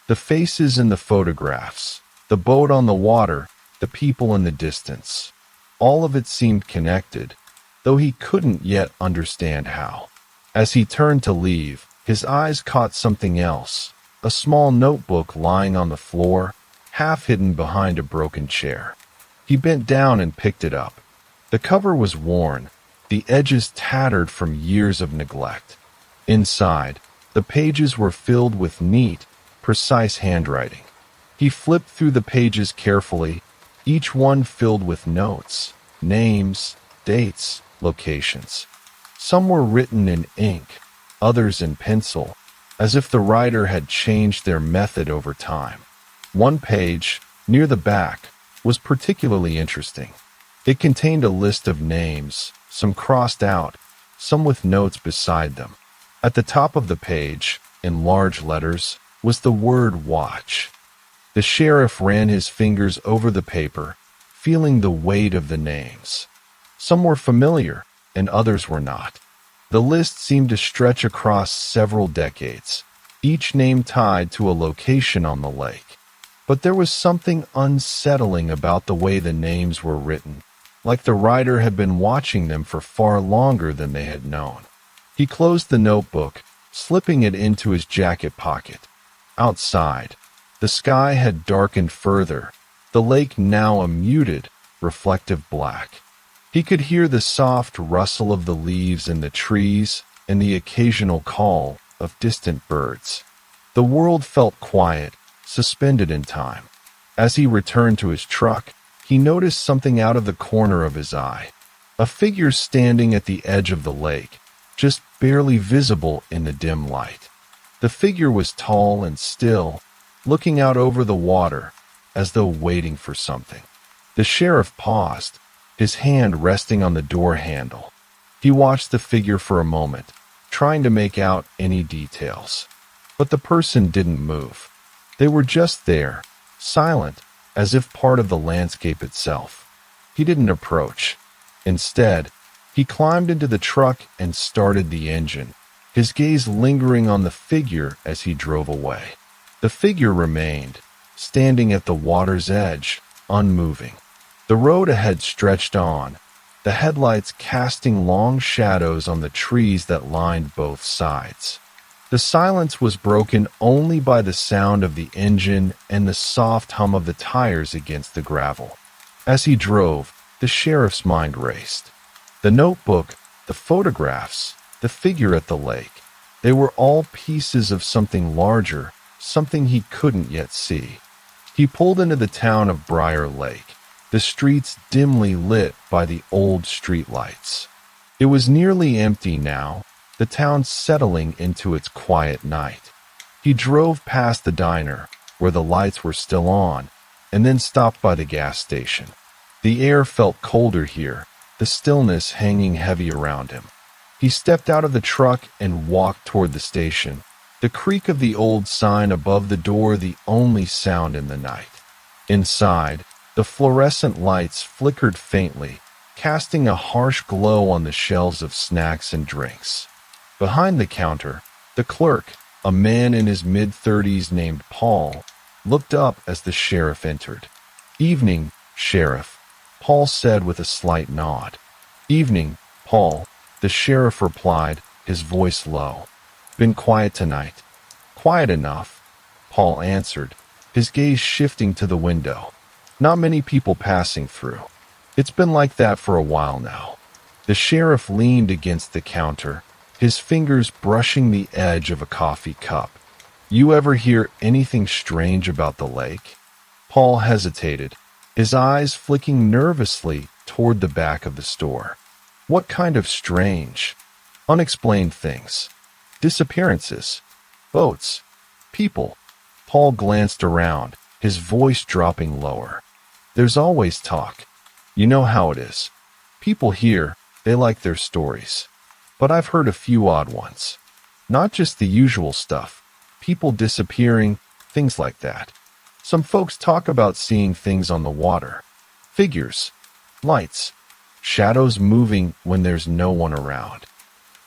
The faces in the photographs, the boat on the water, the people in the distance. All of it seemed connected, though he couldn't yet understand how. As he turned to leave, his eyes caught something else, a small notebook lying on the floor, half hidden behind a broken chair. He bent down and picked it up. The cover was worn, the edges tattered from years of neglect. Inside, the pages were filled with neat, precise handwriting. He flipped through the pages carefully, each one filled with notes, names, dates, locations. Some were written in ink, others in pencil, as if the writer had changed their method over time. One page, near the back, was particularly interesting. It contained a list of names, some crossed out, some with notes beside them. At the top of the page, in large letters, was the word watch. The sheriff ran his fingers over the paper, feeling the weight of the names. Some were familiar, and others were not. The list seemed to stretch across several decades, each name tied to a location on the lake. But there was something unsettling about the way the names were written, like the writer had been watching them for far longer than they had known. He closed the notebook, slipping it into his jacket pocket. Outside, the sky had darkened further, the lake now a muted, reflective black. He could hear the soft rustle of the leaves in the trees and the occasional call of distant birds. The world felt quiet, suspended in time. As he returned to his truck, he noticed something out of the corner of his eye. A figure standing at the edge of the lake, just barely visible in the dim light. The figure was tall and still, looking out over the water, as though waiting for something. The sheriff paused, his hand resting on the door handle. He watched the figure for a moment, trying to make out any details. But the person didn't move. They were just there, silent, as if part of the landscape itself. He didn't approach. Instead, he climbed into the truck and started the engine, his gaze lingering on the figure as he drove away. The figure remained, standing at the water's edge, unmoving. The road ahead stretched on, the headlights casting long shadows on the trees that lined both sides. The silence was broken only by the sound of the engine and the soft hum of the tires against the gravel. As he drove, the sheriff's mind raced. The notebook, the photographs, the figure at the lake, they were all pieces of something larger, something he couldn't yet see. He pulled into the town of Briar Lake, the streets dimly lit by the old streetlights. It was nearly empty now, the town settling into its quiet night. He drove past the diner, where the lights were still on, and then stopped by the gas station. The air felt colder here, the stillness hanging heavy around him. He stepped out of the truck and walked toward the station, the creak of the old sign above the door the only sound in the night. Inside, the fluorescent lights flickered faintly, casting a harsh glow on the shelves of snacks and drinks. Behind the counter, the clerk, a man in his mid-30s named Paul, looked up as the sheriff entered. "Evening, Sheriff," Paul said with a slight nod. "Evening, Paul," the sheriff replied, his voice low. "Been quiet tonight?" "Quiet enough," Paul answered, his gaze shifting to the window. "Not many people passing through. It's been like that for a while now." The sheriff leaned against the counter, his fingers brushing the edge of a coffee cup. "You ever hear anything strange about the lake?" Paul hesitated, his eyes flicking nervously toward the back of the store. "What kind of strange?" "Unexplained things. Disappearances. Boats. People." Paul glanced around, his voice dropping lower. "There's always talk. You know how it is. People here, they like their stories. But I've heard a few odd ones. Not just the usual stuff. People disappearing, things like that. Some folks talk about seeing things on the water. Figures. Lights. Shadows moving when there's no one around."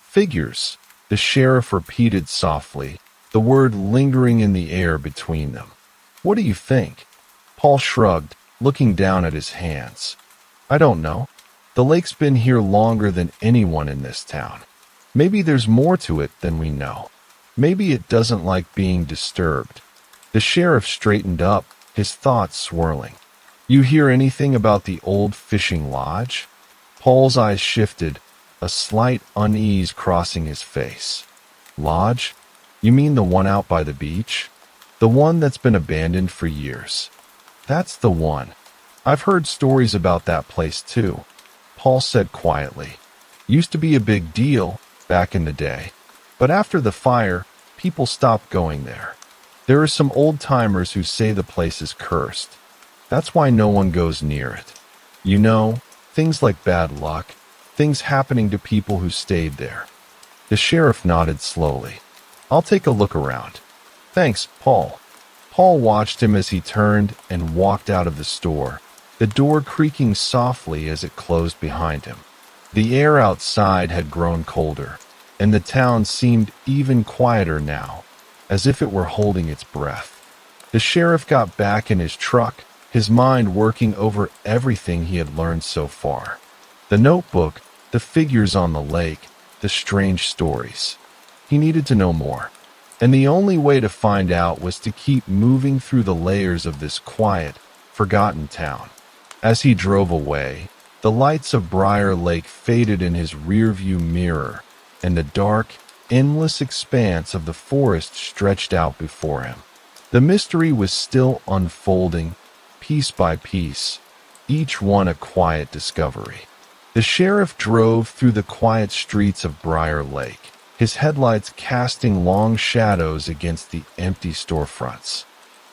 "Figures," the sheriff repeated softly, the word lingering in the air between them. "What do you think?" Paul shrugged, looking down at his hands. "I don't know. The lake's been here longer than anyone in this town. Maybe there's more to it than we know. Maybe it doesn't like being disturbed." The sheriff straightened up, his thoughts swirling. "You hear anything about the old fishing lodge?" Paul's eyes shifted, a slight unease crossing his face. "Lodge? You mean the one out by the beach? The one that's been abandoned for years?" "That's the one. I've heard stories about that place too," Paul said quietly. "Used to be a big deal back in the day, but after the fire, people stopped going there. There are some old-timers who say the place is cursed. That's why no one goes near it. You know, things like bad luck, things happening to people who stayed there." The sheriff nodded slowly. "I'll take a look around." "Thanks, Paul." Paul watched him as he turned and walked out of the store, the door creaking softly as it closed behind him. The air outside had grown colder, and the town seemed even quieter now, as if it were holding its breath. The sheriff got back in his truck, his mind working over everything he had learned so far. The notebook, the figures on the lake, the strange stories. He needed to know more, and the only way to find out was to keep moving through the layers of this quiet, forgotten town. As he drove away, the lights of Briar Lake faded in his rearview mirror, and the dark, endless expanse of the forest stretched out before him. The mystery was still unfolding, piece by piece, each one a quiet discovery. The sheriff drove through the quiet streets of Briar Lake, his headlights casting long shadows against the empty storefronts.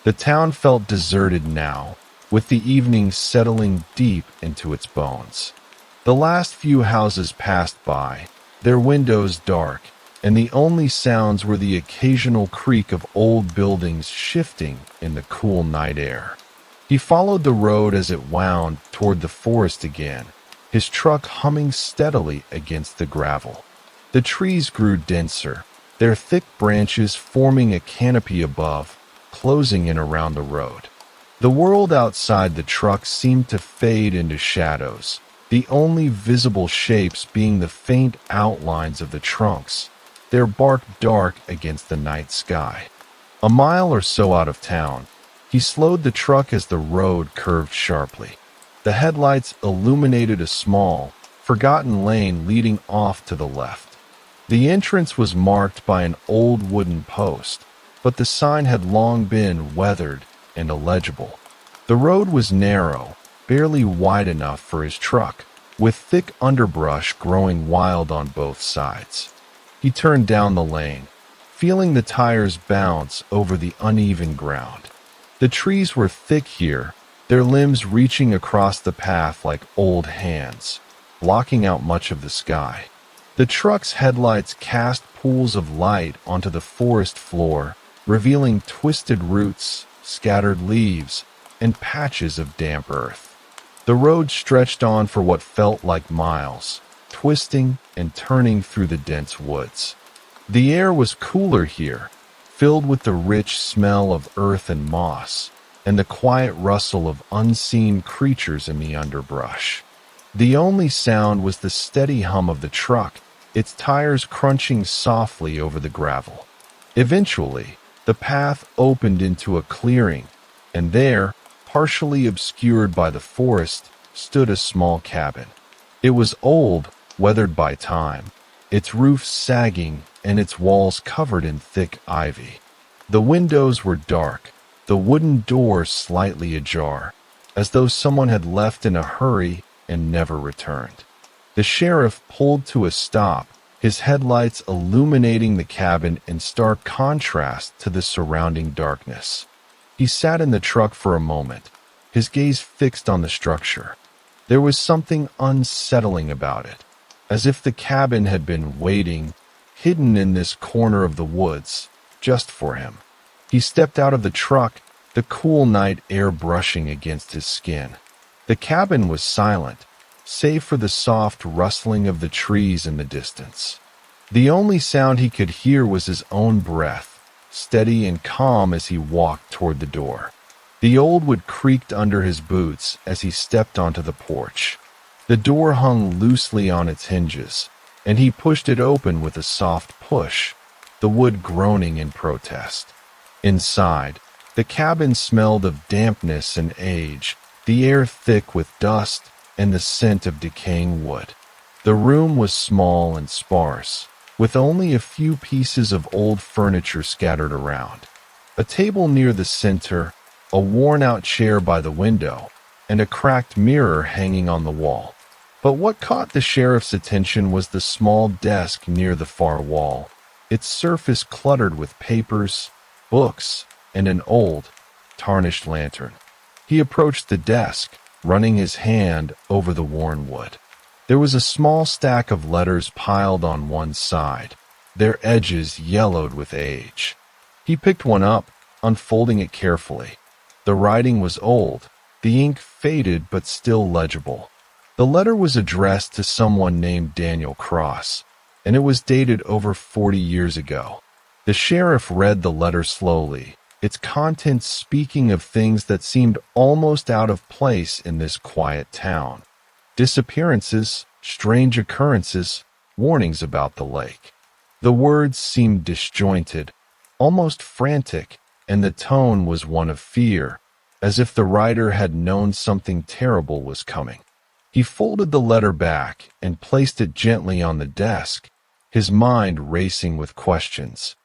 The town felt deserted now, with the evening settling deep into its bones. The last few houses passed by, their windows dark, and the only sounds were the occasional creak of old buildings shifting in the cool night air. He followed the road as it wound toward the forest again, his truck humming steadily against the gravel. The trees grew denser, their thick branches forming a canopy above, closing in around the road. The world outside the truck seemed to fade into shadows, the only visible shapes being the faint outlines of the trunks, their bark dark against the night sky. A mile or so out of town, he slowed the truck as the road curved sharply. The headlights illuminated a small, forgotten lane leading off to the left. The entrance was marked by an old wooden post, but the sign had long been weathered and illegible. The road was narrow, barely wide enough for his truck, with thick underbrush growing wild on both sides. He turned down the lane, feeling the tires bounce over the uneven ground. The trees were thick here, their limbs reaching across the path like old hands, blocking out much of the sky. The truck's headlights cast pools of light onto the forest floor, revealing twisted roots, scattered leaves, and patches of damp earth. The road stretched on for what felt like miles, twisting and turning through the dense woods. The air was cooler here, filled with the rich smell of earth and moss, and the quiet rustle of unseen creatures in the underbrush. The only sound was the steady hum of the truck, its tires crunching softly over the gravel. Eventually, the path opened into a clearing, and there, partially obscured by the forest, stood a small cabin. It was old, weathered by time, its roof sagging and its walls covered in thick ivy. The windows were dark, the wooden door slightly ajar, as though someone had left in a hurry and never returned. The sheriff pulled to a stop, his headlights illuminating the cabin in stark contrast to the surrounding darkness. He sat in the truck for a moment, his gaze fixed on the structure. There was something unsettling about it, as if the cabin had been waiting, hidden in this corner of the woods, just for him. He stepped out of the truck, the cool night air brushing against his skin. The cabin was silent, save for the soft rustling of the trees in the distance. The only sound he could hear was his own breath, steady and calm as he walked toward the door. The old wood creaked under his boots as he stepped onto the porch. The door hung loosely on its hinges, and he pushed it open with a soft push, the wood groaning in protest. Inside, the cabin smelled of dampness and age, the air thick with dust and the scent of decaying wood. The room was small and sparse, with only a few pieces of old furniture scattered around. A table near the center, a worn-out chair by the window, and a cracked mirror hanging on the wall. But what caught the sheriff's attention was the small desk near the far wall, its surface cluttered with papers, books, and an old, tarnished lantern. He approached the desk, running his hand over the worn wood. There was a small stack of letters piled on one side, their edges yellowed with age. He picked one up, unfolding it carefully. The writing was old, the ink faded but still legible. The letter was addressed to someone named Daniel Cross, and it was dated over 40 years ago. The sheriff read the letter slowly, its contents speaking of things that seemed almost out of place in this quiet town. Disappearances, strange occurrences, warnings about the lake. The words seemed disjointed, almost frantic, and the tone was one of fear, as if the writer had known something terrible was coming. He folded the letter back and placed it gently on the desk, his mind racing with questions.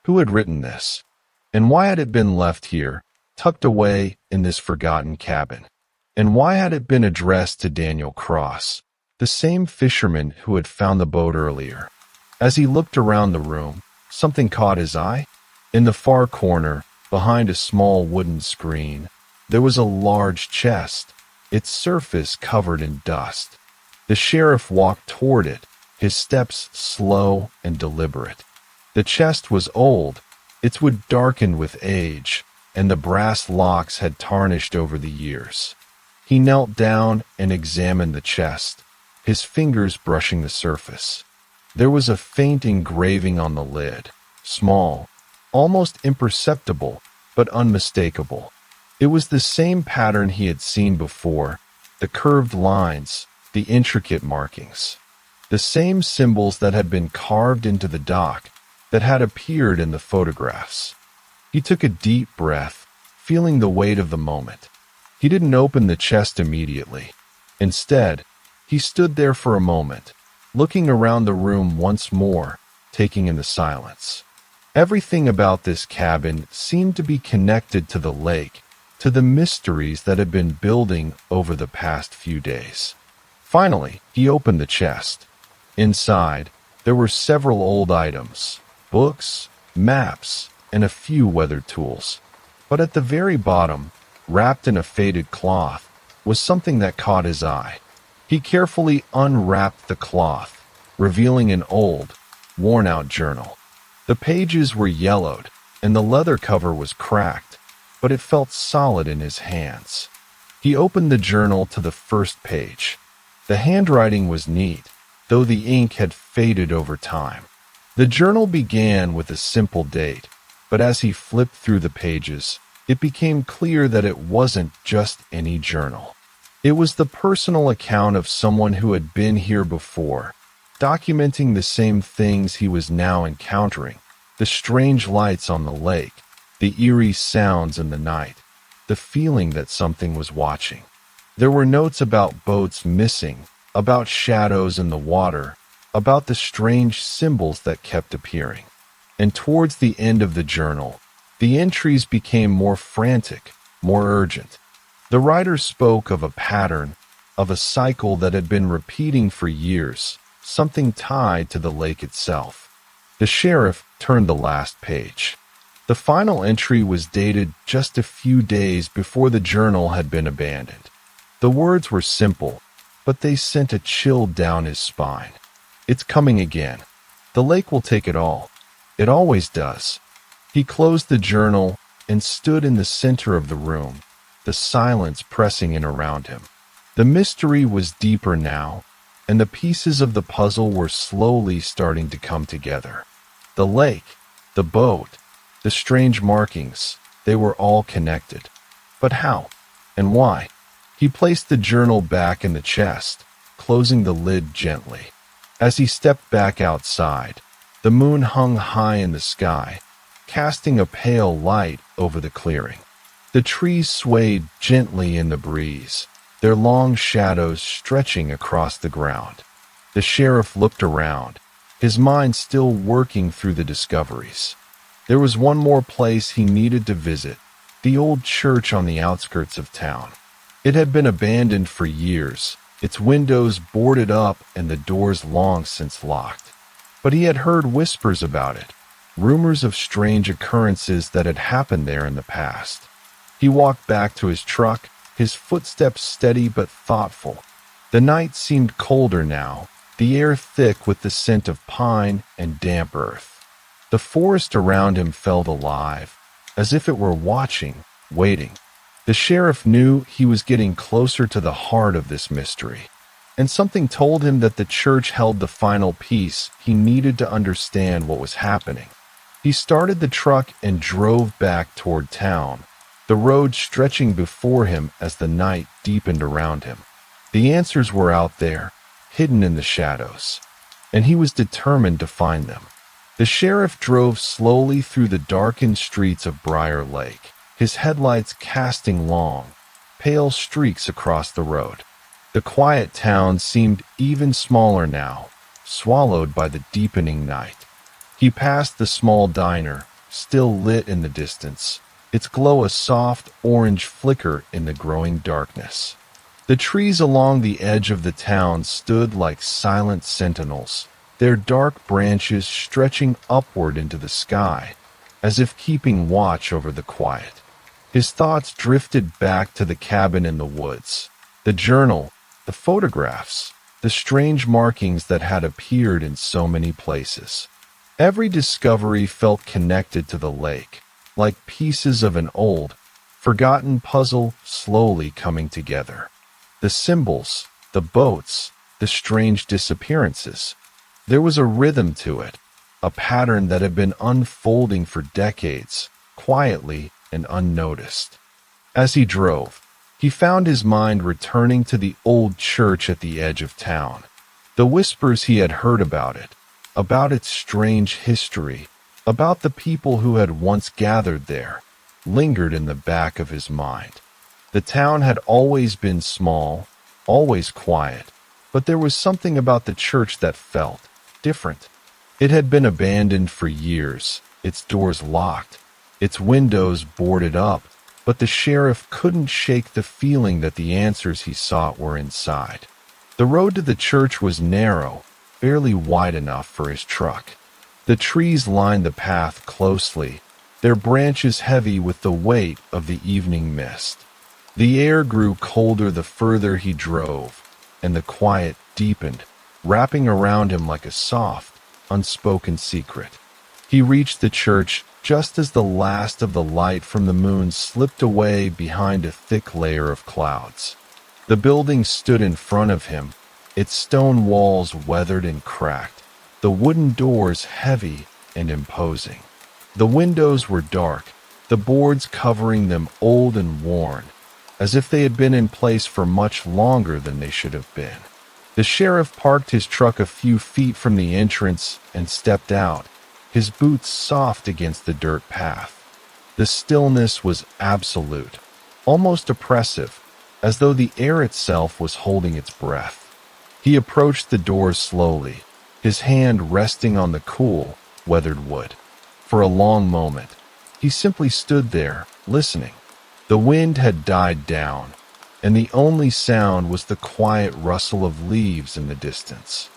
Who had written this? And why had it been left here, tucked away in this forgotten cabin? And why had it been addressed to Daniel Cross, the same fisherman who had found the boat earlier? As he looked around the room, something caught his eye. In the far corner, behind a small wooden screen, there was a large chest, its surface covered in dust. The sheriff walked toward it, his steps slow and deliberate. The chest was old, its wood darkened with age, and the brass locks had tarnished over the years. He knelt down and examined the chest, his fingers brushing the surface. There was a faint engraving on the lid, small, almost imperceptible, but unmistakable. It was the same pattern he had seen before, the curved lines, the intricate markings. The same symbols that had been carved into the dock, that had appeared in the photographs. He took a deep breath, feeling the weight of the moment. He didn't open the chest immediately. Instead, he stood there for a moment, looking around the room once more, taking in the silence. Everything about this cabin seemed to be connected to the lake, to the mysteries that had been building over the past few days. Finally, he opened the chest. Inside, there were several old items, books, maps, and a few weathered tools. But at the very bottom, wrapped in a faded cloth, was something that caught his eye. He carefully unwrapped the cloth, revealing an old, worn-out journal. The pages were yellowed, and the leather cover was cracked, but it felt solid in his hands. He opened the journal to the first page. The handwriting was neat, though the ink had faded over time. The journal began with a simple date, but as he flipped through the pages, it became clear that it wasn't just any journal. It was the personal account of someone who had been here before, documenting the same things he was now encountering: the strange lights on the lake, the eerie sounds in the night, the feeling that something was watching. There were notes about boats missing, about shadows in the water, about the strange symbols that kept appearing. And towards the end of the journal, the entries became more frantic, more urgent. The writer spoke of a pattern, of a cycle that had been repeating for years, something tied to the lake itself. The sheriff turned the last page. The final entry was dated just a few days before the journal had been abandoned. The words were simple, but they sent a chill down his spine. "It's coming again. The lake will take it all. It always does." He closed the journal and stood in the center of the room, the silence pressing in around him. The mystery was deeper now, and the pieces of the puzzle were slowly starting to come together. The lake, the boat, the strange markings, they were all connected. But how? And why? He placed the journal back in the chest, closing the lid gently. As he stepped back outside, the moon hung high in the sky, casting a pale light over the clearing. The trees swayed gently in the breeze, their long shadows stretching across the ground. The sheriff looked around, his mind still working through the discoveries. There was one more place he needed to visit, the old church on the outskirts of town. It had been abandoned for years, its windows boarded up and the doors long since locked. But he had heard whispers about it, rumors of strange occurrences that had happened there in the past. He walked back to his truck, his footsteps steady but thoughtful. The night seemed colder now, the air thick with the scent of pine and damp earth. The forest around him felt alive, as if it were watching, waiting. The sheriff knew he was getting closer to the heart of this mystery, and something told him that the church held the final piece he needed to understand what was happening. He started the truck and drove back toward town, the road stretching before him as the night deepened around him. The answers were out there, hidden in the shadows, and he was determined to find them. The sheriff drove slowly through the darkened streets of Briar Lake, his headlights casting long, pale streaks across the road. The quiet town seemed even smaller now, swallowed by the deepening night. He passed the small diner, still lit in the distance, its glow a soft orange flicker in the growing darkness. The trees along the edge of the town stood like silent sentinels, their dark branches stretching upward into the sky, as if keeping watch over the quiet. His thoughts drifted back to the cabin in the woods, the journal, the photographs, the strange markings that had appeared in so many places. Every discovery felt connected to the lake, like pieces of an old, forgotten puzzle slowly coming together. The symbols, the boats, the strange disappearances. There was a rhythm to it, a pattern that had been unfolding for decades, quietly and unnoticed. As he drove, he found his mind returning to the old church at the edge of town. The whispers he had heard about its strange history, about the people who had once gathered there, lingered in the back of his mind. The town had always been small, always quiet, but there was something about the church that felt different. It had been abandoned for years, its doors locked, its windows boarded up, but the sheriff couldn't shake the feeling that the answers he sought were inside. The road to the church was narrow, barely wide enough for his truck. The trees lined the path closely, their branches heavy with the weight of the evening mist. The air grew colder the further he drove, and the quiet deepened, wrapping around him like a soft, unspoken secret. He reached the church just as the last of the light from the moon slipped away behind a thick layer of clouds. The building stood in front of him, its stone walls weathered and cracked, the wooden doors heavy and imposing. The windows were dark, the boards covering them old and worn, as if they had been in place for much longer than they should have been. The sheriff parked his truck a few feet from the entrance and stepped out, his boots soft against the dirt path. The stillness was absolute, almost oppressive, as though the air itself was holding its breath. He approached the door slowly, his hand resting on the cool, weathered wood. For a long moment, he simply stood there, listening. The wind had died down, and the only sound was the quiet rustle of leaves in the distance.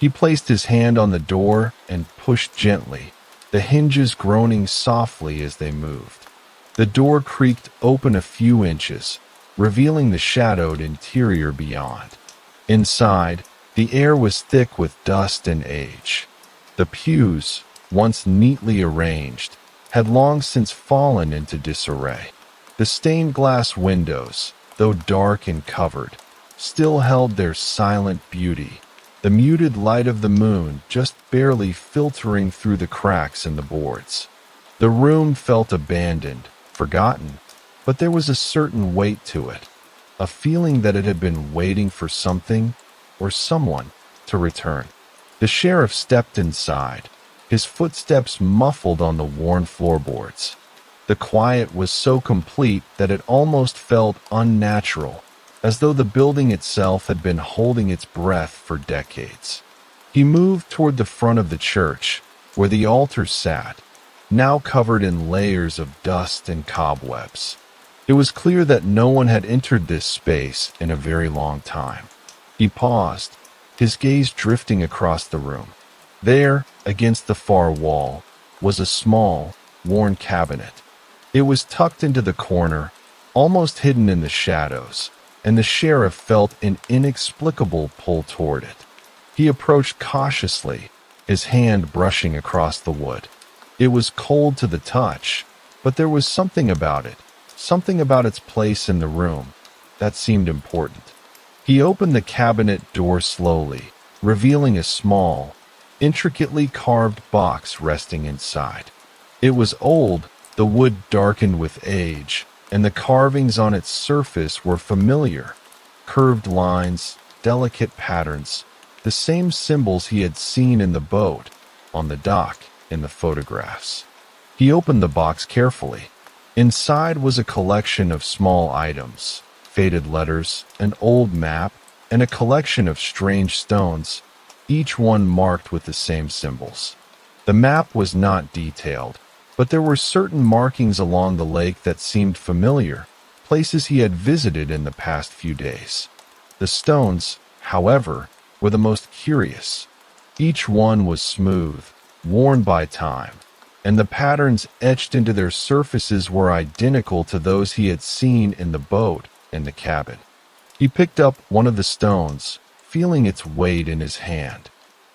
He placed his hand on the door and pushed gently, the hinges groaning softly as they moved. The door creaked open a few inches, revealing the shadowed interior beyond. Inside, the air was thick with dust and age. The pews, once neatly arranged, had long since fallen into disarray. The stained glass windows, though dark and covered, still held their silent beauty, the muted light of the moon just barely filtering through the cracks in the boards. The room felt abandoned, forgotten, but there was a certain weight to it, a feeling that it had been waiting for something or someone to return. The sheriff stepped inside, his footsteps muffled on the worn floorboards. The quiet was so complete that it almost felt unnatural, as though the building itself had been holding its breath for decades. He moved toward the front of the church, where the altar sat, now covered in layers of dust and cobwebs. It was clear that no one had entered this space in a very long time. He paused, his gaze drifting across the room. There, against the far wall, was a small, worn cabinet. It was tucked into the corner, almost hidden in the shadows, and the sheriff felt an inexplicable pull toward it. He approached cautiously, his hand brushing across the wood. It was cold to the touch, but there was something about it, something about its place in the room, that seemed important. He opened the cabinet door slowly, revealing a small, intricately carved box resting inside. It was old, the wood darkened with age, and the carvings on its surface were familiar. Curved lines, delicate patterns, the same symbols he had seen in the boat, on the dock, in the photographs. He opened the box carefully. Inside was a collection of small items, faded letters, an old map, and a collection of strange stones, each one marked with the same symbols. The map was not detailed, but there were certain markings along the lake that seemed familiar, places he had visited in the past few days. The stones, however, were the most curious. Each one was smooth, worn by time, and the patterns etched into their surfaces were identical to those he had seen in the boat and the cabin. He picked up one of the stones, feeling its weight in his hand.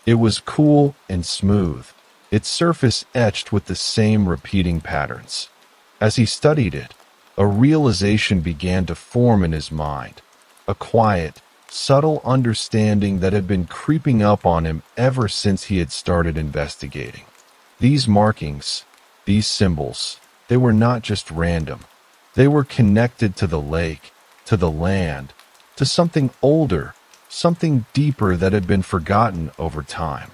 It was cool and smooth, its surface etched with the same repeating patterns. As he studied it, a realization began to form in his mind, a quiet, subtle understanding that had been creeping up on him ever since he had started investigating. These markings, these symbols, they were not just random. They were connected to the lake, to the land, to something older, something deeper that had been forgotten over time.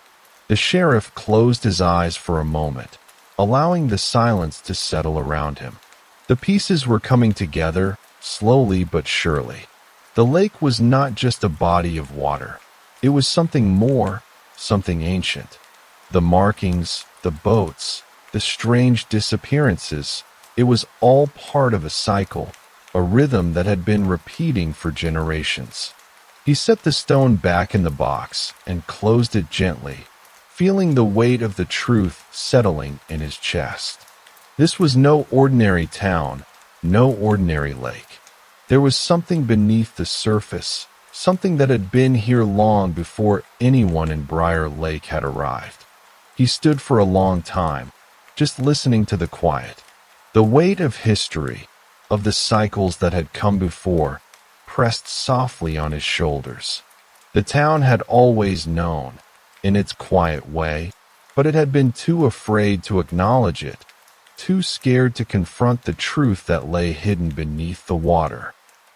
The sheriff closed his eyes for a moment, allowing the silence to settle around him. The pieces were coming together, slowly but surely. The lake was not just a body of water. It was something more, something ancient. The markings, the boats, the strange disappearances, it was all part of a cycle, a rhythm that had been repeating for generations. He set the stone back in the box and closed it gently, feeling the weight of the truth settling in his chest. This was no ordinary town, no ordinary lake. There was something beneath the surface, something that had been here long before anyone in Briar Lake had arrived. He stood for a long time, just listening to the quiet. The weight of history, of the cycles that had come before, pressed softly on his shoulders. The town had always known, in its quiet way, but it had been too afraid to acknowledge it, too scared to confront the truth that lay hidden beneath the water.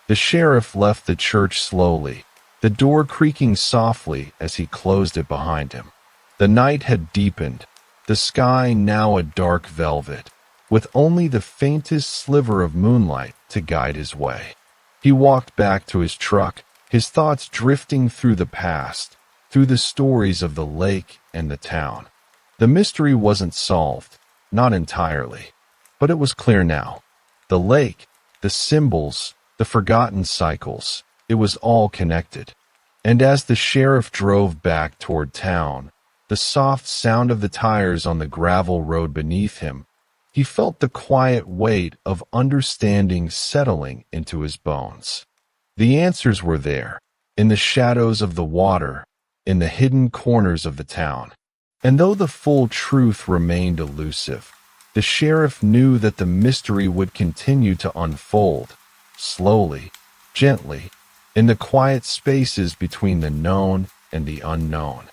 The sheriff left the church slowly, the door creaking softly as he closed it behind him. The night had deepened, the sky now a dark velvet, with only the faintest sliver of moonlight to guide his way. He walked back to his truck, his thoughts drifting through the past, through the stories of the lake and the town. The mystery wasn't solved, not entirely, but it was clear now. The lake, the symbols, the forgotten cycles, it was all connected. And as the sheriff drove back toward town, the soft sound of the tires on the gravel road beneath him, he felt the quiet weight of understanding settling into his bones. The answers were there, in the shadows of the water, in the hidden corners of the town. And though the full truth remained elusive, the sheriff knew that the mystery would continue to unfold, slowly, gently, in the quiet spaces between the known and the unknown.